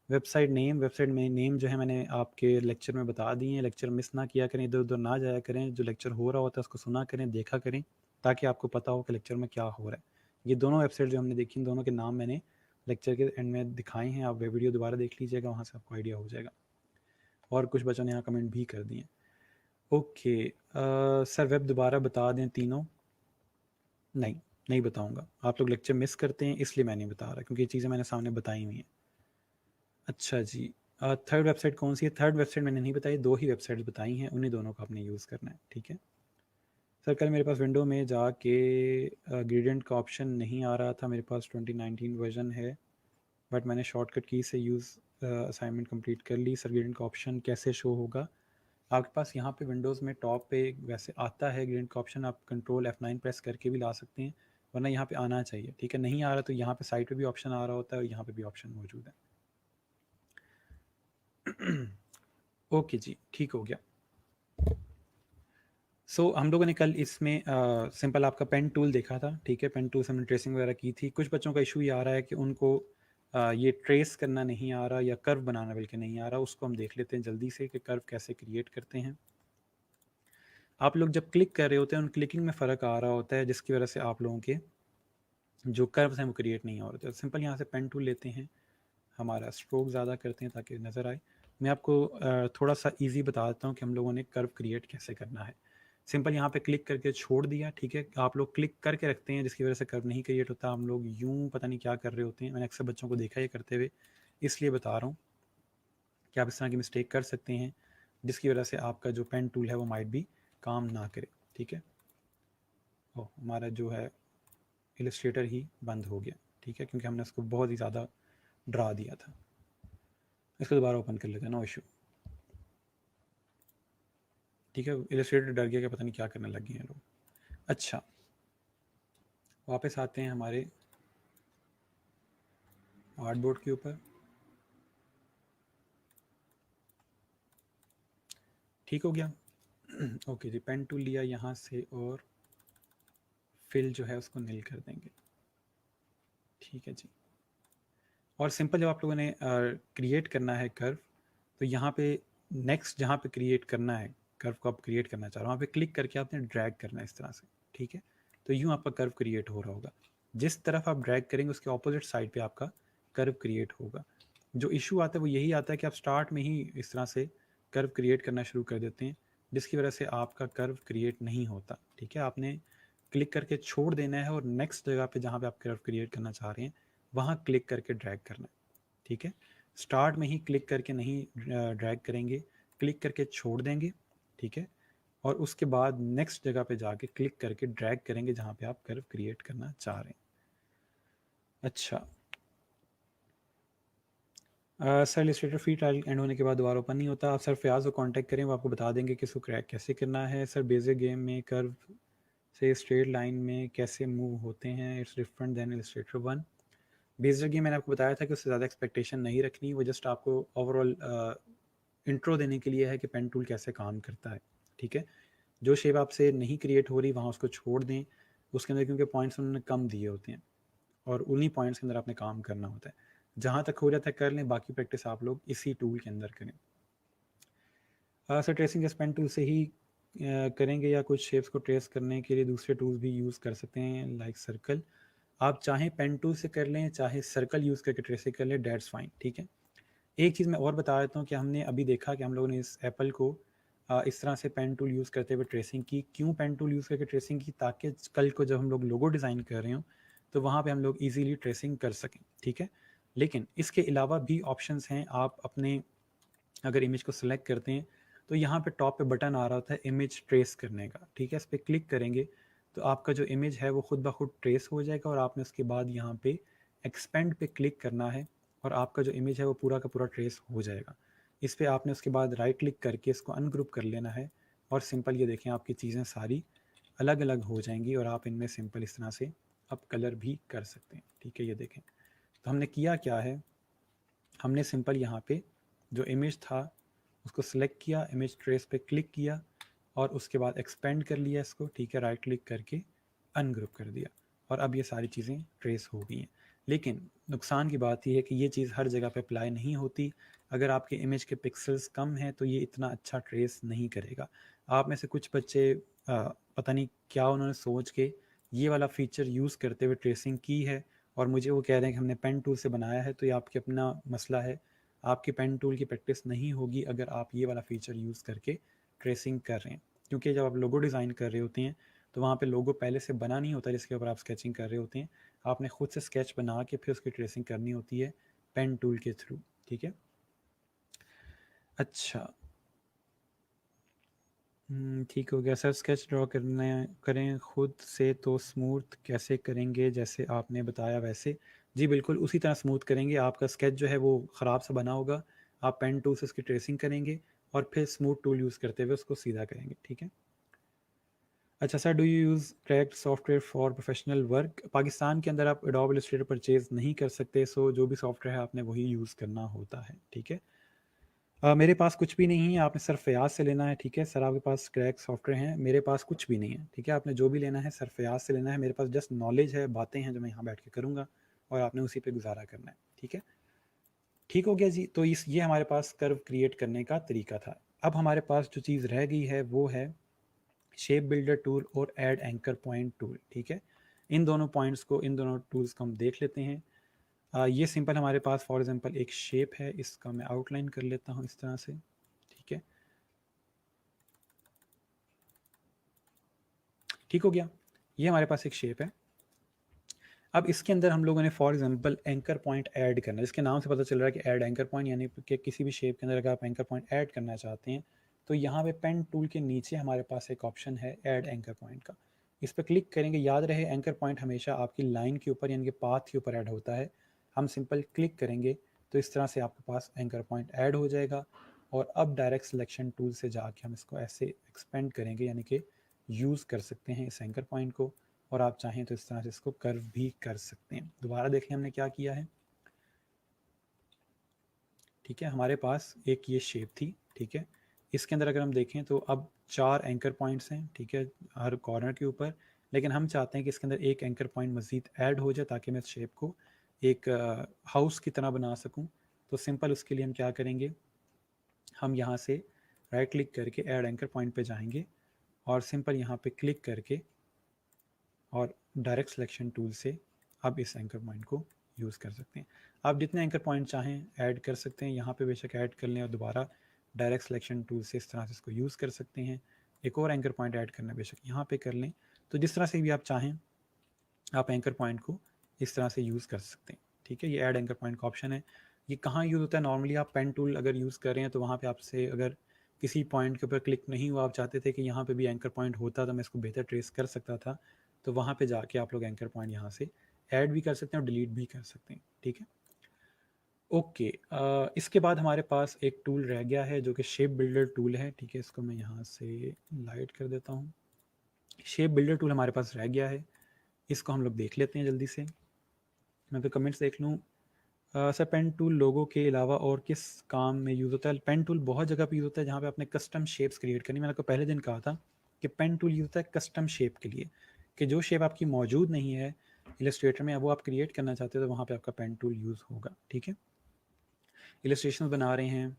Speaker 1: वेबसाइट में नेम जो है मैंने आपके लेक्चर में बता दिए हैं। लेक्चर मिस ना किया करें, इधर उधर ना जाया करें, जो लेक्चर हो रहा होता है उसको सुना करें, देखा करें, ताकि आपको पता हो कि लेक्चर में क्या हो रहा है। ये दोनों वेबसाइट जो हमने देखी, इन दोनों के नाम मैंने लेक्चर के एंड में दिखाए हैं, आप वीडियो दोबारा देख लीजिएगा, वहाँ से आपको आइडिया हो जाएगा। और कुछ बच्चों ने यहाँ कमेंट भी कर दिए। ओके, सर वेब दोबारा बता दें तीनों? नहीं, नहीं बताऊंगा। आप लोग लेक्चर मिस करते हैं इसलिए मैं नहीं बता रहा, क्योंकि ये चीज़ें मैंने सामने बताई हुई हैं। अच्छा जी, थर्ड वेबसाइट कौन सी है? थर्ड वेबसाइट मैंने नहीं बताई, दो ही वेबसाइट्स बताई हैं, उन्हीं दोनों को आपने यूज़ करना है, ठीक है। सर कल मेरे पास विंडो में जाके ग्रेडियंट का ऑप्शन नहीं आ रहा था, मेरे पास 2019 वर्जन है, बट मैंने शॉर्टकट की से यूज़ असाइनमेंट कंप्लीट कर ली। सर ग्रेडियंट का ऑप्शन कैसे शो होगा? आपके पास यहाँ पे विंडोज़ में टॉप पे वैसे आता है ग्रेडियंट का ऑप्शन, आप कंट्रोल F9 प्रेस करके भी ला सकते हैं, वरना यहाँ पे आना चाहिए, ठीक है। नहीं आ रहा तो यहाँ पे साइड पे भी ऑप्शन आ रहा होता है और यहाँ पे भी ऑप्शन मौजूद है। ओके जी, ठीक हो गया। हम लोगों ने कल इसमें सिंपल आपका पेन टूल देखा था, ठीक है। पेन टूल से हमने ट्रेसिंग वगैरह की थी। कुछ बच्चों का इशू ये आ रहा है कि उनको ये ट्रेस करना नहीं आ रहा या कर्व बनाना बल्कि नहीं आ रहा। उसको हम देख लेते हैं जल्दी से कि कर्व कैसे क्रिएट करते हैं। आप लोग जब क्लिक कर रहे होते हैं, उन क्लिकिंग में फ़र्क आ रहा होता है, जिसकी वजह से आप लोगों के जो कर्व्स हैं वो क्रिएट नहीं हो रहे थे। सिंपल यहाँ से पेन टूल लेते हैं, हमारा स्ट्रोक ज़्यादा करते हैं ताकि नज़र आए। मैं आपको थोड़ा सा ईजी बता देता हूँ कि हम लोगों ने कर्व क्रिएट कैसे करना है। सिंपल यहाँ पे क्लिक करके छोड़ दिया, ठीक है। आप लोग क्लिक करके रखते हैं, जिसकी वजह से कर्व नहीं क्रिएट होता। हम लोग यूं पता नहीं क्या कर रहे होते हैं, मैंने अक्सर बच्चों को देखा ये करते हुए, इसलिए बता रहा हूँ कि आप इस तरह की मिस्टेक कर सकते हैं, जिसकी वजह से आपका जो पेन टूल है वो माइट भी काम ना करे, ठीक है। हमारा जो है इलस्ट्रेटर ही बंद हो गया, ठीक है, क्योंकि हमने उसको बहुत ही ज़्यादा डरा दिया था। इसको दोबारा ओपन कर लेते हैं, नो इशू, ठीक है। इलस्ट्रेटर डर गया कि पता नहीं क्या करने लग गए हैं लोग। अच्छा, वापस आते हैं हमारे आर्टबोर्ड के ऊपर, ठीक हो गया। ओके जी, पेन टूल लिया यहाँ से और फिल जो है उसको नील कर देंगे, ठीक है जी। और सिंपल जब आप लोगों ने क्रिएट करना है कर्व, तो यहाँ पे नेक्स्ट जहाँ पे क्रिएट करना है कर्व को, आप क्रिएट करना चाह रहे हो, वहाँ पे क्लिक करके आपने ड्रैग करना है इस तरह से, ठीक है। तो यूँ आपका कर्व क्रिएट हो रहा होगा। जिस तरफ आप ड्रैग करेंगे उसके ऑपोजिट साइड पे आपका कर्व क्रिएट होगा। जो इशू आता है वो यही आता है कि आप स्टार्ट में ही इस तरह से कर्व क्रिएट करना शुरू कर देते हैं, जिसकी वजह से आपका कर्व क्रिएट नहीं होता, ठीक है। आपने क्लिक करके छोड़ देना है और नेक्स्ट जगह पे जहाँ पे आप कर्व क्रिएट करना चाह रहे हैं वहाँ क्लिक करके ड्रैग करना है, ठीक है। स्टार्ट में ही क्लिक करके नहीं ड्रैग करेंगे, क्लिक करके छोड़ देंगे, ठीक है। और उसके बाद नेक्स्ट जगह पे जाके क्लिक करके ड्रैग करेंगे जहाँ पे आप कर्व क्रिएट करना चाह रहे हैं। अच्छा, sir Illustrator free trial and होने के बाद दोबारा ओपन नहीं होता। आप सर फयाज को कांटेक्ट करें, वो आपको बता देंगे कि इसको क्रैक कैसे करना है। सर बेसिक गेम में कर्व से स्ट्रेट लाइन में कैसे मूव होते हैं, it's different than Illustrator 1। Basic game मैंने आपको बताया था कि उससे ज़्यादा एक्सपेक्टेशन नहीं रखनी, वो जस्ट आपको ओवरऑल इंट्रो देने के लिए है कि पेन टूल कैसे काम करता है, ठीक है। जो शेप आपसे नहीं क्रिएट हो रही वहाँ उसको छोड़ दें, उसके अंदर क्योंकि पॉइंट्स उन्होंने कम दिए होते हैं और उन्हीं पॉइंट्स के अंदर आपने काम करना होता है। जहाँ तक हो जाता है कर लें, बाकी प्रैक्टिस आप लोग इसी टूल के अंदर करें। सर ट्रेसिंग पेन टूल से ही करेंगे या कुछ शेप्स को ट्रेस करने के लिए दूसरे टूल्स भी यूज़ कर सकते हैं लाइक सर्कल? आप चाहें पेन टूल से कर लें, चाहे सर्कल यूज़ करके ट्रेसिंग कर लें, डेट्स फाइन, ठीक है। एक चीज़ मैं और बता देता हूँ कि हमने अभी देखा कि हम लोगों ने इस एप्पल को इस तरह से पेन टूल यूज़ करते हुए ट्रेसिंग की। क्यों पेन टूल यूज़ करके ट्रेसिंग की? ताकि कल को जब हम लोग लोगो डिज़ाइन कर रहे हों तो वहाँ पे हम लोग इजीली ट्रेसिंग कर सकें, ठीक है। लेकिन इसके अलावा भी ऑप्शंस हैं। आप अपने अगर इमेज को सिलेक्ट करते हैं तो यहाँ पे टॉप पे बटन आ रहा होता है इमेज ट्रेस करने का, ठीक है। इस पर क्लिक करेंगे तो आपका जो इमेज है वो खुद ब खुद ट्रेस हो जाएगा और आपने उसके बाद यहाँ पे एक्सपेंड पे क्लिक करना है और आपका जो इमेज है वो पूरा का पूरा ट्रेस हो जाएगा। इस पर आपने उसके बाद राइट क्लिक करके इसको अनग्रुप कर लेना है और सिंपल ये देखें आपकी चीज़ें सारी अलग अलग हो जाएंगी और आप इनमें सिंपल इस तरह से अब कलर भी कर सकते हैं, ठीक है। ये देखें तो हमने किया क्या है, हमने सिंपल यहाँ पे जो इमेज था उसको सिलेक्ट किया, इमेज ट्रेस पे क्लिक किया और उसके बाद एक्सपेंड कर लिया इसको, ठीक है। राइट क्लिक करके अनग्रुप कर दिया और अब ये सारी चीज़ें ट्रेस हो गई हैं। लेकिन नुकसान की बात यह है कि ये चीज़ हर जगह पे अप्लाई नहीं होती। अगर आपके इमेज के पिक्सल्स कम हैं तो ये इतना अच्छा ट्रेस नहीं करेगा। आप में से कुछ बच्चे पता नहीं क्या उन्होंने सोच के ये वाला फीचर यूज़ करते हुए ट्रेसिंग की है और मुझे वो कह रहे हैं कि हमने पेन टूल से बनाया है। तो ये आपके अपना मसला है, आपकी पेन टूल की प्रैक्टिस नहीं होगी अगर आप ये वाला फीचर यूज़ करके ट्रेसिंग कर रहे हैं। क्योंकि जब आप लोगो डिज़ाइन कर रहे होते हैं तो वहाँ पे लोगो पहले से बना नहीं होता जिसके ऊपर आप स्केचिंग कर रहे होते हैं। आपने खुद से स्केच बना के फिर उसकी ट्रेसिंग करनी होती है पेन टूल के थ्रू, ठीक है। अच्छा, ठीक हो गया सर। स्केच ड्रॉ करने करें खुद से तो स्मूथ कैसे करेंगे? जैसे आपने बताया वैसे। जी बिल्कुल उसी तरह स्मूथ करेंगे। आपका स्केच जो है वो ख़राब सा बना होगा, आप पेन टूल से उसकी ट्रेसिंग करेंगे और फिर स्मूथ टूल यूज़ करते हुए उसको सीधा करेंगे, ठीक है। अच्छा sir, do you use cracked software for professional work? Pakistan के अंदर आप एडोब इलस्ट्रेटर परचेज़ नहीं कर सकते, सो जो भी सॉफ्टवेयर है आपने वही यूज़ करना होता है, ठीक है। मेरे पास कुछ भी नहीं है, आपने सर फयाज से लेना है, ठीक है। सर आपके पास क्रैक सॉफ्टवेयर हैं, मेरे पास कुछ भी नहीं है, ठीक है। आपने जो भी लेना है सर फयाज से लेना है। मेरे पास जस्ट नॉलेज है, बातें हैं जो मैं यहाँ बैठ के करूँगा और आपने उसी पे गुजारा करना है, ठीक है। ठीक हो गया जी। तो इस ये हमारे पास कर्व क्रिएट करने का तरीका था। अब हमारे पास जो चीज़ रह गई है वो है शेप बिल्डर टूल और ऐड एंकर पॉइंट टूल, ठीक है। इन दोनों पॉइंट्स को, इन दोनों टूल्स को हम देख लेते हैं। ये सिंपल हमारे पास फॉर एग्जांपल एक शेप है, इसका मैं आउटलाइन कर लेता हूँ इस तरह से, ठीक है। ठीक हो गया, ये हमारे पास एक शेप है। अब इसके अंदर हम लोगों ने for example anchor point add करना है। इसके नाम से पता चल रहा है कि ऐड एंकर पॉइंट, यानी कि किसी भी शेप के अंदर अगर आप एंकर पॉइंट ऐड करना चाहते हैं तो यहाँ पे पेन टूल के नीचे हमारे पास एक ऑप्शन है ऐड एंकर पॉइंट का। इस पर क्लिक करेंगे। याद रहे एंकर पॉइंट हमेशा आपकी लाइन के ऊपर यानी कि पाथ के ऊपर ऐड होता है। हम सिंपल क्लिक करेंगे तो इस तरह से आपके पास एंकर पॉइंट ऐड हो जाएगा और अब डायरेक्ट सिलेक्शन टूल से जाके हम इसको ऐसे एक्सपेंड करेंगे, यानी कि यूज़ कर सकते हैं इस एंकर पॉइंट को। और आप चाहें तो इस तरह से इसको कर्व भी कर सकते हैं। दोबारा देखें हमने क्या किया है, ठीक है। हमारे पास एक ये शेप थी, ठीक है। इसके अंदर अगर हम देखें तो अब 4 एंकर पॉइंट्स हैं, ठीक है, हर कॉर्नर के ऊपर। लेकिन हम चाहते हैं कि इसके अंदर एक एंकर पॉइंट मज़ीद ऐड हो जाए ताकि मैं इस शेप को एक हाउस की तरह बना सकूं। तो सिंपल उसके लिए हम क्या करेंगे, हम यहाँ से राइट क्लिक करके ऐड एंकर पॉइंट पे जाएंगे और सिंपल यहाँ पे क्लिक करके और डायरेक्ट सिलेक्शन टूल से आप इस एंकर पॉइंट को यूज़ कर सकते हैं। आप जितने एंकर पॉइंट चाहें ऐड कर सकते हैं, यहाँ पे बेशक ऐड कर लें और दोबारा डायरेक्ट सिलेक्शन टूल से इस तरह से इसको यूज़ कर सकते हैं। एक और एंकर पॉइंट ऐड करना बेशक यहाँ पे कर लें। तो जिस तरह से भी आप चाहें आप एंकर पॉइंट को इस तरह से यूज़ कर सकते हैं, ठीक है। ये ऐड एंकर पॉइंट का ऑप्शन है। ये कहाँ यूज़ होता है? नॉर्मली आप पेन टूल अगर यूज़ कर रहे हैं तो वहाँ पे आपसे अगर किसी पॉइंट के ऊपर क्लिक नहीं हुआ, आप चाहते थे कि यहाँ पे भी एंकर पॉइंट होता तो मैं इसको बेहतर ट्रेस कर सकता था, तो वहाँ पे जाके आप लोग एंकर पॉइंट यहाँ से ऐड भी कर सकते हैं और डिलीट भी कर सकते हैं, ठीक है। ओके, इसके बाद हमारे पास एक टूल रह गया है जो कि शेप बिल्डर टूल है, ठीक है। इसको मैं यहाँ से लाइट कर देता हूँ। शेप बिल्डर टूल हमारे पास रह गया है, इसको हम लोग देख लेते हैं जल्दी से। मैं तो कमेंट्स देख लूँ। सर पेन टूल लोगों के अलावा और किस काम में यूज़ होता है? पेन टूल बहुत जगह पे यूज़ होता है जहाँ पे आपने कस्टम शेप्स क्रिएट करनी। मैंने आपको पहले दिन कहा था कि पेन टूल यूज़ होता है कस्टम शेप के लिए, कि जो शेप आपकी मौजूद नहीं है इलस्ट्रेटर में वो आप क्रिएट करना चाहते हो तो वहाँ पे आपका पेन टूल यूज़ होगा, ठीक है। इलस्ट्रेशन बना रहे हैं,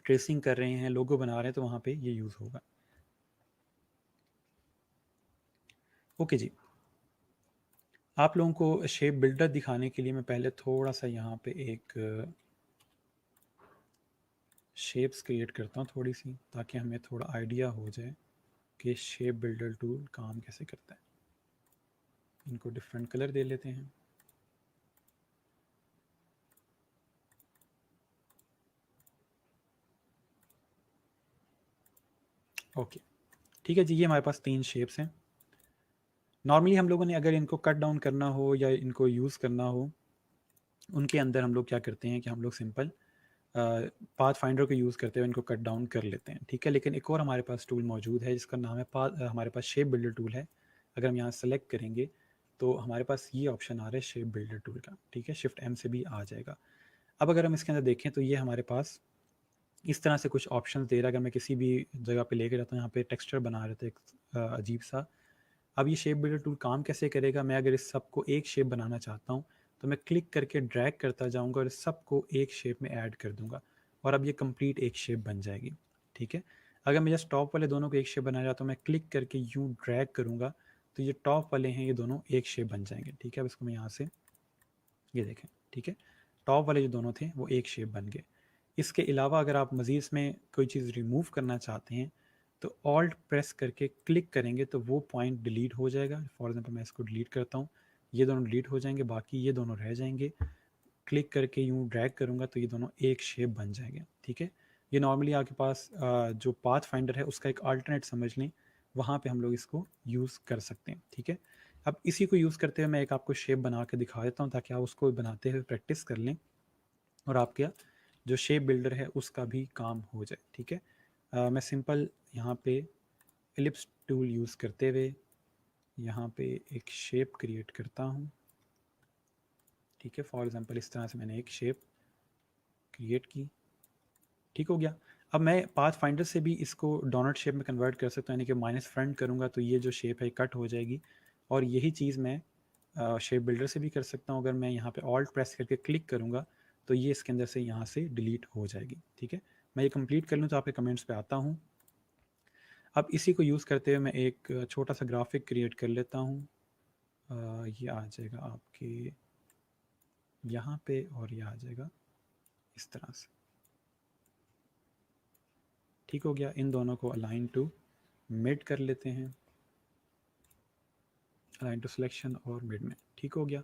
Speaker 1: ट्रेसिंग कर रहे हैं, लोगो बना रहे हैं, तो वहाँ पे ये यूज़ होगा। ओके जी, आप लोगों को शेप बिल्डर दिखाने के लिए मैं पहले थोड़ा सा यहाँ पे एक शेप्स क्रिएट करता हूँ थोड़ी सी, ताकि हमें थोड़ा आइडिया हो जाए कि शेप बिल्डर टूल काम कैसे करता है। इनको डिफरेंट कलर दे लेते हैं। ओके, ठीक है जी, ये हमारे पास 3 शेप्स हैं। नॉर्मली हम लोगों ने अगर इनको कट डाउन करना हो या इनको यूज़ करना हो, उनके अंदर हम लोग क्या करते हैं कि हम लोग सिंपल पाथ फाइंडर को यूज़ करते हुए इनको कट डाउन कर लेते हैं, ठीक है। लेकिन एक और हमारे पास टूल मौजूद है जिसका नाम है हमारे पास शेप बिल्डर टूल है। अगर हम यहाँ सेलेक्ट करेंगे तो हमारे पास ये ऑप्शन आ रहा है शेप बिल्डर टूल का, ठीक है। शिफ्ट एम से भी आ जाएगा। अब अगर हम इसके अंदर देखें तो ये हमारे पास इस तरह से कुछ ऑप्शन दे रहा है। अगर मैं किसी भी जगह पे लेके जाता हूँ, यहाँ पे टेक्सचर बना रहे थे एक अजीब सा। अब ये शेप बिल्डर टूल काम कैसे करेगा, मैं अगर इस सब को एक शेप बनाना चाहता हूँ तो मैं क्लिक करके ड्रैग करता जाऊँगा और इस सब को एक शेप में ऐड कर दूँगा और अब ये कंप्लीट एक शेप बन जाएगी, ठीक है। अगर मैं जस्ट टॉप वाले दोनों को एक शेप बनाना चाहता हूँ, मैं क्लिक करके यूँ ड्रैग करूँगा तो ये टॉप वाले हैं, ये दोनों एक शेप बन जाएंगे, ठीक है। अब इसको मैं यहाँ से, ये देखें, ठीक है, टॉप वाले जो दोनों थे वो एक शेप बन गए। इसके अलावा अगर आप मज़ीद इसमें कोई चीज़ रिमूव करना चाहते हैं तो ऑल्ट प्रेस करके क्लिक करेंगे तो वो पॉइंट डिलीट हो जाएगा। फॉर एग्जांपल मैं इसको डिलीट करता हूँ, ये दोनों डिलीट हो जाएंगे, बाकी ये दोनों रह जाएंगे। क्लिक करके यूँ ड्रैग करूँगा तो ये दोनों एक शेप बन जाएंगे, ठीक है। ये नॉर्मली आपके पास जो पाथ फाइंडर है उसका एक अल्टरनेट समझ लें, वहाँ पे हम लोग इसको यूज़ कर सकते हैं, ठीक है। अब इसी को यूज़ करते हुए मैं एक आपको शेप बना के दिखा देता हूँ ताकि आप उसको बनाते हुए प्रैक्टिस कर लें और आपका जो शेप बिल्डर है उसका भी काम हो जाए, ठीक है। मैं सिंपल यहाँ पे एलिप्स टूल यूज़ करते हुए यहाँ पे एक शेप क्रिएट करता हूँ, ठीक है। फॉर एग्जांपल इस तरह से मैंने एक शेप क्रिएट की, ठीक हो गया। अब मैं पाथ फाइंडर से भी इसको डोनट शेप में कन्वर्ट कर सकता हूँ, यानी कि माइनस फ्रंट करूँगा तो ये जो शेप है कट हो जाएगी। और यही चीज़ मैं शेप बिल्डर से भी कर सकता हूँ। अगर मैं यहाँ पे ऑल्ट प्रेस करके क्लिक करूँगा तो ये इसके अंदर से यहाँ से डिलीट हो जाएगी, ठीक है। मैं ये कंप्लीट कर लूँ तो आपके कमेंट्स पे आता हूँ। अब इसी को यूज़ करते हुए मैं एक छोटा सा ग्राफिक क्रिएट कर लेता हूँ। ये आ जाएगा आपके यहाँ पे और ये आ जाएगा इस तरह से, ठीक हो गया। इन दोनों को अलाइन टू मिड कर लेते हैं, अलाइन टू सिलेक्शन और मिड में, ठीक हो गया।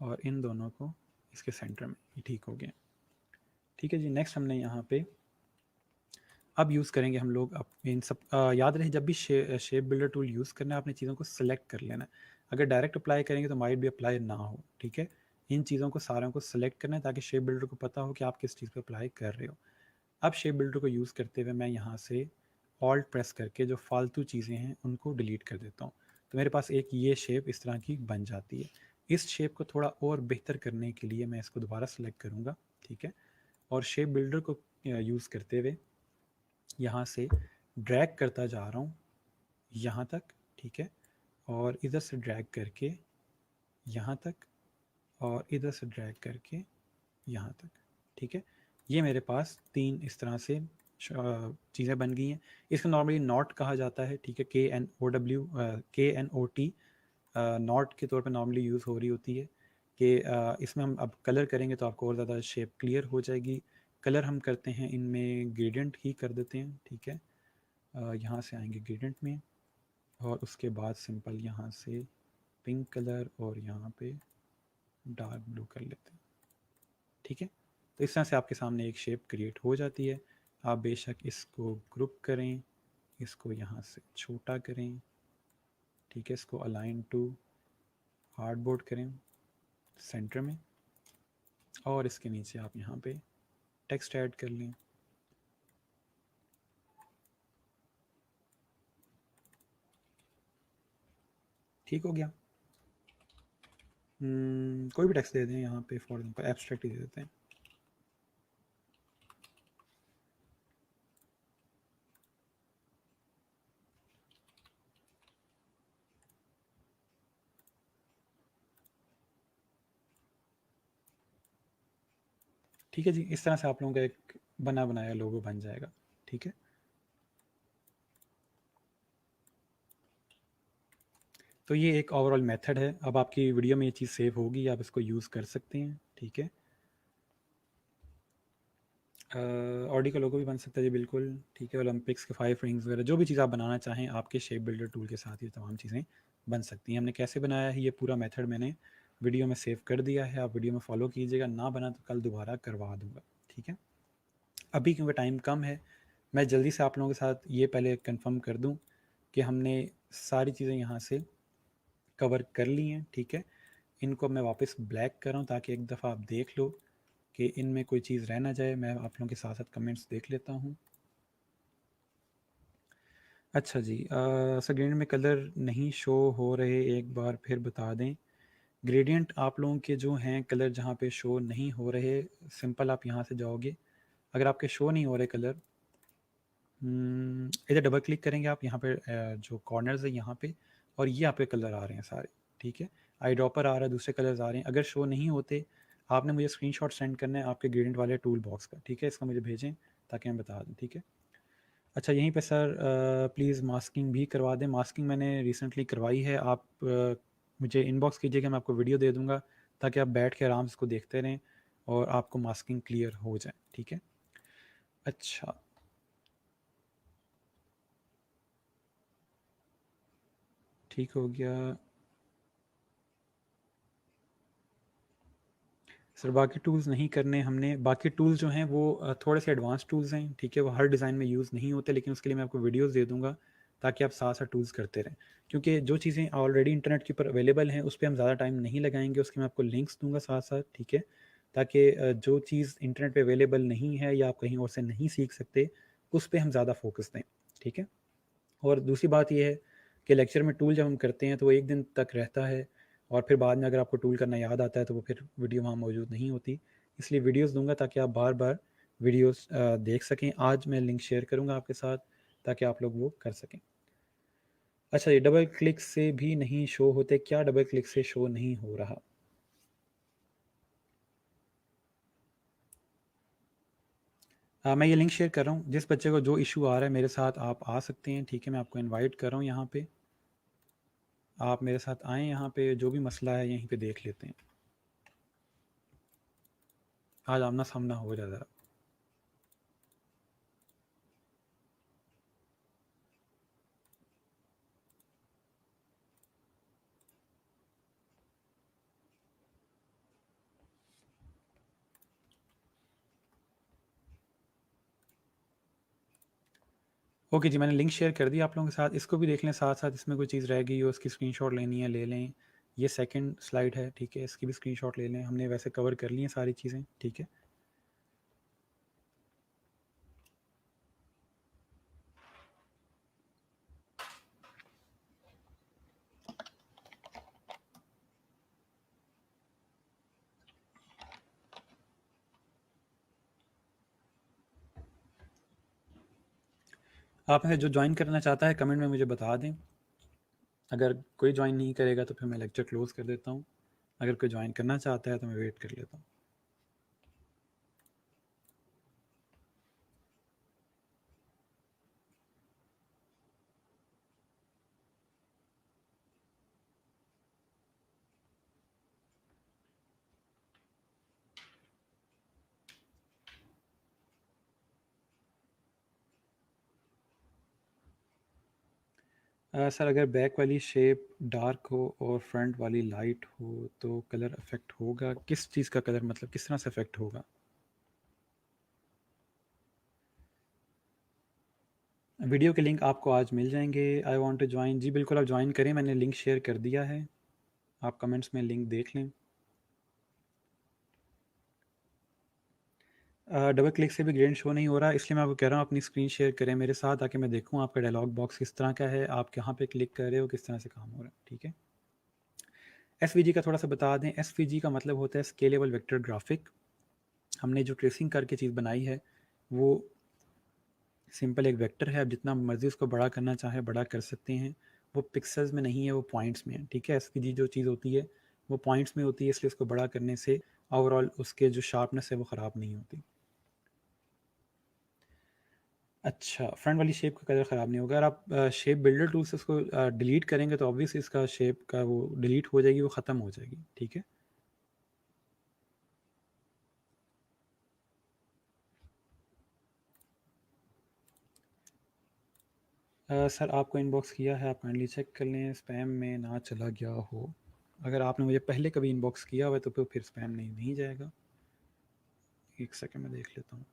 Speaker 1: और इन दोनों को इसके सेंटर में, ये ठीक हो गया, ठीक है जी। नेक्स्ट हमने यहाँ पे अब यूज़ करेंगे हम लोग अब इन सब याद रहे जब भी शेप बिल्डर टूल यूज़ करना है आपने चीज़ों को सेलेक्ट कर लेना है। अगर डायरेक्ट अप्लाई करेंगे तो माइट भी अप्लाई ना हो, ठीक है। इन चीज़ों को सारों को सेलेक्ट करना है ताकि शेप बिल्डर को पता हो कि आप किस चीज़ पर अप्लाई कर रहे हो। अब शेप बिल्डर को यूज़ करते हुए मैं यहाँ से ऑल्ट प्रेस करके जो फालतू चीज़ें हैं उनको डिलीट कर देता हूँ, तो मेरे पास एक ये शेप इस तरह की बन जाती है। इस शेप को थोड़ा और बेहतर करने के लिए मैं इसको दोबारा सेलेक्ट करूँगा, ठीक है। और शेप बिल्डर को यूज़ करते हुए यहाँ से ड्रैग करता जा रहा हूँ यहाँ तक, ठीक है। और इधर से ड्रैग करके यहाँ तक और इधर से ड्रैग करके यहाँ तक, ठीक है। ये मेरे पास 3 इस तरह से चीज़ें बन गई हैं। इसको नॉर्मली नॉट कहा जाता है, ठीक है। KNOT नॉट के तौर पे नॉर्मली यूज़ हो रही होती है कि इसमें हम अब कलर करेंगे तो आपको और ज़्यादा शेप क्लियर हो जाएगी। कलर हम करते हैं इनमें ग्रेडियंट ही कर देते हैं, ठीक है। यहाँ से आएंगे ग्रेडियंट में और उसके बाद सिंपल यहाँ से पिंक कलर और यहाँ पे डार्क ब्लू कर लेते हैं, ठीक है। तो इस तरह से आपके सामने एक शेप क्रिएट हो जाती है। आप बेशक इसको ग्रुप करें, इसको यहाँ से छोटा करें, ठीक है। इसको अलाइन टू हार्डबोर्ड करें सेंटर में और इसके नीचे आप यहाँ पे टेक्स्ट ऐड कर लें, ठीक हो गया। कोई भी टेक्स्ट दे दें यहाँ पे, फॉर एग्जांपल एब्स्ट्रैक्ट ही दे देते हैं। ठीक है जी, इस तरह से आप लोगों का एक बना बनाया लोगो बन जाएगा। ठीक है, तो ये एक ओवरऑल मेथड है। अब आपकी वीडियो में ये चीज़ सेव होगी, आप इसको यूज़ कर सकते हैं। ठीक है, ऑडी का लोगो भी बन सकता है जी, बिल्कुल। ठीक है, ओलंपिक्स के 5 रिंग्स वगैरह जो भी चीज़ आप बनाना चाहें आपके शेप बिल्डर टूल के साथ ये तमाम चीज़ें बन सकती हैं। हमने कैसे बनाया है ये पूरा मेथड मैंने वीडियो में सेव कर दिया है, आप वीडियो में फॉलो कीजिएगा। ना बना तो कल दोबारा करवा दूंगा। ठीक है, अभी क्योंकि टाइम कम है, मैं जल्दी से आप लोगों के साथ ये पहले कंफर्म कर दूं कि हमने सारी चीज़ें यहाँ से कवर कर ली हैं। ठीक है, इनको मैं वापस ब्लैक कर रहा हूँ ताकि एक दफ़ा आप देख लो कि इनमें कोई चीज़ रह ना जाए। मैं आप लोगों के साथ साथ कमेंट्स देख लेता हूँ। अच्छा जी, सर ग्रेडियंट में कलर नहीं शो हो रहे, एक बार फिर बता दें। ग्रेडियंट आप लोगों के जो हैं कलर जहाँ पे शो नहीं हो रहे, सिंपल आप यहाँ से जाओगे। अगर आपके शो नहीं हो रहे कलर, इधर डबल क्लिक करेंगे आप यहाँ पे, जो कॉर्नर्स है यहाँ पे, और ये आपके कलर आ रहे हैं सारे। ठीक है, आई ड्रॉपर आ रहा है, दूसरे कलर्स आ रहे हैं। अगर शो नहीं होते, आपने मुझे स्क्रीनशॉट सेंड करना है आपके ग्रेडियंट वाले टूल बॉक्स का। ठीक है, इसका मुझे भेजें ताकि मैं बता दूँ। ठीक है, अच्छा यहीं पे सर प्लीज़ मास्किंग भी करवा दें। मास्किंग मैंने रिसेंटली करवाई है, आप मुझे इनबॉक्स कीजिएगा, मैं आपको वीडियो दे दूँगा ताकि आप बैठ के आराम से इसको देखते रहें और आपको मास्किंग क्लियर हो जाए। ठीक है, अच्छा ठीक हो गया सर। बाकी टूल्स नहीं करने हमने, बाकी टूल्स जो हैं वो थोड़े से एडवांस टूल्स हैं। ठीक है, वो हर डिज़ाइन में यूज़ नहीं होते, लेकिन उसके लिए मैं आपको वीडियोस दे दूंगा ताकि आप साथ साथ टूल्स करते रहें। क्योंकि जो चीज़ें ऑलरेडी इंटरनेट के ऊपर अवेलेबल हैं उस पर हम ज़्यादा टाइम नहीं लगाएंगे, उसके मैं आपको लिंक्स दूंगा साथ साथ। ठीक है, ताकि जो चीज़ इंटरनेट पर अवेलेबल नहीं है या आप कहीं और से नहीं सीख सकते, उस पर हम ज़्यादा फोकस दें। ठीक है, और दूसरी बात यह है कि लेक्चर में टूल जब हम करते हैं तो वो एक दिन तक रहता है, और फिर बाद में अगर आपको टूल करना याद आता है तो वो फिर वीडियो वहाँ मौजूद नहीं होती। इसलिए वीडियोस दूंगा ताकि आप बार बार वीडियोस देख सकें। आज मैं लिंक शेयर करूंगा आपके साथ ताकि आप लोग वो कर सकें। अच्छा, ये डबल क्लिक से भी नहीं शो होते क्या? डबल क्लिक से शो नहीं हो रहा? मैं ये लिंक शेयर कर रहा हूँ, जिस बच्चे को जो इशू आ रहा है मेरे साथ आप आ सकते हैं। ठीक है, मैं आपको इनवाइट कर रहा हूँ यहाँ पे, आप मेरे साथ आएँ। यहाँ पे जो भी मसला है यहीं पे देख लेते हैं, आज आमना सामना हो जाए ज़रा। ओके जी, मैंने लिंक शेयर कर दिया आप लोगों के साथ, इसको भी देख लें साथ साथ। इसमें कोई चीज़ रह गई हो उसकी स्क्रीनशॉट लेनी है ले लें। ये सेकंड स्लाइड है, ठीक है, इसकी भी स्क्रीनशॉट ले लें। हमने वैसे कवर कर ली हैं सारी चीज़ें। ठीक है, आप में से जो ज्वाइन करना चाहता है कमेंट में मुझे बता दें। अगर कोई ज्वाइन नहीं करेगा तो फिर मैं लेक्चर क्लोज़ कर देता हूँ। अगर कोई ज्वाइन करना चाहता है तो मैं वेट कर लेता हूँ। सर अगर बैक वाली शेप डार्क हो और फ्रंट वाली लाइट हो तो कलर अफेक्ट होगा? किस चीज़ का कलर, मतलब किस तरह से अफेक्ट होगा? वीडियो के लिंक आपको आज मिल जाएंगे। आई वांट टू ज्वाइन, जी बिल्कुल आप ज्वाइन करें, मैंने लिंक शेयर कर दिया है, आप कमेंट्स में लिंक देख लें। डबल क्लिक से भी ग्रेडियंट शो नहीं हो रहा, इसलिए मैं आपको कह रहा हूँ अपनी स्क्रीन शेयर करें मेरे साथ ताकि मैं देखूँ आपका डायलॉग बॉक्स किस तरह का है, आप कहाँ पे क्लिक कर रहे हो, किस तरह से काम हो रहा है। ठीक है, एस का थोड़ा सा बता दें। एस का मतलब होता है स्केलेबल वेक्टर ग्राफिक। हमने जो ट्रेसिंग करके चीज़ बनाई है वो सिंपल एक वेक्टर है, आप जितना मर्जी उसको बड़ा करना चाहे बड़ा कर सकते हैं। वो पिक्सल्स में नहीं है, वो पॉइंट्स में है। ठीक है, एस जो चीज़ होती है वो पॉइंट्स में होती है, इसलिए उसको बड़ा करने से ओवरऑल उसके जो शार्पनेस है वो ख़राब नहीं होती। अच्छा, फ्रंट वाली शेप का कलर ख़राब नहीं होगा। अगर आप शेप बिल्डर टूल से उसको डिलीट करेंगे तो ऑब्वियसली इसका शेप का वो डिलीट हो जाएगी, वो ख़त्म हो जाएगी। ठीक है, सर आपको इनबॉक्स किया है, आप काइंडली चेक कर लें स्पैम में ना चला गया हो। अगर आपने मुझे पहले कभी इनबॉक्स किया हुआ है तो फिर स्पैम नहीं जाएगा। एक सेकंड में देख लेता हूँ।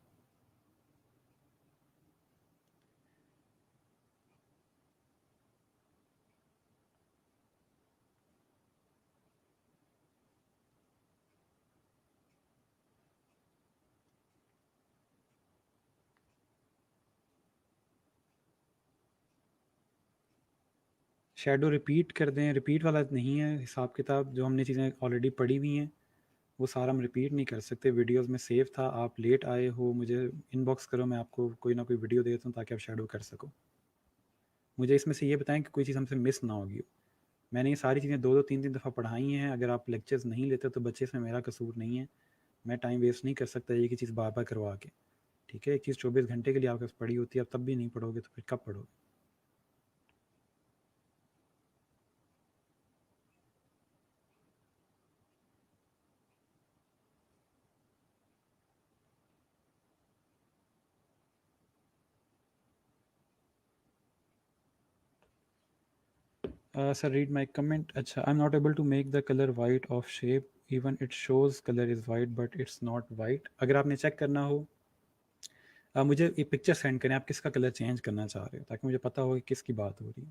Speaker 1: शेडो रिपीट कर दें, रिपीट वाला नहीं है हिसाब किताब, जो हमने चीज़ें ऑलरेडी पढ़ी हुई हैं वो सारा हम रिपीट नहीं कर सकते। वीडियोस में सेव था, आप लेट आए हो, मुझे इनबॉक्स करो, मैं आपको कोई ना कोई वीडियो दे देता हूँ ताकि आप शेडो कर सको। मुझे इसमें से ये बताएं कि कोई चीज़ हमसे मिस ना होगी। मैंने ये सारी चीज़ें 2-2 3-3 दफ़ा पढ़ाई हैं। अगर आप लेक्चर्स नहीं लेते तो बच्चे, इसमें मेरा कसूर नहीं है। मैं टाइम वेस्ट नहीं कर सकता एक ही चीज़ बार बार करवा के। ठीक है, एक चीज़ 24 घंटे के लिए आपके पास पड़ी होती है, आप तब भी नहीं पढ़ोगे तो फिर कब पढ़ोगे? Sir read my comment. अच्छा, I am not able to make the colour white of shape, even it shows colour is white but it's not white. अगर आपने चेक करना हो, मुझे एक पिक्चर सेंड करें आप किसका कलर चेंज करना चाह रहे हो, ताकि मुझे पता हो कि किसकी बात हो रही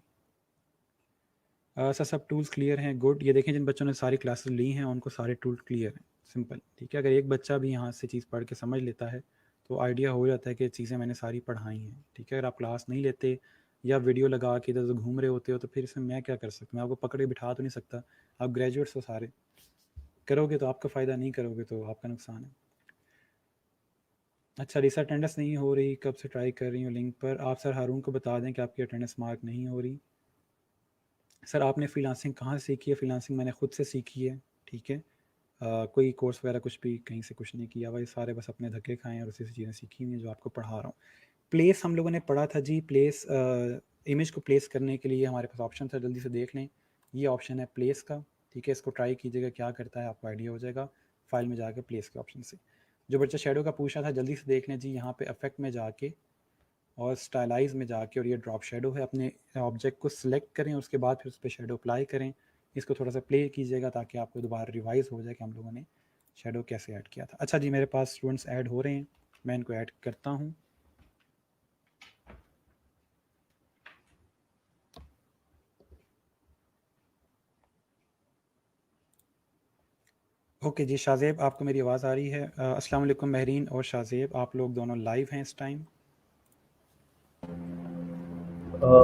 Speaker 1: है। सर सब टूल्स क्लियर हैं, गुड। ये देखें जिन बच्चों ने सारी क्लासेस ली हैं उनको सारे टूल क्लियर हैं, सिंपल। ठीक है, अगर एक बच्चा भी यहाँ से चीज़ पढ़ के समझ लेता है तो आइडिया हो जाता है कि चीज़ें मैंने सारी पढ़ाई हैं। ठीक है, अगर आप क्लास नहीं लेते या वीडियो लगा के इधर उधर घूम रहे होते हो तो फिर इसमें मैं क्या कर सकता हूँ? मैं आपको पकड़ के बिठा तो नहीं सकता। आप ग्रेजुएट्स हो सारे, करोगे तो आपका फ़ायदा, नहीं करोगे तो आपका नुकसान है। अच्छा, रिसर्च अटेंडेंस नहीं हो रही, कब से ट्राई कर रही हूँ लिंक पर। आप सर हारून को बता दें कि आपकी अटेंडेंस मार्क नहीं हो रही। सर आपने फ्रीलांसिंग कहाँ से सीखी है? फ्रीलांसिंग मैंने खुद से सीखी है। ठीक है, कोई कोर्स वगैरह कुछ भी कहीं से कुछ नहीं किया हुआ, ये सारे बस अपने धक्के खाए हैं और उसी से चीज़ें सीखी हुई हैं जो आपको पढ़ा रहा हूँ। प्लेस हम लोगों ने पढ़ा था जी। प्लेस, इमेज को प्लेस करने के लिए हमारे पास ऑप्शन था, जल्दी से देख लें। ये ऑप्शन है प्लेस का। ठीक है, इसको ट्राई कीजिएगा क्या करता है, आपको आइडिया हो जाएगा। फाइल में जाके प्लेस के ऑप्शन से, जो बच्चा शेडो का पूछा था जल्दी से देख लें जी। यहाँ पे इफेक्ट में जाके और स्टाइलाइज में जाके, और ये ड्रॉप शेडो है, अपने ऑब्जेक्ट को सिलेक्ट करें, उसके बाद फिर उस पर शेडो अप्लाई करें। इसको थोड़ा सा प्ले कीजिएगा ताकि आपको दोबारा रिवाइज हो जाए कि हम लोगों ने शेडो कैसे ऐड किया था। अच्छा जी, मेरे पास स्टूडेंट्स ऐड हो रहे हैं, मैं इनको ऐड करता हूँ। ओके जी, शाहजेब आपको मेरी आवाज़ आ रही है? अस्सलाम वालेकुम महरीन और शाहजेब, आप लोग दोनों लाइव हैं इस टाइम।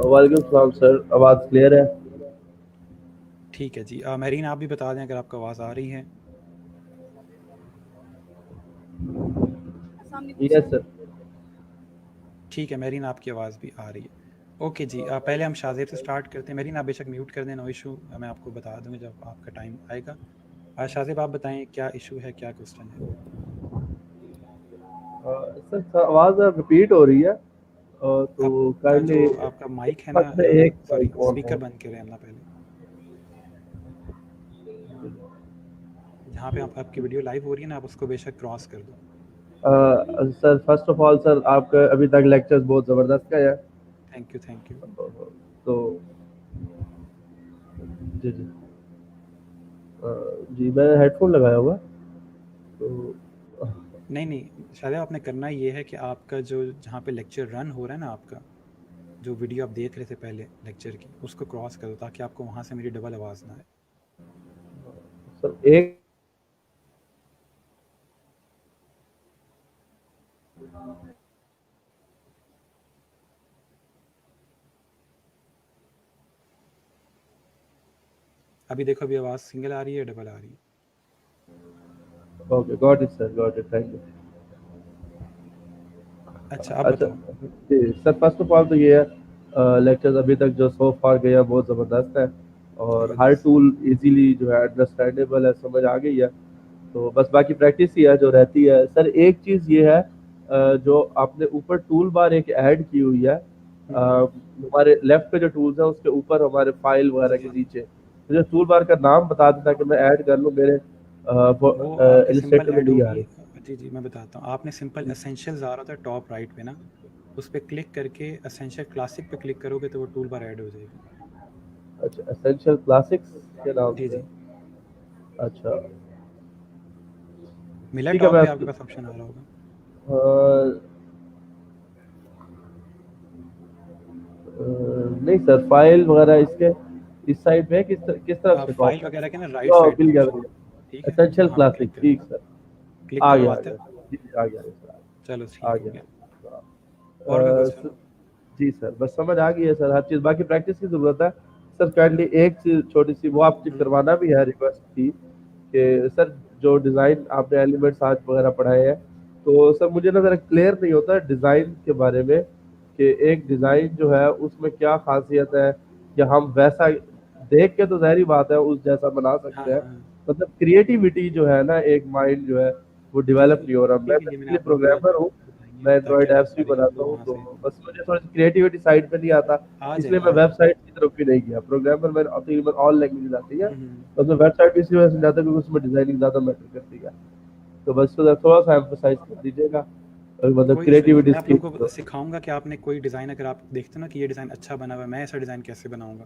Speaker 2: वालेकुम सलाम सर, आवाज़ क्लियर है?
Speaker 1: ठीक है जी, महरीन आप भी बता दें अगर आपको आवाज़ आ रही है।
Speaker 2: Yes sir.
Speaker 1: ठीक है महरीन, आपकी आवाज़ भी आ रही है। ओके जी, पहले हम शाहजेब से स्टार्ट करते हैं। महरीन आप बेशक म्यूट कर दें, नो इशू, मैं आपको बता दूंगा जब आपका टाइम आएगा। शाहजेब आप बताएं क्या इशू है, क्या क्वेश्चन है?
Speaker 2: सर आवाज़ रिपीट हो रही है,
Speaker 1: आप
Speaker 2: तो
Speaker 1: जो
Speaker 2: काइंडली
Speaker 1: आपका माइक है ना,
Speaker 2: में एक
Speaker 1: सॉरी,
Speaker 2: माइक ऑन
Speaker 1: स्पीकर
Speaker 2: हो।
Speaker 1: बंद करें अपना पहले। जहाँ पे आपकी वीडियो लाइव हो रही है ना, आप उसको बेशक क्रॉस कर दो।
Speaker 2: Sir first of all sir, आपका अभी तक लेक्चर्स बहुत ज़बरदस्त गए हैं।
Speaker 1: Thank you, thank you.
Speaker 2: तो जी जी, जी मैंने हेडफोन लगाया हुआ है, तो
Speaker 1: नहीं नहीं, शायद आपने करना ये है कि आपका जो जहाँ पे लेक्चर रन हो रहा है ना, आपका जो वीडियो आप देख रहे थे पहले लेक्चर की, उसको क्रॉस कर दो ताकि आपको वहाँ से मेरी डबल आवाज़ ना आए।
Speaker 2: सर एक
Speaker 1: अभी देखो, अभी आवाज़ सिंगल आ रही है, डबल आ रही है?
Speaker 2: Okay, got it sir, got it, thank you.
Speaker 1: अच्छा, अब
Speaker 2: अच्छा
Speaker 1: बताओ।
Speaker 2: जी सर, फर्स्ट ऑफ ऑल तो ये है, लेक्चर्स अभी तक जो सो फार गया बहुत ज़बरदस्त है, और
Speaker 1: गुड।
Speaker 2: हर टूल इजीली जो है अंडरस्टैंडेबल है, समझ आ गई है। तो बस बाकी प्रैक्टिस ही है जो रहती है सर। एक चीज़ ये है जो आपने ऊपर टूल बार एक ऐड की हुई है, हमारे लेफ्ट पे जो टूल्स हैं उसके ऊपर हमारे फाइल वगैरह
Speaker 1: जी
Speaker 2: के
Speaker 1: जी
Speaker 2: नीचे मुझे टूल बार का नाम बता दें ताकि मैं ऐड कर लूँ, मेरे
Speaker 1: वो आपके सिंपल
Speaker 2: इलिस्ट्रेटर में
Speaker 1: ऐड
Speaker 2: नहीं आ
Speaker 1: होगी।
Speaker 2: रही।
Speaker 1: जी जी मैं बताता हूँ, आपने सिंपल एसेंशियल्स आ रहा था टॉप राइट पे ना, उस पर क्लिक करके एसेंशियल क्लासिक पे क्लिक करोगे तो वो टूल बार ऐड हो जाएगी।
Speaker 2: अच्छा, एसेंशियल क्लासिक्स के नाम
Speaker 1: जी
Speaker 2: से।
Speaker 1: जी
Speaker 2: अच्छा
Speaker 1: मिला
Speaker 2: ठीक है,
Speaker 1: टॉप
Speaker 2: मैं
Speaker 1: पे आपके पास ऑप्शन आ रहा होगा।
Speaker 2: नहीं सर, फाइल वगैरह इसके इस साइड में है, किस तरफ से टॉप
Speaker 1: फाइल
Speaker 2: है?
Speaker 1: वगैरह के ना राइट साइड
Speaker 2: मिल
Speaker 1: पे
Speaker 2: गया
Speaker 1: ऑप्शन
Speaker 2: मिल
Speaker 1: है। ठीक
Speaker 2: गया,
Speaker 1: है
Speaker 2: एसेंशियल
Speaker 1: वहाँ पे क्लिक
Speaker 2: क्लासिक,
Speaker 1: करो।
Speaker 2: ठीक सर।
Speaker 1: क्लिक
Speaker 2: आ
Speaker 1: करवाते हो?
Speaker 2: गया जी जी, आ गया सर।
Speaker 1: चलो
Speaker 2: आ
Speaker 1: ठीक हो
Speaker 2: गया।
Speaker 1: गया। और कोई क्वेश्चन?
Speaker 2: स- जी सर, बस समझ आ गई है सर हर चीज़, बाकी प्रैक्टिस की ज़रूरत है। सर काइंडली एक चीज़ छोटी सी वो आपसे करवाना भी है, रिक्वेस्ट थी कि सर जो डिज़ाइन आपने एलिमेंट्स आज वगैरह पढ़ाए हैं, तो सर मुझे ना ज़रा क्लियर नहीं होता डिज़ाइन के बारे में कि एक डिज़ाइन जो है उसमें क्या खासियत है, या हम वैसा देख के तो ज़ाहिर बात है उस जैसा बना
Speaker 1: हाँ
Speaker 2: सकते हैं,
Speaker 1: हाँ हाँ।
Speaker 2: मतलब क्रिएटिविटी जो है ना, एक माइंड जो है वो
Speaker 1: जी
Speaker 2: डेवलप
Speaker 1: जी
Speaker 2: नहीं हो रहा। मैं
Speaker 1: इसी के लिए मैंने
Speaker 2: बेसिकली
Speaker 1: आप लोगों को
Speaker 2: प्रोग्रामर हूँ,
Speaker 1: बताएंगे
Speaker 2: मैं
Speaker 1: ताकि
Speaker 2: एंड्रॉइड
Speaker 1: आपको
Speaker 2: ऐप्स भी
Speaker 1: सारी
Speaker 2: बनाता
Speaker 1: चीज़ें
Speaker 2: हूँ,
Speaker 1: वहाँ
Speaker 2: तो
Speaker 1: से
Speaker 2: बस मुझे थोड़ी सी क्रिएटिविटी साइड पे नहीं आता,
Speaker 1: आ
Speaker 2: इसलिए
Speaker 1: जाएगा
Speaker 2: मैं
Speaker 1: आ जाएगा।
Speaker 2: वेबसाइट की तरफ भी नहीं गया। प्रोग्रामर में तकरीबन ऑल लैंग्वेज आती है,
Speaker 1: हम्म।
Speaker 2: तो मैं वेबसाइट भी इसी वजह से जाता क्योंकि उसमें डिजाइनिंग ज़्यादा मैटर करती है। तो बस थोड़ा सा एम्फोसाइज कर दीजिएगा, मतलब
Speaker 1: कोई इशू नहीं,
Speaker 2: क्रिएटिविटी
Speaker 1: मैं आप लोगों
Speaker 2: स्किल्स
Speaker 1: को
Speaker 2: को।
Speaker 1: सिखाऊंगा कि आपने कोई डिज़ाइन अगर आप देखते हो ना कि ये डिज़ाइन अच्छा बना हुआ है, मैं ऐसा डिज़ाइन कैसे बनाऊंगा,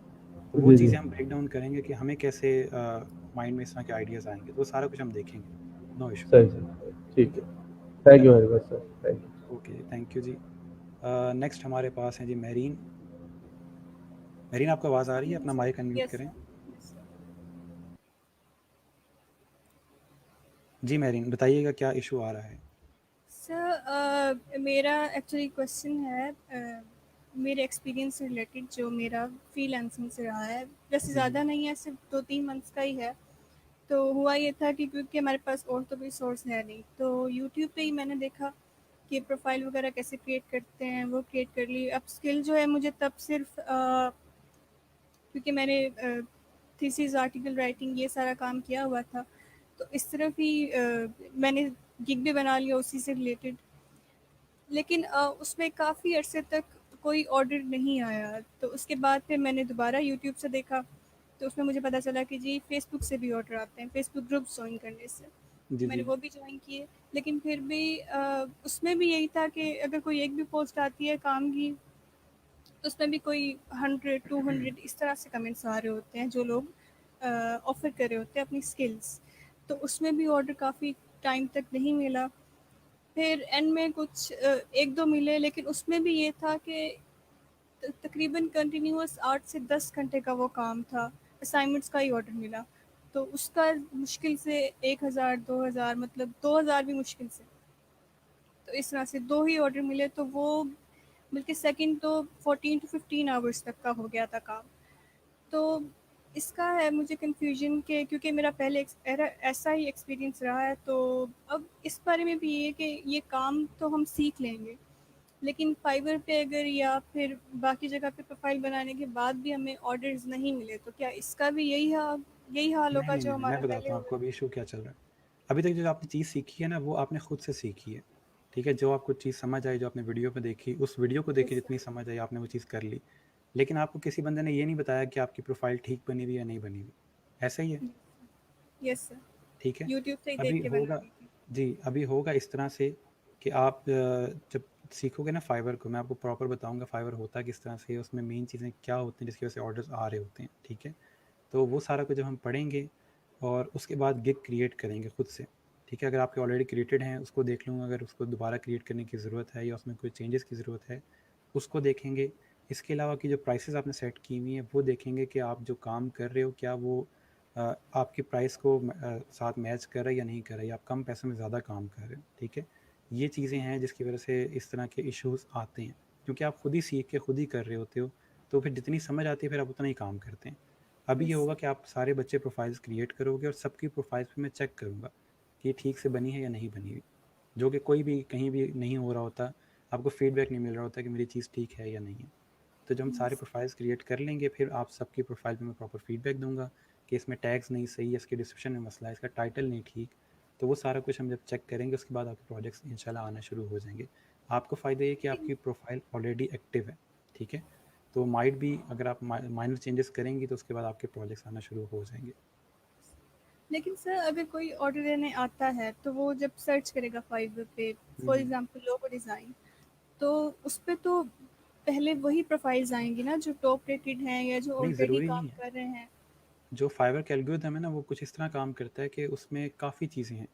Speaker 1: तो वो
Speaker 2: जी जी,
Speaker 1: चीज़ें हम ब्रेक डाउन करेंगे कि हमें कैसे माइंड में इस तरह के आइडियाज़ आएंगे, तो वो सारा कुछ हम देखेंगे। No issue.
Speaker 2: सही सर, ठीक
Speaker 1: ठीक
Speaker 2: है।
Speaker 1: है।
Speaker 2: थैंक यू
Speaker 1: चलो
Speaker 2: very much sir, thank you.
Speaker 1: Okay thank you जी। नेक्स्ट हमारे पास है जी मेरीन। मेरीन आपको आवाज़ आ रही है? अपना माइक अनम्यूट
Speaker 3: यस
Speaker 1: करें।
Speaker 3: यस
Speaker 1: जी मेरीन बताइएगा क्या इशू आ रहा है।
Speaker 3: सर, मेरा एक्चुअली क्वेश्चन है, मेरे एक्सपीरियंस से रिलेटेड जो मेरा फ्रीलांसिंग से रहा है, वैसे ज़्यादा नहीं है, सिर्फ 2-3 मंथ्स का ही है। तो हुआ ये था कि क्योंकि हमारे पास और तो कोई सोर्स है नहीं, तो यूट्यूब पे ही मैंने देखा कि प्रोफाइल वगैरह कैसे क्रिएट करते हैं, वो क्रिएट कर ली। अब स्किल जो है मुझे तब सिर्फ क्योंकि मैंने थीसिस आर्टिकल राइटिंग ये सारा काम किया हुआ था, तो इस तरफ ही मैंने गिग भी बना लिया उसी से रिलेटेड। लेकिन उसमें काफ़ी अरसे तक कोई ऑर्डर नहीं आया, तो उसके बाद फिर मैंने दोबारा यूट्यूब से देखा, तो उसमें मुझे पता चला कि जी फेसबुक से भी ऑर्डर आते हैं, फेसबुक ग्रुप्स ज्वाइन करने से।
Speaker 1: जी
Speaker 3: तो मैंने
Speaker 1: जी
Speaker 3: वो भी ज्वाइन किए, लेकिन फिर भी उसमें भी यही था कि अगर कोई एक भी पोस्ट आती है काम की, तो उसमें भी कोई 100-200 इस तरह से कमेंट्स आ रहे होते हैं जो लोग ऑफ़र कर रहे होते हैं अपनी स्किल्स। तो उसमें भी ऑर्डर काफ़ी टाइम तक नहीं मिला। फिर एंड में कुछ 1-2 मिले, लेकिन उसमें भी ये था कि तकरीबन कंटिन्यूअस 8 से 10 घंटे का वो काम था, असाइनमेंट्स का ही ऑर्डर मिला। तो उसका मुश्किल से 1000 2000, मतलब 2000 भी मुश्किल से। तो इस तरह से 2 ही ऑर्डर मिले, तो वो बल्कि सेकंड तो 14 टू 15 आवर्स तक का हो गया था काम। तो इसका है मुझे कन्फ्यूजन कि क्योंकि मेरा पहले ऐसा ही एक्सपीरियंस रहा है, तो अब इस बारे में भी ये है कि ये काम तो हम सीख लेंगे, लेकिन फाइवर पे अगर या फिर बाकी जगह पे प्रोफाइल बनाने के बाद भी हमें ऑर्डर्स नहीं मिले, तो क्या इसका भी यही हाल
Speaker 1: नहीं
Speaker 3: होगा
Speaker 1: नहीं
Speaker 3: जो
Speaker 1: नहीं, मैं
Speaker 3: हमारा पहले
Speaker 1: बताता हूँ
Speaker 3: हुआ
Speaker 1: आपको
Speaker 3: था?
Speaker 1: अभी इशू क्या चल रहा है। अभी तक जो आपने चीज़ सीखी है ना वो आपने खुद से सीखी है। ठीक है, जो आपको चीज़ समझ आई, जो आपने वीडियो पे देखी, उस वीडियो को देखी
Speaker 3: यस
Speaker 1: जितनी समझ आई आपने वो चीज़ कर ली। लेकिन आपको किसी बंदे ने ये नहीं बताया कि आपकी प्रोफाइल ठीक बनी हुई या नहीं बनी हुई। ऐसा ही है।
Speaker 3: सर, यस सर,
Speaker 1: ठीक है।
Speaker 3: यूट्यूब से ही देख
Speaker 1: अभी
Speaker 3: के बना
Speaker 1: होगा,
Speaker 3: ली थी।
Speaker 1: जी अभी होगा इस तरह से कि आप जब सीखोगे ना फाइवर को, मैं आपको प्रॉपर बताऊंगा फाइवर होता किस तरह से है, उसमें मेन चीज़ें क्या होती हैं जिसकी वजह से ऑर्डर्स आ रहे होते हैं। ठीक है, तो वो सारा कुछ जब हम पढ़ेंगे और उसके बाद गिग क्रिएट करेंगे खुद से। ठीक है, अगर आपके ऑलरेडी क्रिएटेड हैं उसको देख लूँगा, अगर उसको दोबारा क्रिएट करने की ज़रूरत है या उसमें कोई चेंजेस की ज़रूरत है उसको देखेंगे। इसके अलावा की जो प्राइसेस आपने सेट की हुई हैं वो देखेंगे कि आप जो काम कर रहे हो क्या वो आपकी प्राइस को साथ मैच कर रहा है या नहीं कर रहा है, या आप कम पैसों में ज़्यादा काम कर रहे हो। ठीक है, ये चीज़ें हैं जिसकी वजह से इस तरह के इश्यूज आते हैं, क्योंकि आप खुद ही सीख के खुद ही कर रहे होते हो, तो फिर जितनी समझ आती है फिर आप उतना ही काम करते हैं। अभी ये
Speaker 3: यस
Speaker 1: होगा कि आप सारे बच्चे प्रोफाइल्स क्रिएट करोगे और सबकी प्रोफाइल्स पे मैं चेक करूँगा कि ये ठीक से बनी है या नहीं बनी हुई, जो कि कोई भी कहीं भी नहीं हो रहा होता, आपको फीडबैक नहीं मिल रहा होता कि मेरी चीज़ ठीक है या नहीं है। तो जब हम सारे
Speaker 3: यस
Speaker 1: प्रोफाइल्स क्रिएट कर लेंगे फिर आप सबकी प्रोफाइल पे मैं प्रॉपर फीडबैक दूंगा कि इसमें टैग्स नहीं सही है, इसके डिस्क्रिप्शन में मसला है, इसका टाइटल नहीं ठीक, तो वो सारा कुछ हम जब चेक करेंगे उसके बाद आपके प्रोजेक्ट्स इंशाल्लाह आना शुरू हो जाएंगे। आपको फ़ायदा ये कि आपकी प्रोफाइल ऑलरेडी एक्टिव है, ठीक है, तो माइट भी अगर आप माइनर चेंजेस करेंगी तो उसके बाद आपके प्रोजेक्ट्स आना शुरू हो जाएंगे।
Speaker 3: लेकिन सर अगर कोई ऑर्डर देने आता है तो वो जब सर्च करेगा फाइवर पे फॉर एग्जांपल लोगो डिज़ाइन, तो उस पे तो पहले वही प्रोफाइल्स आएंगी ना जो टॉप रेटेड हैं या जो
Speaker 1: नहीं,
Speaker 3: ऑलरेडी
Speaker 1: ज़रूरी
Speaker 3: काम
Speaker 1: नहीं है।
Speaker 3: कर रहे हैं।
Speaker 1: जो फाइवर का एल्गोरिथम है ना, वो कुछ इस तरह काम करता है कि उसमें काफ़ी चीज़ें हैं।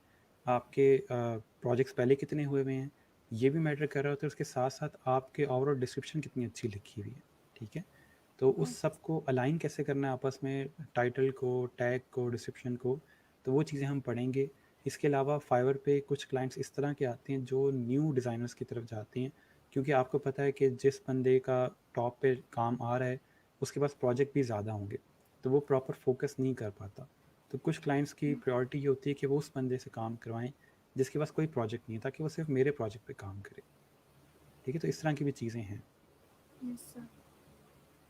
Speaker 1: आपके प्रोजेक्ट्स पहले कितने हुए हुए हैं, ये भी मैटर कर रहा होता है, उसके साथ साथ आपके ओवरऑल डिस्क्रिप्शन कितनी अच्छी लिखी हुई है, ठीक है। तो उस सब को अलाइन कैसे करना है आपस में, टाइटल को, टैग को, डिस्क्रिप्शन को, तो वो चीज़ें हम पढ़ेंगे। इसके अलावा फाइवर पे कुछ क्लाइंट्स इस तरह के आते हैं जो न्यू डिज़ाइनर्स की तरफ जाते हैं, क्योंकि आपको पता है कि जिस बंदे का टॉप पे काम आ रहा है उसके पास प्रोजेक्ट भी ज़्यादा होंगे, तो वो प्रॉपर फोकस नहीं कर पाता। तो कुछ क्लाइंट्स की प्रायोरिटी ये होती है कि वो उस बंदे से काम करवाएं जिसके पास कोई प्रोजेक्ट नहीं है, ताकि वो सिर्फ मेरे प्रोजेक्ट पे काम करे, ठीक है। तो इस तरह की भी चीज़ें हैं,
Speaker 3: यस सर।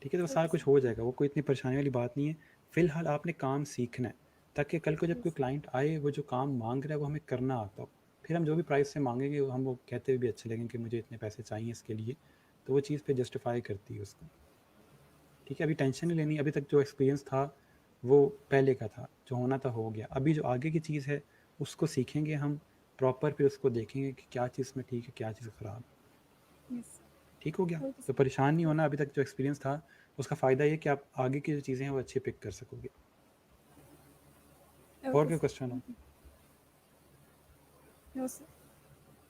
Speaker 1: ठीक है। तो सारा कुछ हो जाएगा, वो कोई इतनी परेशानी वाली बात नहीं है। फ़िलहाल आपने काम सीखना है, ताकि कल को जब कोई क्लाइंट आए, वो जो काम माँग रहा है वो हमें करना आता हो। फिर हम जो भी प्राइस से माँगेंगे हम वो कहते हुए भी अच्छे लगेंगे कि मुझे इतने पैसे चाहिए इसके लिए, तो वो चीज़ फिर जस्टिफ़ाई करती है उसको, ठीक है। अभी टेंशन नहीं लेनी, अभी तक जो एक्सपीरियंस था वो पहले का था, जो होना था हो गया। अभी जो आगे की चीज़ है उसको सीखेंगे हम प्रॉपर, फिर उसको देखेंगे कि क्या चीज़ में ठीक है, क्या चीज़ ख़राब है,
Speaker 3: यस
Speaker 1: ठीक हो गया।
Speaker 3: ओके
Speaker 1: तो
Speaker 3: सर।
Speaker 1: परेशान नहीं होना, अभी तक जो एक्सपीरियंस था उसका फ़ायदा ये कि आप आगे की जो चीज़ें हैं वो अच्छे पिक कर सकोगे। और
Speaker 3: ओके
Speaker 1: कोई
Speaker 3: सर।
Speaker 1: क्वेश्चन हो?
Speaker 3: No sir.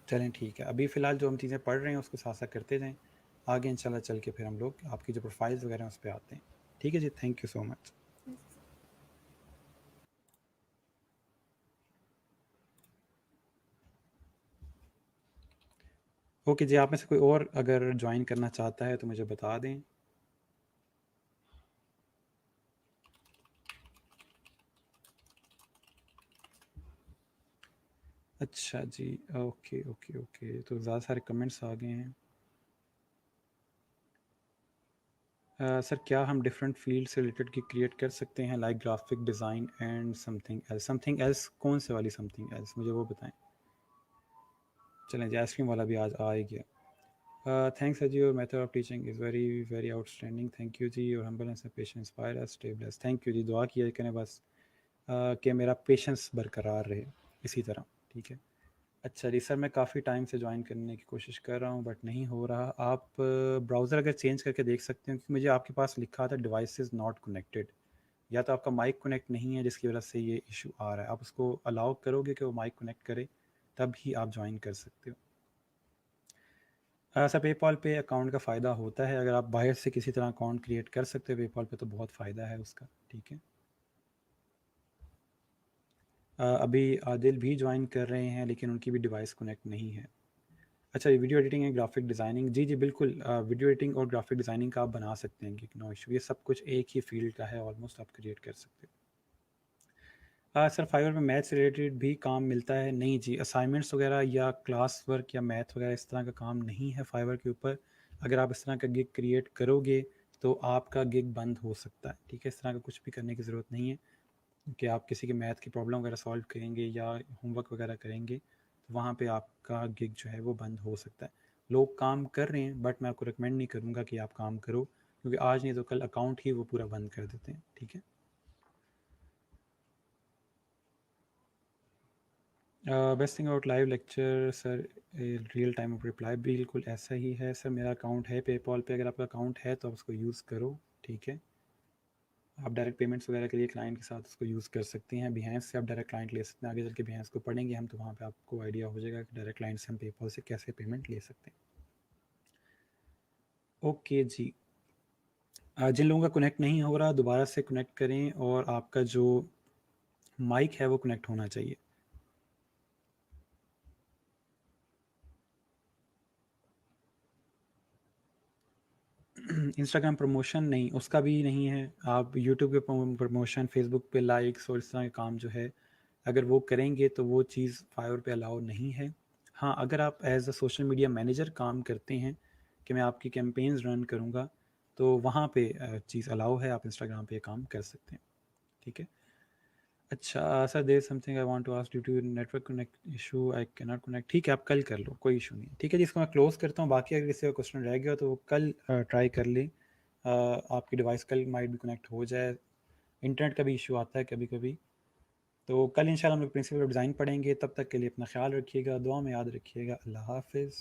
Speaker 1: चलें ठीक है, अभी फ़िलहाल जो हम चीज़ें पढ़ रहे हैं उसको साथ साथ करते जाएं, आगे इंशाल्लाह चल के फिर हम लोग आपकी जो प्रोफाइल्स वगैरह हैं उस पर आते हैं, ठीक है जी। Thank you so much. Okay जी, आप में से कोई और अगर ज्वाइन करना चाहता है तो मुझे बता दें। अच्छा जी, ओके ओके ओके, तो ज़्यादा सारे कमेंट्स आ गए हैं। सर क्या हम डिफरेंट फील्ड से रिलेटेड की क्रिएट कर सकते हैं, like graphic design and something else कौन से वाली समथिंग एल्स, मुझे वो बताएं। चलें जी, आइसक्रीम वाला भी आज आ ही गया। थैंक्स जी, your method of teaching is very very outstanding, thank you जी। Your humble and patience inspire us, stay blessed. Thank you जी, दुआ किया करें बस कि मेरा पेशेंस बरकरार रहे इसी तरह, ठीक है। अच्छा जी सर, मैं काफ़ी टाइम से ज्वाइन करने की कोशिश कर रहा हूँ बट नहीं हो रहा। आप ब्राउज़र अगर चेंज करके देख सकते हो, क्योंकि मुझे आपके पास लिखा था डिवाइसेस नॉट कनेक्टेड, या तो आपका माइक कनेक्ट नहीं है जिसकी वजह से ये इशू आ रहा है। आप उसको अलाउ करोगे कि वो माइक कनेक्ट करे, तब ही आप ज्वाइन कर सकते हो। सर पेपॉल पे अकाउंट का फ़ायदा होता है, अगर आप बाहर से किसी तरह अकाउंट क्रिएट कर सकते हो पेपॉल पे तो बहुत फ़ायदा है उसका, ठीक है। अभी आदिल भी ज्वाइन कर रहे हैं लेकिन उनकी भी डिवाइस कनेक्ट नहीं है। अच्छा, ये video editing and graphic designing, जी जी बिल्कुल, वीडियो एडिटिंग और ग्राफिक डिज़ाइनिंग का आप बना सकते हैं, कि नो इशू, ये सब कुछ एक ही फील्ड का है, ऑलमोस्ट आप क्रिएट कर सकते हो। सर फाइवर में मैथ से रिलेटेड भी काम मिलता है? नहीं जी, असाइनमेंट्स वगैरह या क्लास वर्क या मैथ वगैरह इस तरह का काम नहीं है फाइवर के ऊपर। अगर आप इस तरह का गिग क्रिएट करोगे तो आपका गिग बंद हो सकता है, ठीक है। इस तरह का कुछ भी करने की ज़रूरत नहीं है कि आप किसी के मैथ की प्रॉब्लम वगैरह सॉल्व करेंगे या होमवर्क वगैरह करेंगे तो वहाँ पे आपका गिग जो है वो बंद हो सकता है। लोग काम कर रहे हैं बट मैं आपको रिकमेंड नहीं करूँगा कि आप काम करो, क्योंकि आज नहीं तो कल अकाउंट ही वो पूरा बंद कर देते हैं, ठीक है। Best thing about live lecture sir, real time of reply, बिल्कुल ऐसा ही है सर। मेरा अकाउंट है पेपॉल पे, अगर आपका अकाउंट है तो आप उसको यूज़ करो, ठीक है। आप डायरेक्ट पेमेंट्स वगैरह के लिए क्लाइंट के साथ उसको यूज़ कर सकते हैं। बिहेंस से आप डायरेक्ट क्लाइंट ले सकते हैं, आगे चल के बिहेंस को पढ़ेंगे हम तो वहाँ पे आपको आइडिया हो जाएगा कि डायरेक्ट क्लाइंट से हम पेपॉल से कैसे पेमेंट ले सकते हैं। ओके जी, जिन लोगों का कनेक्ट नहीं हो रहा दोबारा से कनेक्ट करें, और आपका जो माइक है वो कनेक्ट होना चाहिए। इंस्टाग्राम प्रमोशन नहीं, उसका भी नहीं है। आप यूट्यूब पे प्रमोशन, फेसबुक पे लाइक्स और इस तरह के काम जो है अगर वो करेंगे तो वो चीज़ फाइवर पे अलाउ नहीं है। हाँ, अगर आप as a social media manager काम करते हैं कि मैं आपकी कैंपेन्स रन करूँगा तो वहाँ पे चीज़ अलाउ है, आप इंस्टाग्राम पे काम कर सकते हैं, ठीक है। अच्छा sir, there is something I want to ask, due to network connect issue I can not connect. ठीक है, आप कल कर लो, कोई इशू नहीं है। ठीक है जी, इसको मैं क्लोज करता हूँ। बाकी अगर किसी का क्वेश्चन रह गया तो वो कल ट्राई कर लें। आपकी डिवाइस कल माइट भी कनेक्ट हो जाए, इंटरनेट का भी इशू आता है कभी कभी। तो कल इंशाल्लाह हम लोग प्रिंसिपल डिज़ाइन पढ़ेंगे। तब तक के लिए अपना ख्याल रखिएगा, दुआ में याद रखिएगा। अल्लाह हाफिज़।